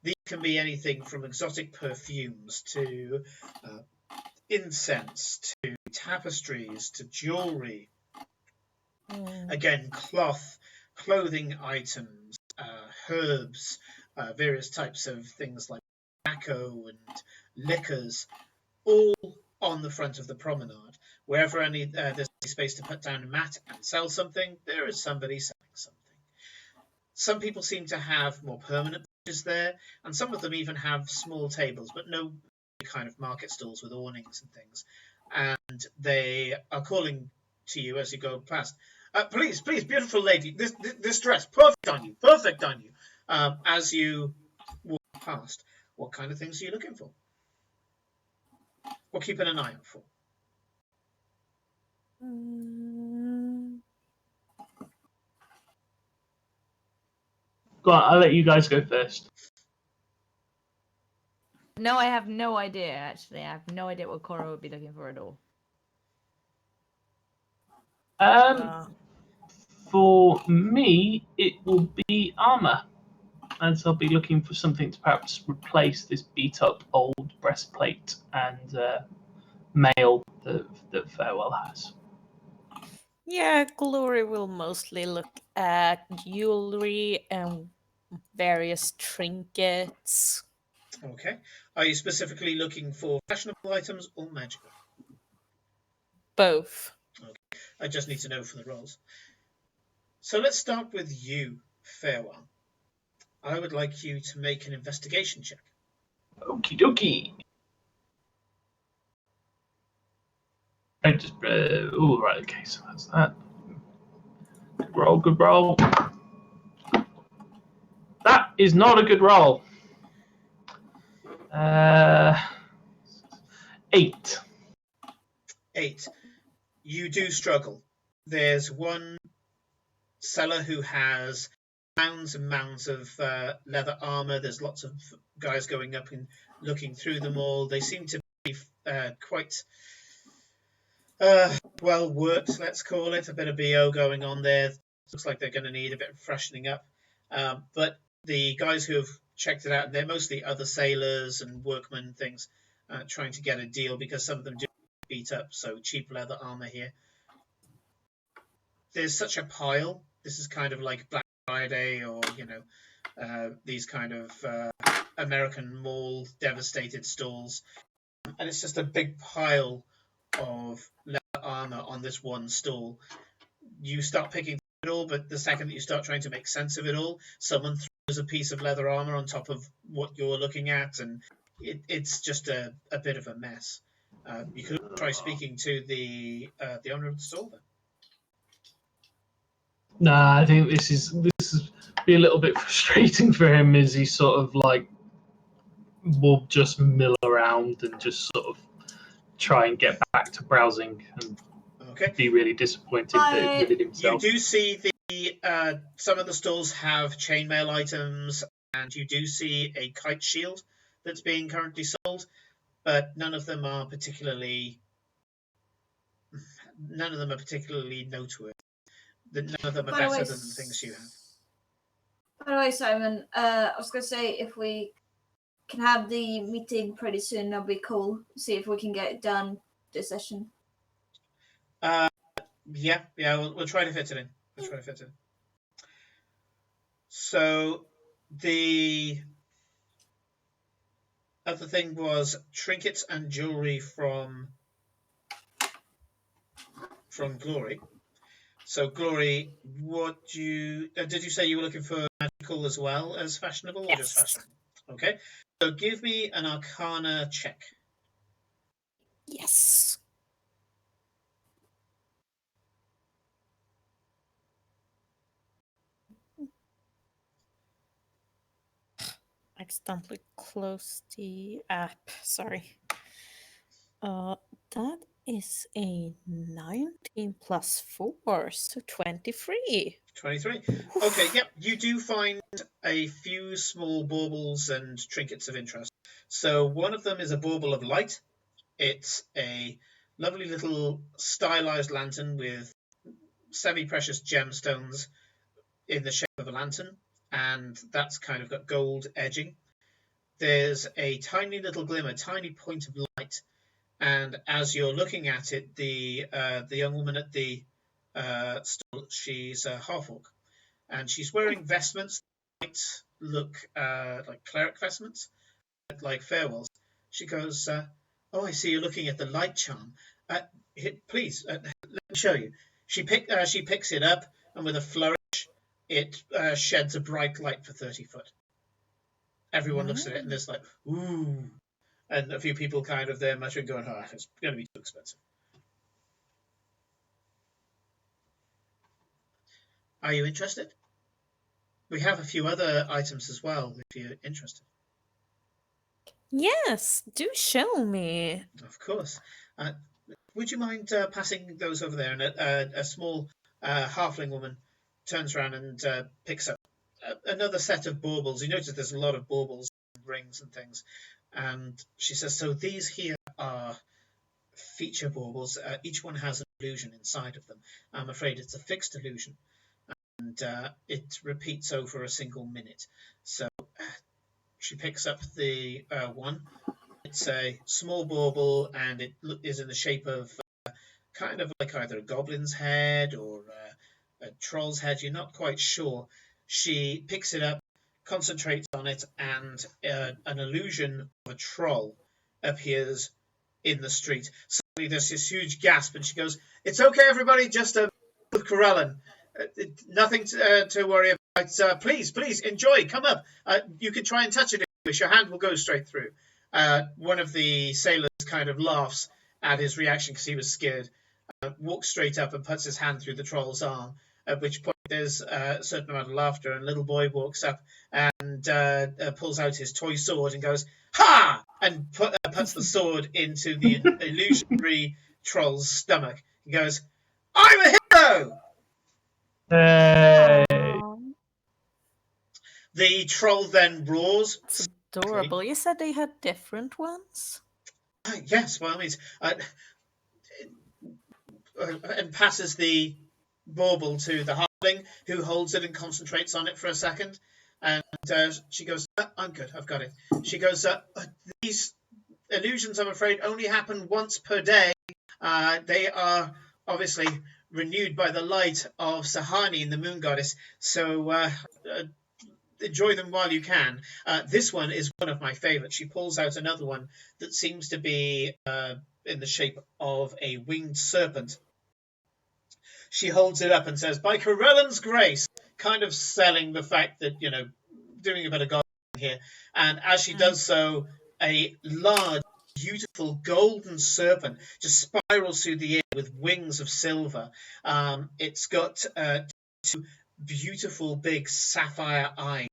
These can be anything from exotic perfumes to incense to tapestries to jewelry. Again, cloth, clothing items, herbs, various types of things like tobacco and liquors, all on the front of the promenade. Wherever there's space to put down a mat and sell something, there is somebody selling something. Some people seem to have more permanent benches there, and some of them even have small tables, but no kind of market stalls with awnings and things. And they are calling to you as you go past. Please, beautiful lady, this dress, perfect on you. As you walk past, what kind of things are you looking for? Or keeping an eye out for? Go on, I'll let you guys go first. No, I have no idea, actually. I have no idea what Cora would be looking for at all. For me, it will be armor, as I'll be looking for something to perhaps replace this beat-up old breastplate and mail that Farewell has. Yeah, Glory will mostly look at jewelry and various trinkets. Okay. Are you specifically looking for fashionable items or magical? Both. Okay. I just need to know for the rolls. So let's start with you, Farewell. I would like you to make an investigation check. Okie dokie. I just oh right, okay, so that's that. Good roll. That is not a good roll. 8. 8. You do struggle. There's one seller who has mounds and mounds of leather armor. There's lots of guys going up and looking through them all. They seem to be quite well worked, let's call it. A bit of BO going on there. Looks like they're going to need a bit of freshening up. But the guys who have checked it out, they're mostly other sailors and workmen things trying to get a deal because some of them do beat up, so cheap leather armor here. There's such a pile. This is kind of like Black Friday or, these kind of American mall devastated stalls. And it's just a big pile of leather armor on this one stall. You start picking it all, but the second that you start trying to make sense of it all, someone throws a piece of leather armor on top of what you're looking at, and it's just a bit of a mess. You could try speaking to the owner of the stall then. Nah, I think this is be a little bit frustrating for him as he sort of like will just mill around and just sort of try and get back to browsing and be really disappointed with it himself. You do see some of the stalls have chainmail items, and you do see a kite shield that's being currently sold, but none of them are particularly noteworthy. None of them are better than the things you have. By the way, Simon, I was going to say if we can have the meeting pretty soon, that'd be cool. See if we can get it done this session. Yeah, we'll try to fit it in. So the other thing was trinkets and jewelry from Glory. So Glory, what did you say you were looking for magical as well as fashionable, or just fashionable? Okay, so give me an Arcana check. Yes. Accidentally closed the app. Sorry. That is a 19 plus 4, so 23. 23. Okay, yep. You do find a few small baubles and trinkets of interest. So one of them is a bauble of light. It's a lovely little stylized lantern with semi-precious gemstones in the shape of a lantern, and that's kind of got gold edging. There's a tiny little glimmer, tiny point of light, and as you're looking at it, the young woman at the stall, she's a half-orc, and she's wearing vestments that might look like cleric vestments, like Farewell's. She goes, "Oh, I see you're looking at the light charm. Please, let me show you." She picks it up, and with a flourish, it sheds a bright light for 30 foot. Everyone looks at it, and there's like, ooh. And a few people kind of there muttering, going, "Oh, it's going to be too expensive." Are you interested? We have a few other items as well, if you're interested. Yes, do show me. Of course. Would you mind passing those over there? And a small halfling woman turns around and picks up another set of baubles. You notice there's a lot of baubles and rings and things. And she says, "So these here are feature baubles. Each one has an illusion inside of them. I'm afraid it's a fixed illusion. And it repeats over a single minute." So she picks up the one. It's a small bauble, and it is in the shape of kind of like either a goblin's head or a troll's head. You're not quite sure. She picks it up, concentrates on it, and an illusion of a troll appears in the street. Suddenly there's this huge gasp, and she goes, "It's okay, everybody, just with Corellin. Nothing to worry about. Please enjoy. Come up. You can try and touch it if you wish. Your hand will go straight through." One of the sailors kind of laughs at his reaction because he was scared. Walks straight up and puts his hand through the troll's arm, at which point there's a certain amount of laughter, and a little boy walks up and pulls out his toy sword and goes, "Ha!" and puts the sword into the illusionary troll's stomach. He goes, "I'm a hero!" Hey. Aw, The troll then roars. It's adorable. You said they had different ones? Yes, by all means. And passes the bauble to the halfling, who holds it and concentrates on it for a second. And she goes, "I'm good, I've got it." She goes, "These illusions, I'm afraid, only happen once per day. They are obviously renewed by the light of Sahani, the moon goddess. So enjoy them while you can. This one is one of my favorites." She pulls out another one that seems to be in the shape of a winged serpent. She holds it up and says, "By Corellan's grace," kind of selling the fact that, doing a bit of God here. And as she does so, a large, beautiful golden serpent just spirals through the air with wings of silver. It's got two beautiful, big sapphire eyes,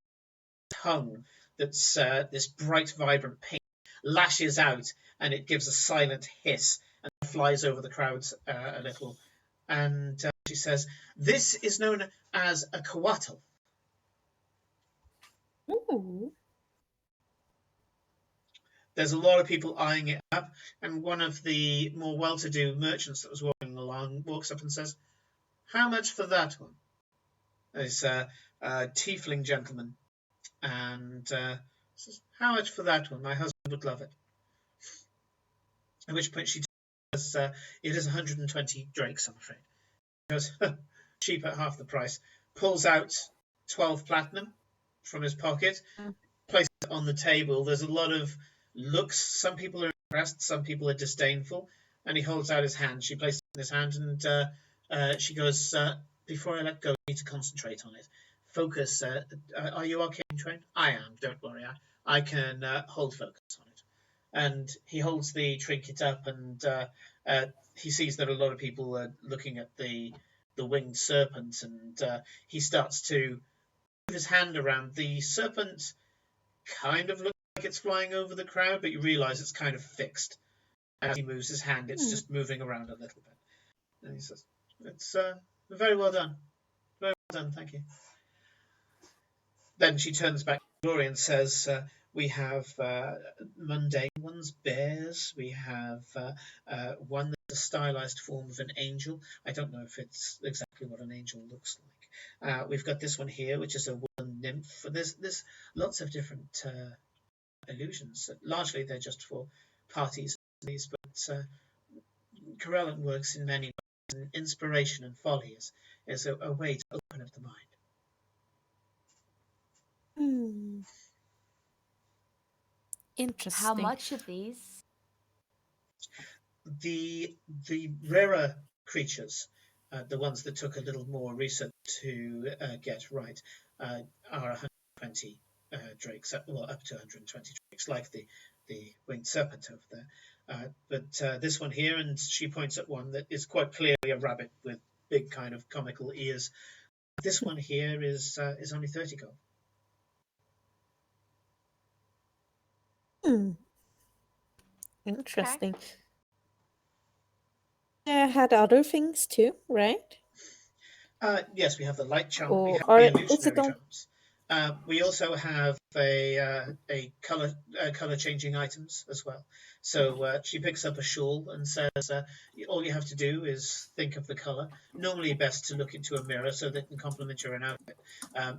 tongue that's this bright, vibrant pink, lashes out, and it gives a silent hiss and flies over the crowds a little. And she says, "This is known as a coatl." Ooh. There's a lot of people eyeing it up, and one of the more well-to-do merchants that was walking along walks up and says, "How much for that one?" It's a tiefling gentleman, and says, "How much for that one? My husband would love it." At which point she says, "It is 120 drakes, I'm afraid." He goes, "Cheap at half the price." Pulls out 12 platinum from his pocket, places it on the table. There's a lot of looks. Some people are impressed, some people are disdainful, and he holds out his hand. She places it in his hand, and she goes, "Before I let go, you need to concentrate on it. Focus. Are you arcane trained?" "I am, don't worry. I can hold focus on it." And he holds the trinket up, and he sees that a lot of people are looking at the winged serpent, and he starts to move his hand around. The serpent kind of looks like it's flying over the crowd, but you realize it's kind of fixed. As he moves his hand, it's just moving around a little bit. And he says, "It's very well done. Very well done, thank you." Then she turns back to Glory and says, "We have mundane ones, bears. We have one that's a stylized form of an angel. I don't know if it's exactly what an angel looks like. We've got this one here, which is a wooden nymph. There's lots of different illusions. Largely, they're just for parties, but Corellan works in many ways, and inspiration and folly is a way to open up the mind." Hmm. Interesting. how much are these? The rarer creatures, the ones that took a little more research to get right, are 120 drakes, well, up to 120 drakes, like the winged serpent over there. But this one here, and she points at one that is quite clearly a rabbit with big kind of comical ears. This one here is only 30 gold. Hmm. Interesting. Had other things too, right? Yes, we have the light charm. Or We have are- the is it illusionary on- charms. We also have a color changing items as well. So she picks up a shawl and says, "All you have to do is think of the color. Normally, best to look into a mirror so that it can complement your own outfit."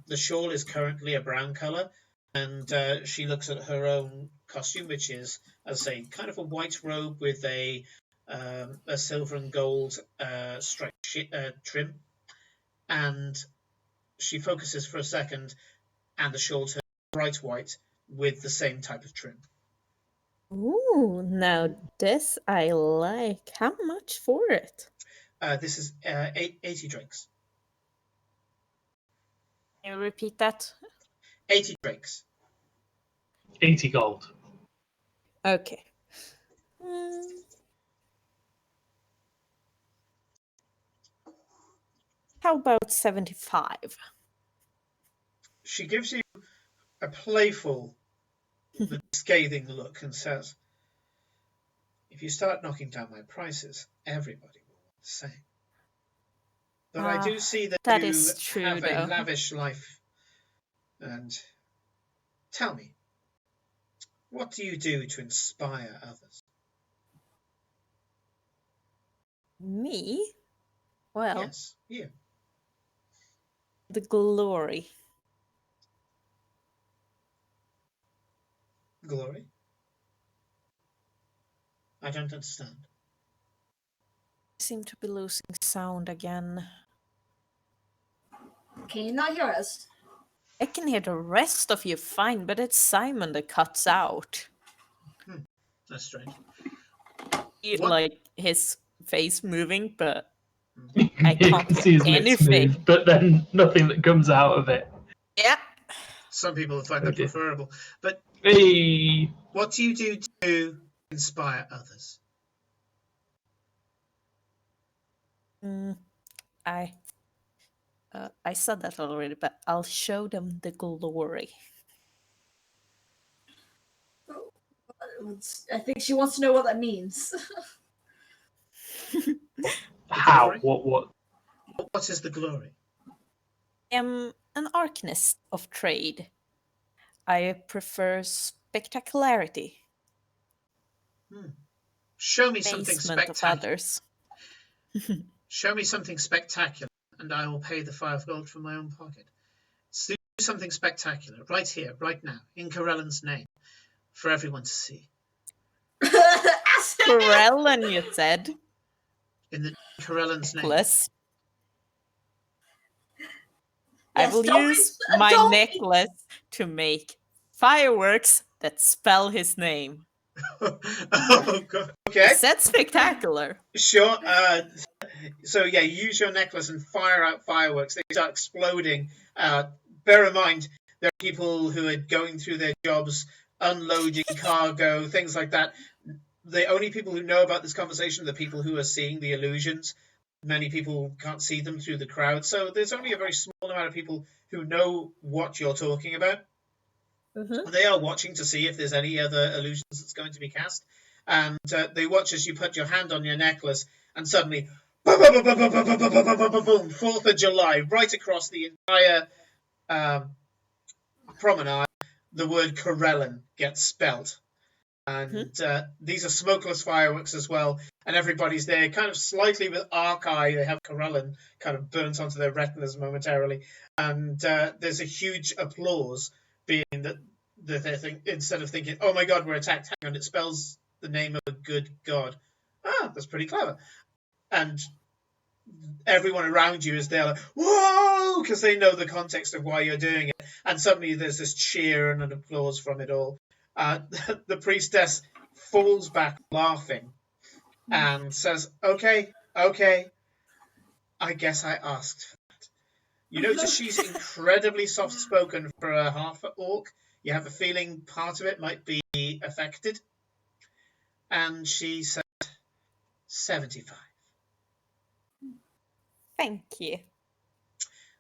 The shawl is currently a brown color, and she looks at her own costume, which is, as I say, kind of a white robe with a silver and gold striped trim. And she focuses for a second, and the shawl turns bright white with the same type of trim. Ooh, now this I like. How much for it? This is 80 drakes. Can you repeat that? 80 drakes. 80 gold. Okay. Hmm. How about 75? She gives you a playful but scathing look and says, if you start knocking down my prices, everybody will want the same. But I do see that That you is true, have a though. lavish life. And tell me, what do you do to inspire others? Me? Well, Yes, you. the glory. Glory? I don't understand. I seem to be losing sound again. Can you not hear us? I can hear the rest of you fine, but it's Simon that cuts out. That's strange. He, What? like his face moving, but You I can't can hear see his lips anything. move, but then nothing that comes out of it. Yeah. Some people find Oh that dear. preferable. But Hey, what do you do to inspire others? I I said that already, but I'll show them the glory. I think she wants to know what that means. how? Glory? What? What is the glory? I am an arcanist of trade. I prefer spectacularity, Show me something amazement of spectacular. others. Show me something spectacular, and I will pay the 5 gold from my own pocket. Do something spectacular, right here, right now, in Corellan's name, for everyone to see. Corellan, you said. In the Corellan's name. Necklace. I Yes, will don't use be- my don't be- necklace to make fireworks that spell his name. Oh, God. I Okay, said spectacular. sure. So, yeah, use your necklace and fire out fireworks. They start exploding. Bear in mind, there are people who are going through their jobs, unloading cargo, things like that. The only people who know about this conversation are the people who are seeing the illusions. Many people can't see them through the crowd, so there's only a very small amount of people who know what you're talking about. They are watching to see if there's any other illusions that's going to be cast, and they watch as you put your hand on your necklace, and suddenly, boom, boom, boom, boom, boom, boom, boom, boom, boom, boom, boom, 4th of July, right across the entire promenade, the word Corellan gets spelt. And these are smokeless fireworks as well, and everybody's there kind of slightly with arc eye. They have Corellan kind of burnt onto their retinas momentarily, and there's a huge applause, being that they think, instead of thinking, oh my god, we're attacked, hang on, it spells the name of a good god. Ah, that's pretty clever. And everyone around you is there like, whoa, because they know the context of why you're doing it, and suddenly there's this cheer and an applause from it all. The priestess falls back laughing and says, okay, I guess I asked for that. You notice she's incredibly soft-spoken for a half-orc. You have a feeling part of it might be affected. And she said, 75. Thank you.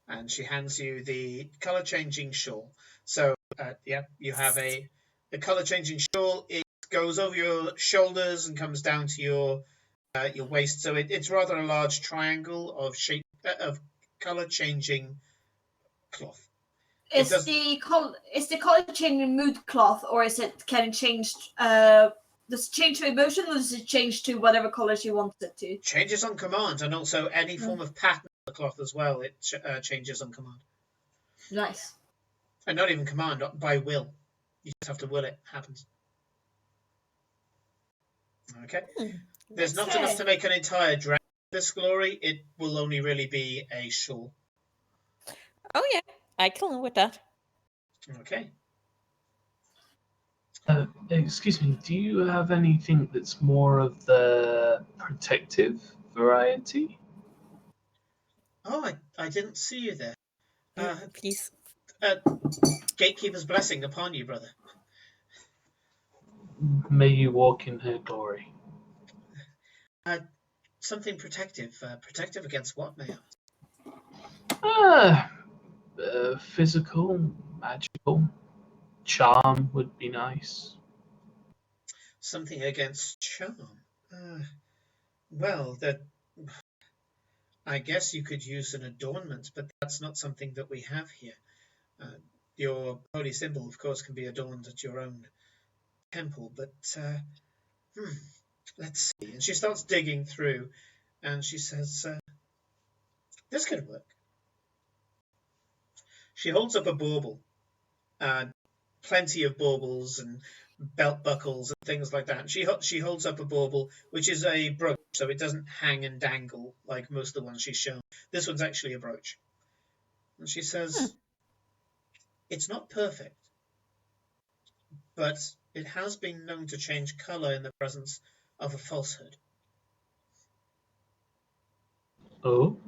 And she hands you the color-changing shawl. So, you have a color-changing shawl. It goes over your shoulders and comes down to your waist. So it's rather a large triangle of shape of color-changing cloth. Is the color changing mood cloth, or is it kind of changed? Does it change to emotion, or does it change to whatever colors you want it to? Changes on command, and also any form of pattern on the cloth as well. It changes on command. Nice. And not even command, not by will. You just have to will it. Happens. Okay. There's not enough to make an entire dress of this glory. It will only really be a shawl. Oh yeah, I can live with that. Okay. Excuse me, do you have anything that's more of the protective variety? Oh, I didn't see you there. Please. Gatekeeper's blessing upon you, brother. May you walk in her glory. Something protective. Protective against what, may I ask? Physical, magical, charm would be nice. Something against charm. Well, that I guess you could use an adornment, but that's not something that we have here. Your holy symbol, of course, can be adorned at your own temple, but let's see. And she starts digging through, and she says, "This could work." She holds up a bauble, plenty of baubles and belt buckles and things like that. And she holds up a bauble, which is a brooch, so it doesn't hang and dangle like most of the ones she's shown. This one's actually a brooch. And she says, "It's not perfect, but it has been known to change color in the presence of a falsehood." Oh,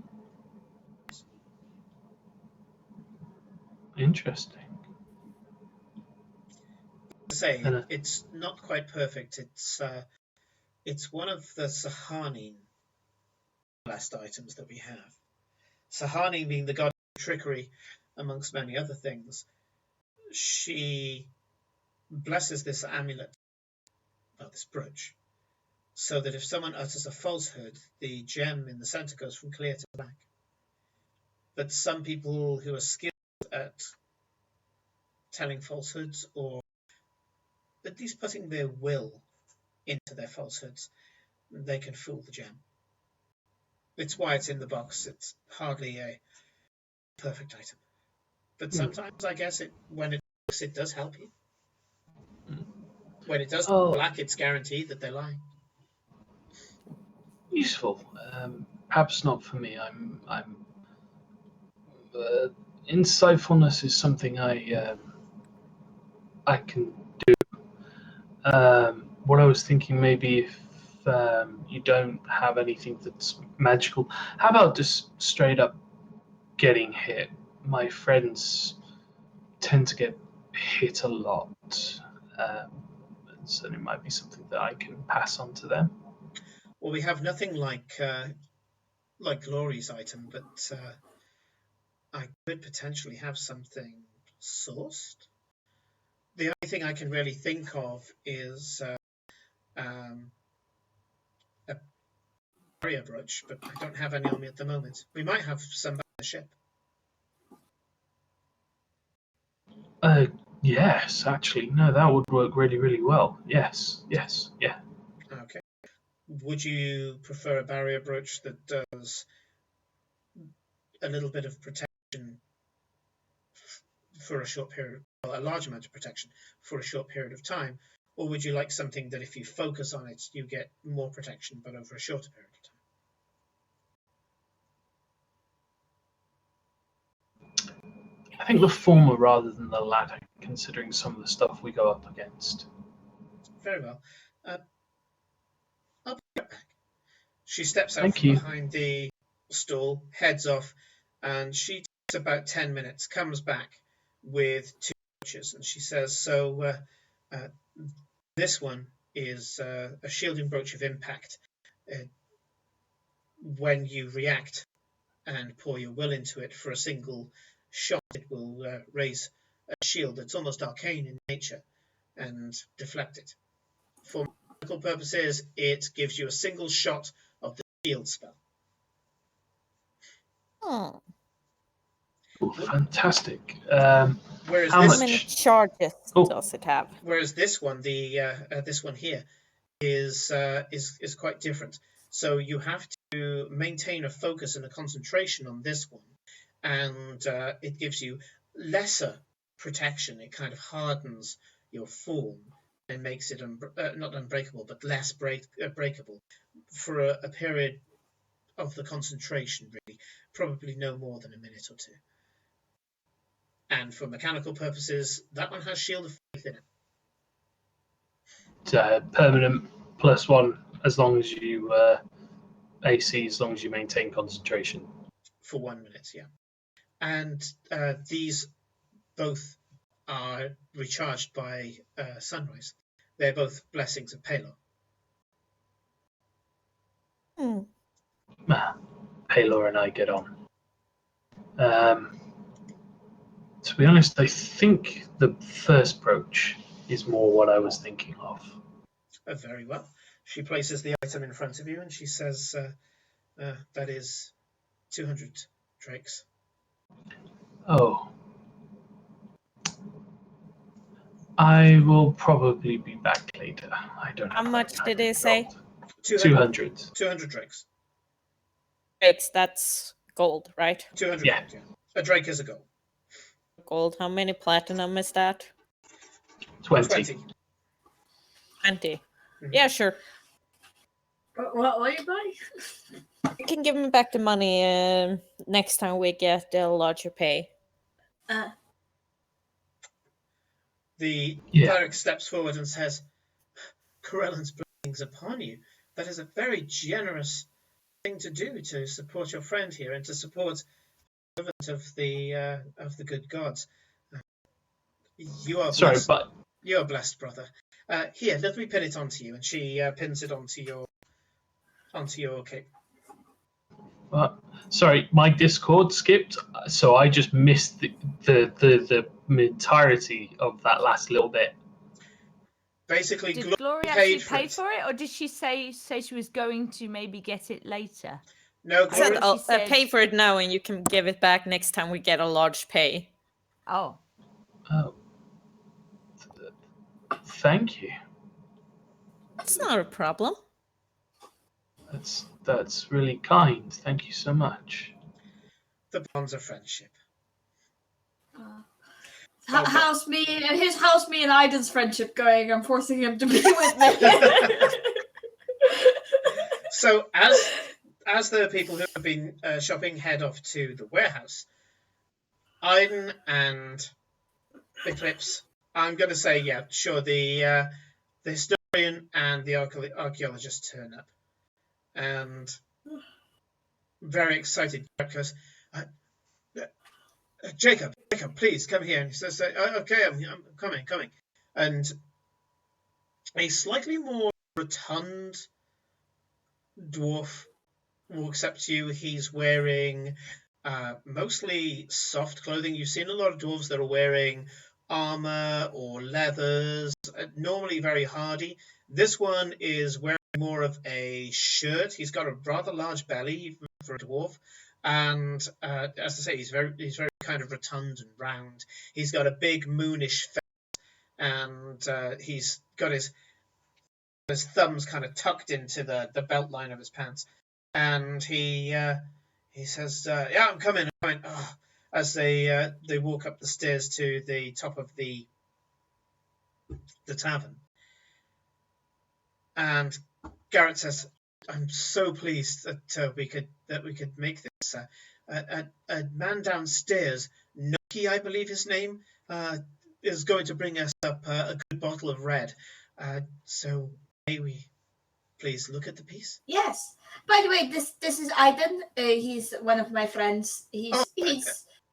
interesting. To say And it's not quite perfect. It's one of the Sahanin blessed items that we have. Sahanin being the god of trickery, amongst many other things. She blesses this amulet, this brooch, so that if someone utters a falsehood, the gem in the center goes from clear to black. But some people who are skilled at telling falsehoods, or at least putting their will into their falsehoods, they can fool the gem. It's why it's in the box. It's hardly a perfect item. But sometimes I guess when it works, it does help you. When it does black, it's guaranteed that they're lying. Useful. Perhaps not for me. Insightfulness is something I can do. What I was thinking, maybe if you don't have anything that's magical, how about just straight up getting hit? My friends tend to get hit a lot, so it might be something that I can pass on to them. Well, we have nothing like Glory's item, but I could potentially have something sourced. The only thing I can really think of is a barrier brooch, but I don't have any on me at the moment. We might have some back on the ship. Yes, actually, no, that would work really, really well. Yes, yeah. Okay. Would you prefer a barrier brooch that does a little bit of protection for a short period, well, a large amount of protection for a short period of time, or would you like something that if you focus on it, you get more protection, but over a shorter period of time? I think the former rather than the latter, considering some of the stuff we go up against. Very well. I'll be right back. She steps out Thank from you. behind the stall, heads off, and she takes about 10 minutes, comes back with two brooches, and she says, "So this one is a shielding brooch of impact. When you react and pour your will into it for a single shot, it will raise a shield that's almost arcane in nature and deflect it. For medical purposes, it gives you a single shot of the shield spell." Oh, Ooh, fantastic. Whereas How how this, many much? charges Oh. does it have? whereas this one, this one here, is quite different. So you have to maintain a focus and a concentration on this one, and it gives you lesser protection. It kind of hardens your form and makes it not unbreakable, but less breakable for a period of the concentration, really, probably no more than a minute or two. And for mechanical purposes, that one has Shield of Faith in it. Permanent +1 as long as you AC, as long as you maintain concentration. For 1 minute, yeah. And these both are recharged by sunrise. They're both blessings of Palo. Hmm. Paylor and I get on. To be honest, I think the first brooch is more what I was thinking of. Very well. She places the item in front of you and she says, that is 200 drakes. Oh. I will probably be back later. I don't How have much that did kind he of say? gold. 200. 200. 200 drakes. Drakes, that's gold, right? 200 Yeah. gold, yeah. A drake is a gold. Gold. How many platinum is that? 20. 20. 20. Mhm. Yeah, sure. What are you buying? You can give me back the money next time we get a larger pay. The Yeah. cleric steps forward and says, Corellan's blessings upon you. That is a very generous thing to do, to support your friend here and to support the servant of the good gods. You are Sorry, blessed. but You are blessed, brother. Here, let me pin it onto you, and she pins it onto your cape. sorry, my Discord skipped, so I just missed the entirety of that last little bit. Basically, Did Glory Glory paid actually for pay it. for it, or did she say she was going to maybe get it later? No, I said Glory. I'll She said- pay for it now and you can give it back next time we get a large pay. Oh, Oh. Thank you. It's not a problem. That's really kind. Thank you so much. The bonds of friendship. How's me and Aiden's friendship going? I'm forcing him to be with me. So as the people who have been shopping head off to the warehouse, Aiden and Eclipse, I'm going to say, yeah, sure, the historian and the archaeologist turn up, and very excited goes, Jacob, please come here. And he says, okay, I'm coming. And a slightly more rotund dwarf walks up to you. He's wearing mostly soft clothing. You've seen a lot of dwarves that are wearing armor or leathers, normally very hardy. This one is wearing more of a shirt. He's got a rather large belly for a dwarf. And as I say, he's very kind of rotund and round. He's got a big moonish face, and he's got his thumbs kind of tucked into the belt line of his pants. And he says, "Yeah, I'm coming." Oh, as they walk up the stairs to the top of the tavern, and Garrett says, "I'm so pleased that we could make this. A man downstairs, Noki, I believe his name, is going to bring us up a good bottle of red. So may we please look at the piece?" Yes. By the way, this is Aiden. He's one of my friends. He's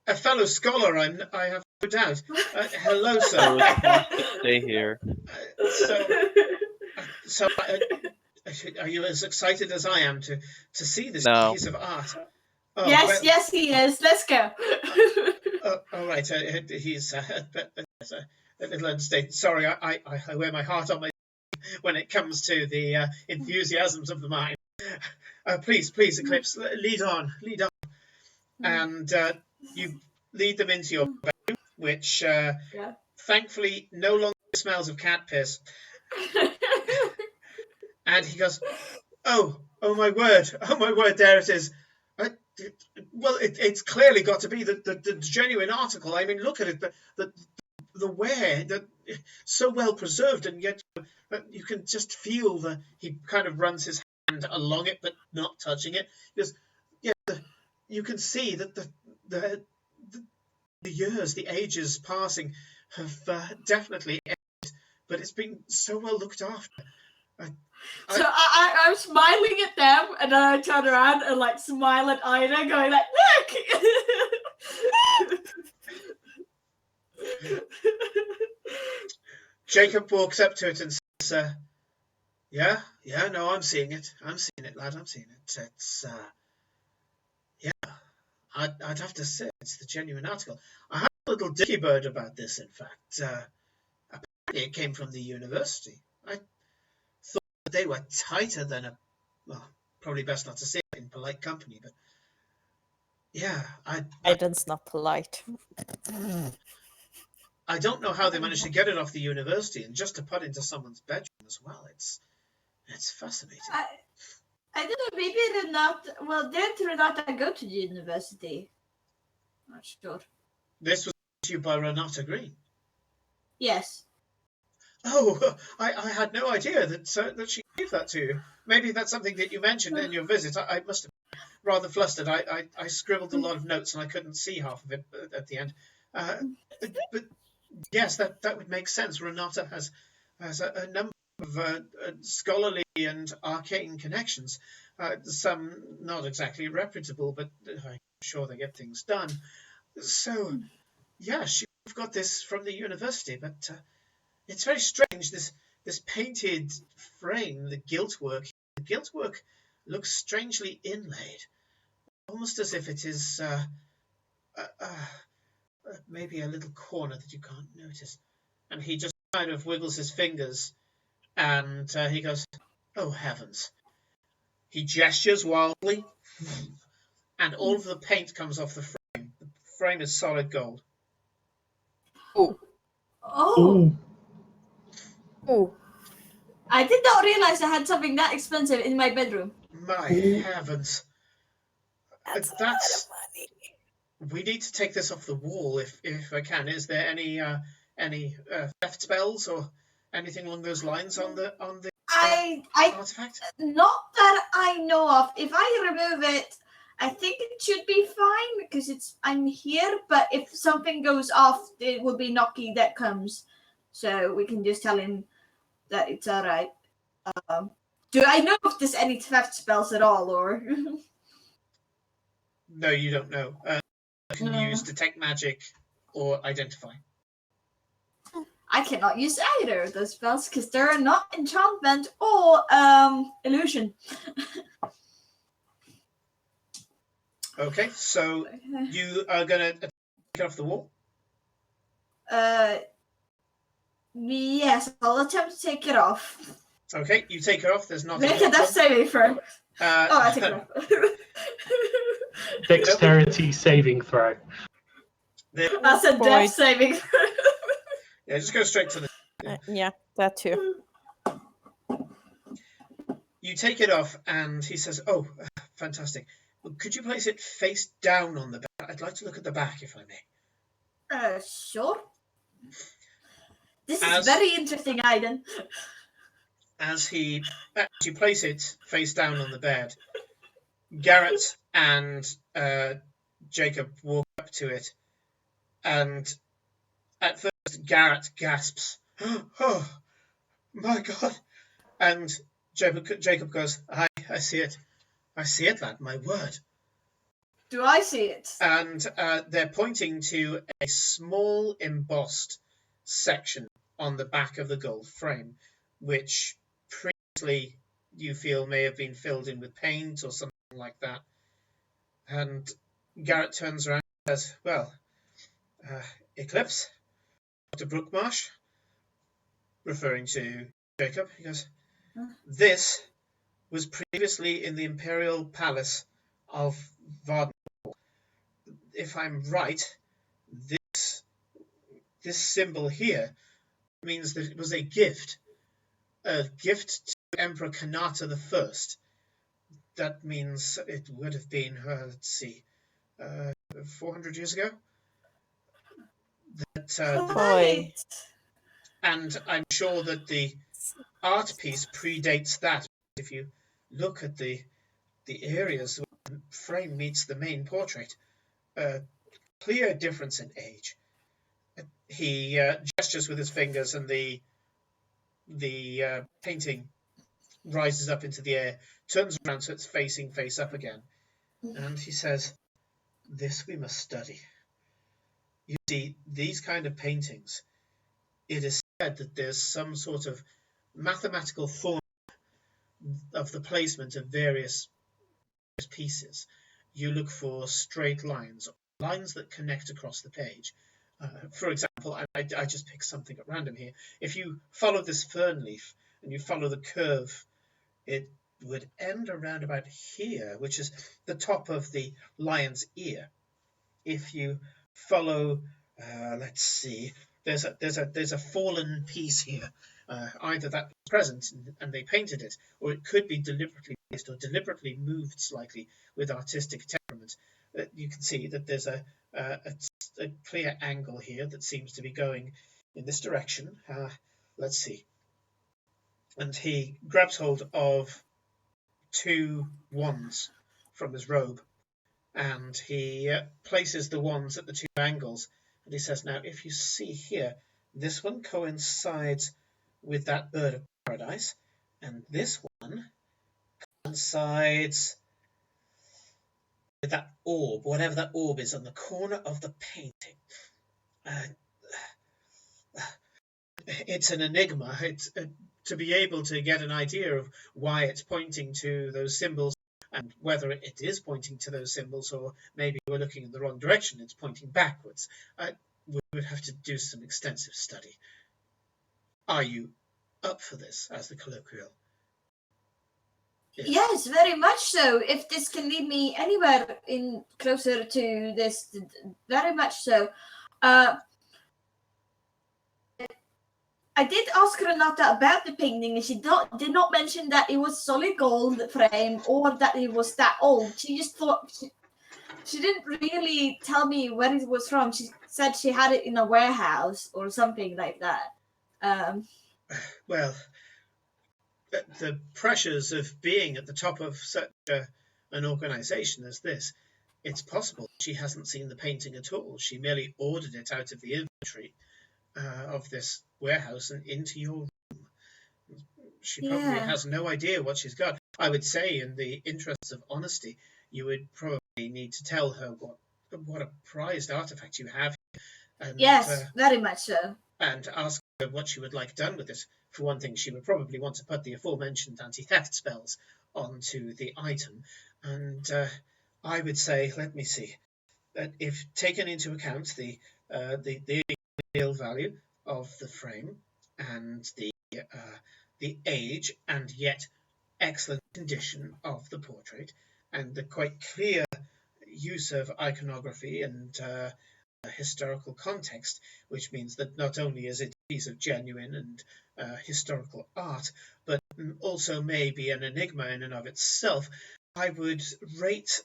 A fellow scholar, I have no doubt. Hello, sir. Stay here. So, are you as excited as I am to see this No. piece of art? Oh, yes, well, yes, he is. Let's go. all right. He's a little understated. Sorry, I wear my heart on my sleeve when it comes to the enthusiasms of the mind. Please, Eclipse, lead on. And you lead them into your bedroom, which thankfully no longer smells of cat piss. And he goes, oh my word, there it is. Well, it's clearly got to be the genuine article. I mean, look at it, the wear, so well preserved, and yet you can just feel he kind of runs his hand along it, but not touching it. Because, yeah, you can see that the years, the ages passing have definitely ended, but it's been so well looked after. So I'm smiling at them, and then I turn around and like smile at Ida, going like, "Look!" Jacob walks up to it and says, "Yeah, no, I'm seeing it, lad. I'm seeing it. It's, yeah, I'd have to say it's the genuine article. I had a little dicky bird about this, in fact. Apparently it came from the university. I thought that they were tighter than a... Well, probably best not to say it in polite company, but... Yeah, Aiden's not polite. I don't know how they managed to get it off the university and just to put into someone's bedroom as well. It's fascinating. I don't know, maybe Renata... Well, didn't Renata go to the university? Not sure. This was brought to you by Renata Green. Yes. Oh, I had no idea that she gave that to you. Maybe that's something that you mentioned in your visit. I must have been rather flustered. I scribbled a lot of notes and I couldn't see half of it at the end. But yes, that would make sense. Renata has a number of scholarly and arcane connections. Some not exactly reputable, but I'm sure they get things done. So, yeah, she's got this from the university, but it's very strange. This painted frame, the giltwork. The giltwork looks strangely inlaid, almost as if it is maybe a little corner that you can't notice. And he just kind of wiggles his fingers, and he goes, "Oh heavens!" He gestures wildly, and all of the paint comes off the frame. The frame is solid gold. Oh. Ooh. Oh, I did not realize I had something that expensive in my bedroom. My heavens! that's a lot That's of money. we need to take this off the wall if I can. Is there any theft spells or anything along those lines on the I artifact? not that I know of. If I remove it, I think it should be fine because I'm here. But if something goes off, it will be Noki that comes, so we can just tell him that it's all right. Do I know if there's any theft spells at all, or? No, you don't know. You can use detect magic or identify. I cannot use either of those spells because they're not enchantment or illusion. Okay, so you are gonna take it off the wall. Yes, I'll attempt to take it off. Okay, you take it off. There's not. Make a death saving throw. I take it off. Dexterity saving throw. That's a death saving throw. Yeah, just go straight to the. Yeah, that too. You take it off, and he says, "Oh, fantastic. Well, could you place it face down on the back? I'd like to look at the back, if I may." Sure. This is very interesting, Aiden. As you place it face down on the bed, Garrett and Jacob walk up to it, and at first Garrett gasps, "Oh, my God!" And Jacob goes, I see it. I see it, lad, my word." Do I see it? And they're pointing to a small embossed section on the back of the gold frame, which previously you feel may have been filled in with paint or something like that. And Garrett turns around and says, "Well, Eclipse, Dr. Brookmarsh," referring to Jacob, he goes, "This was previously in the Imperial Palace of Varden. If I'm right, this symbol here means that it was a gift to Emperor Kanata I. That means it would have been, let's see, 400 years ago. Boy. And I'm sure that the art piece predates that. If you look at the areas where the frame meets the main portrait, clear difference in age." He gestures with his fingers, and the painting rises up into the air, turns around so it's facing face up again, and he says, "This we must study. You see, these kind of paintings, it is said that there's some sort of mathematical formula of the placement of various pieces. you look for straight lines, lines that connect across the page. For example, I just picked something at random here. If you follow this fern leaf and you follow the curve, it would end around about here, which is the top of the lion's ear. If you follow, let's see, there's a fallen piece here. Either that was present and they painted it, or it could be deliberately placed or deliberately moved slightly with artistic temperament. You can see that there's a clear angle here that seems to be going in this direction. Let's see. And he grabs hold of 2 wands from his robe, and he places the wands at the 2 angles, and he says, now if you see here, this one coincides with that bird of paradise, and this one coincides with that orb, whatever that orb is on the corner of the painting. It's an enigma. It's to be able to get an idea of why it's pointing to those symbols, and whether it is pointing to those symbols, or maybe we're looking in the wrong direction, it's pointing backwards. We would have to do some extensive study. Are you up for this, as the colloquial? Yes, very much so. If this can lead me anywhere in closer to this, very much so. I did ask Renata about the painting, and she did not mention that it was solid gold frame or that it was that old. She just thought she didn't really tell me where it was from. She said she had it in a warehouse or something like that. Well, the pressures of being at the top of such an organization as this, it's possible she hasn't seen the painting at all. She merely ordered it out of the inventory of this warehouse and into your room. She probably has no idea what she's got. I would say, in the interests of honesty, you would probably need to tell her what a prized artifact you have. And, yes, very much so. And ask her what she would like done with it. For one thing, she would probably want to put the aforementioned anti-theft spells onto the item. And I would say, let me see, that if taken into account the real value of the frame and the age and yet excellent condition of the portrait, and the quite clear use of iconography and historical context, which means that not only is it a piece of genuine and historical art, but also may be an enigma in and of itself, I would rate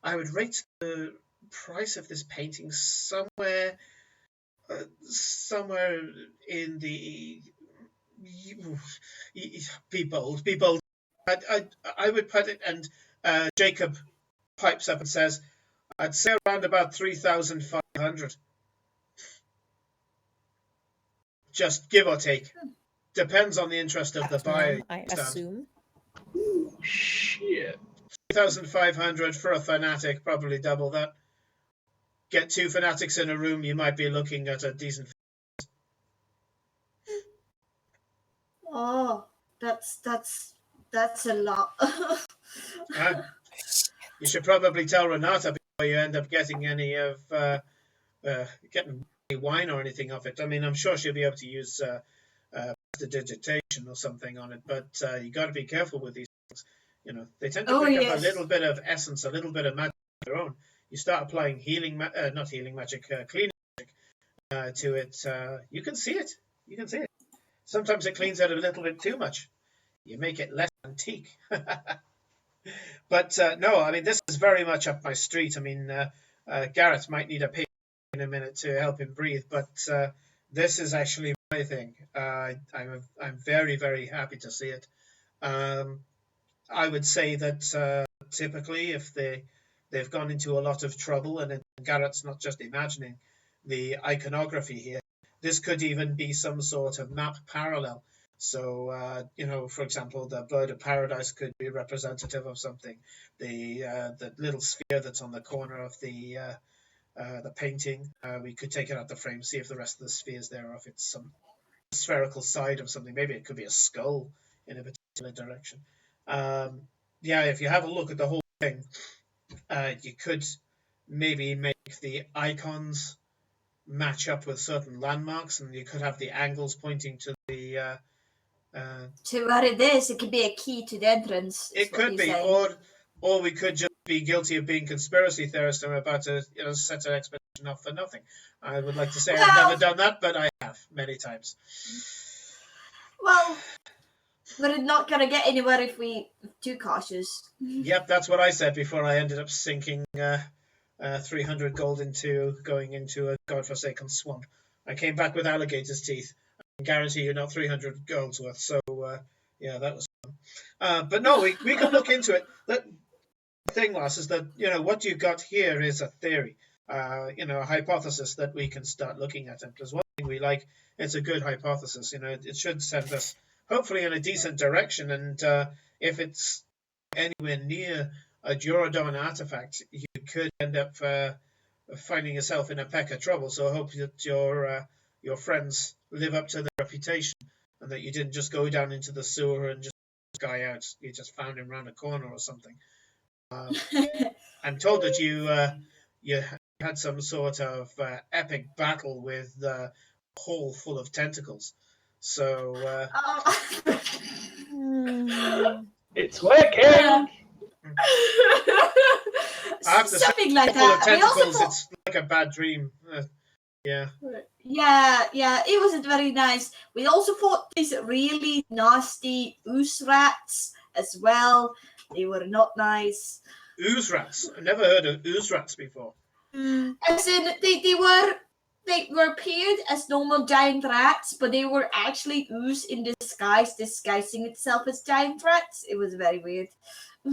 the price of this painting somewhere in the be bold. I would put it, and Jacob pipes up and says, I'd say around about 3,500. Just give or take. Depends on the interest of the buyer. I assume. Shit. 3,500 for a fanatic, probably double that. Get 2 fanatics in a room, you might be looking at a decent. Oh, that's a lot. You should probably tell Renata before you end up getting any of getting any wine or anything of it. I mean, I'm sure she'll be able to use prestidigitation or something on it, but you got to be careful with these things. You know, they tend to pick up a little bit of essence, a little bit of magic of their own. You start applying cleaning magic to it. You can see it. You can see it. Sometimes it cleans out a little bit too much. You make it less antique. But no, I mean, this is very much up my street. I mean, Garrett might need a patient in a minute to help him breathe, but this is actually my thing. I'm very, very happy to see it. I would say that typically, if they've gone into a lot of trouble, and Garrett's not just imagining the iconography here, this could even be some sort of map parallel. So, for example, the bird of paradise could be representative of something. The little sphere that's on the corner of the painting, we could take it out the frame, see if the rest of the sphere's there, or if it's some spherical side of something. Maybe it could be a skull in a particular direction. If you have a look at the whole thing, You could maybe make the icons match up with certain landmarks, and you could have the angles pointing to the. To where it is, it could be a key to the entrance. It could be, or we could just be guilty of being conspiracy theorists and we're about to set an expedition off for nothing. I would like to say I've never done that, but I have many times. Well, we're not gonna get anywhere if we too cautious. Yep, that's what I said before I ended up sinking 300 gold into going into a godforsaken swamp. I came back with alligator's teeth. I can guarantee you not 300 gold's worth. So yeah, that was fun. But no, we can look into it. The thing, Lars, is that what you got here is a theory, a hypothesis that we can start looking at. And there's one thing we like. It's a good hypothesis. It should send us hopefully in a decent direction. And if it's anywhere near a Duradon artifact, you could end up finding yourself in a peck of trouble. So I hope that your friends live up to their reputation and that you didn't just go down into the sewer and just guy out. You just found him around a corner or something. I'm told that you had some sort of epic battle with a hole full of tentacles. So It's working. after something like full of that. tentacles, it's like a bad dream. Yeah. Yeah, it wasn't very nice. We also fought these really nasty ooze rats as well. They were not nice. Ooze rats. I've never heard of ooze rats before. As in, they were appeared as normal giant rats, but they were actually ooze in disguise, disguising itself as giant rats. It was very weird.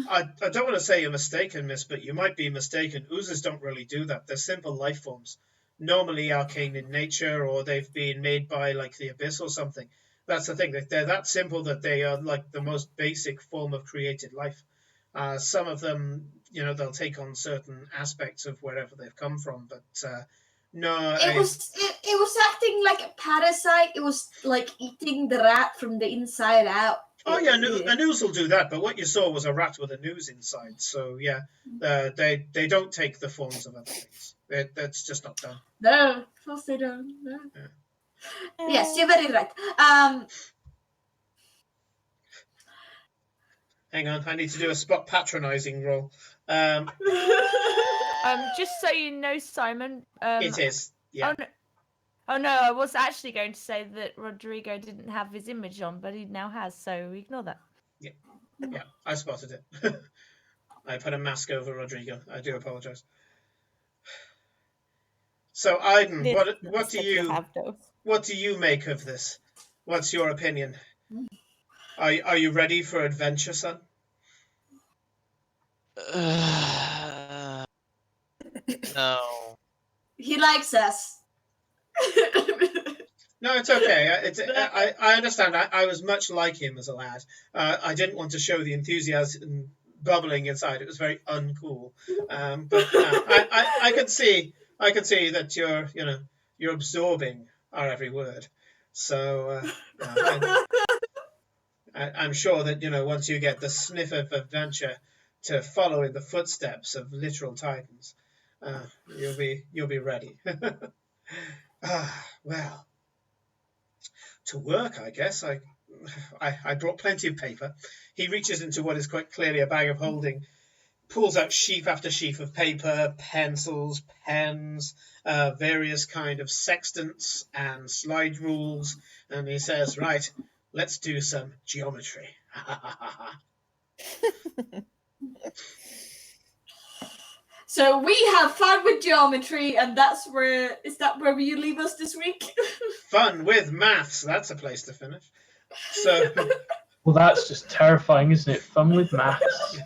I don't want to say you're mistaken, miss, but you might be mistaken. Oozes don't really do that. They're simple life forms. Normally arcane in nature, or they've been made by like the abyss or something. That's the thing. They're that simple that they are like the most basic form of created life. Some of them, they'll take on certain aspects of wherever they've come from, but no. It was acting like a parasite. It was like eating the rat from the inside out. Oh yeah, a noose will do that, but what you saw was a rat with a noose inside. So yeah, they don't take the forms of other things. That's just not done. No, of course they don't. No. Yeah. Yes, you're very right. Hang on, I need to do a spot patronizing roll. Just so you know, Simon. It is. Yeah. Oh no, I was actually going to say that Rodrigo didn't have his image on, but he now has, so ignore that. Yeah, I spotted it. I put a mask over Rodrigo. I do apologize. So, Aiden, what do you make of this? What's your opinion? Are you ready for adventure, son? No. He likes us. No, it's okay. I understand. I was much like him as a lad. I didn't want to show the enthusiasm bubbling inside. It was very uncool. But I can see that you're absorbing our every word. So I'm sure that once you get the sniff of adventure to follow in the footsteps of literal titans, you'll be ready. Well. To work, I guess. I brought plenty of paper. He reaches into what is quite clearly a bag of holding, pulls out sheaf after sheaf of paper, pencils, pens, various kind of sextants and slide rules, and he says, right, let's do some geometry. So we have fun with geometry, and is that where you leave us this week? Fun with maths. That's a place to finish. So. Well, that's just terrifying, isn't it? Fun with maths.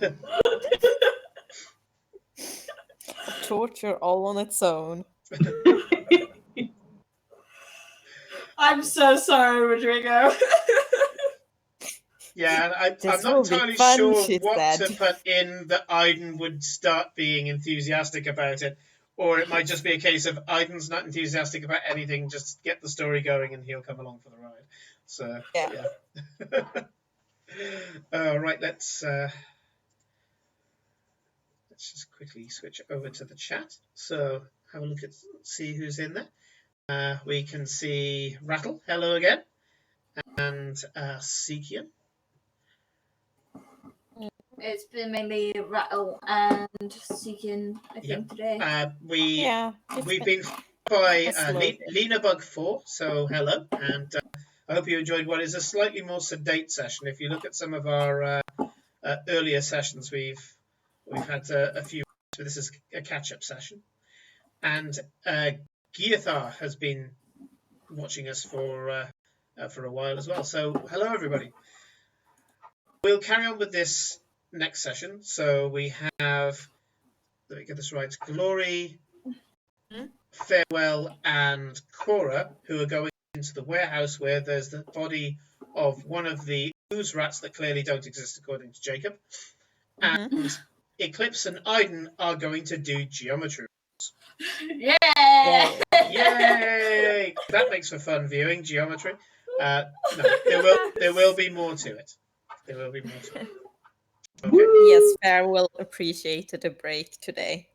Torture all on its own. I'm so sorry, Rodrigo. Yeah, I'm This not will be entirely fun, sure she what said. to put in that Aiden would start being enthusiastic about it. Or it might just be a case of Aiden's not enthusiastic about anything, just get the story going and he'll come along for the ride. So, yeah. All right, let's let's just quickly switch over to the chat. So have a look at, see who's in there. We can see Rattle. Hello again. And Seekian. It's been mainly Rattle and Seeking, I think, today. We've been by Lena Bug 4, so hello, and I hope you enjoyed what is a slightly more sedate session. If you look at some of our earlier sessions, we've had a few, so this is a catch-up session. And Geothar has been watching us for a while as well. So hello, everybody. We'll carry on with this next session. So we have, let me get this right, Glory, Farewell, and Cora, who are going into the warehouse where there's the body of one of the ooze rats that clearly don't exist according to Jacob. And Eclipse and Aiden are going to do geometry. Yeah! Yay! That makes for fun viewing, geometry. No, there will be more to it. There will be more to it. Okay. Yes, Farewell appreciated a break today.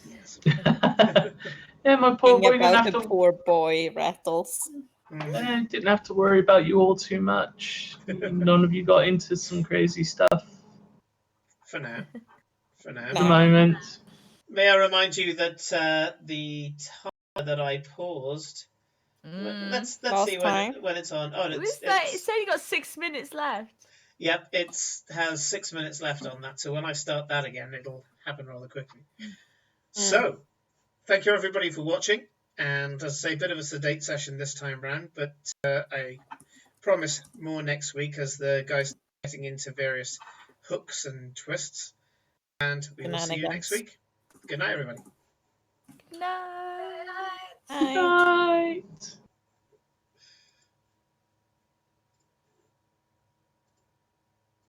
Yes. Yeah, my poor boy didn't About have the to. poor boy Rattles. Didn't have to worry about you all too much. None of you got into some crazy stuff. For now. For now. At the moment. May I remind you that the timer that I paused. Let's see when it's on. Oh, It's only got 6 minutes left. Yep, it has 6 minutes left on that. So when I start that again, it'll happen rather quickly. So, thank you everybody for watching. And as I say, a bit of a sedate session this time round, but I promise more next week as the guys are getting into various hooks and twists. And we will see you next week. Good night, everybody. Night. Night.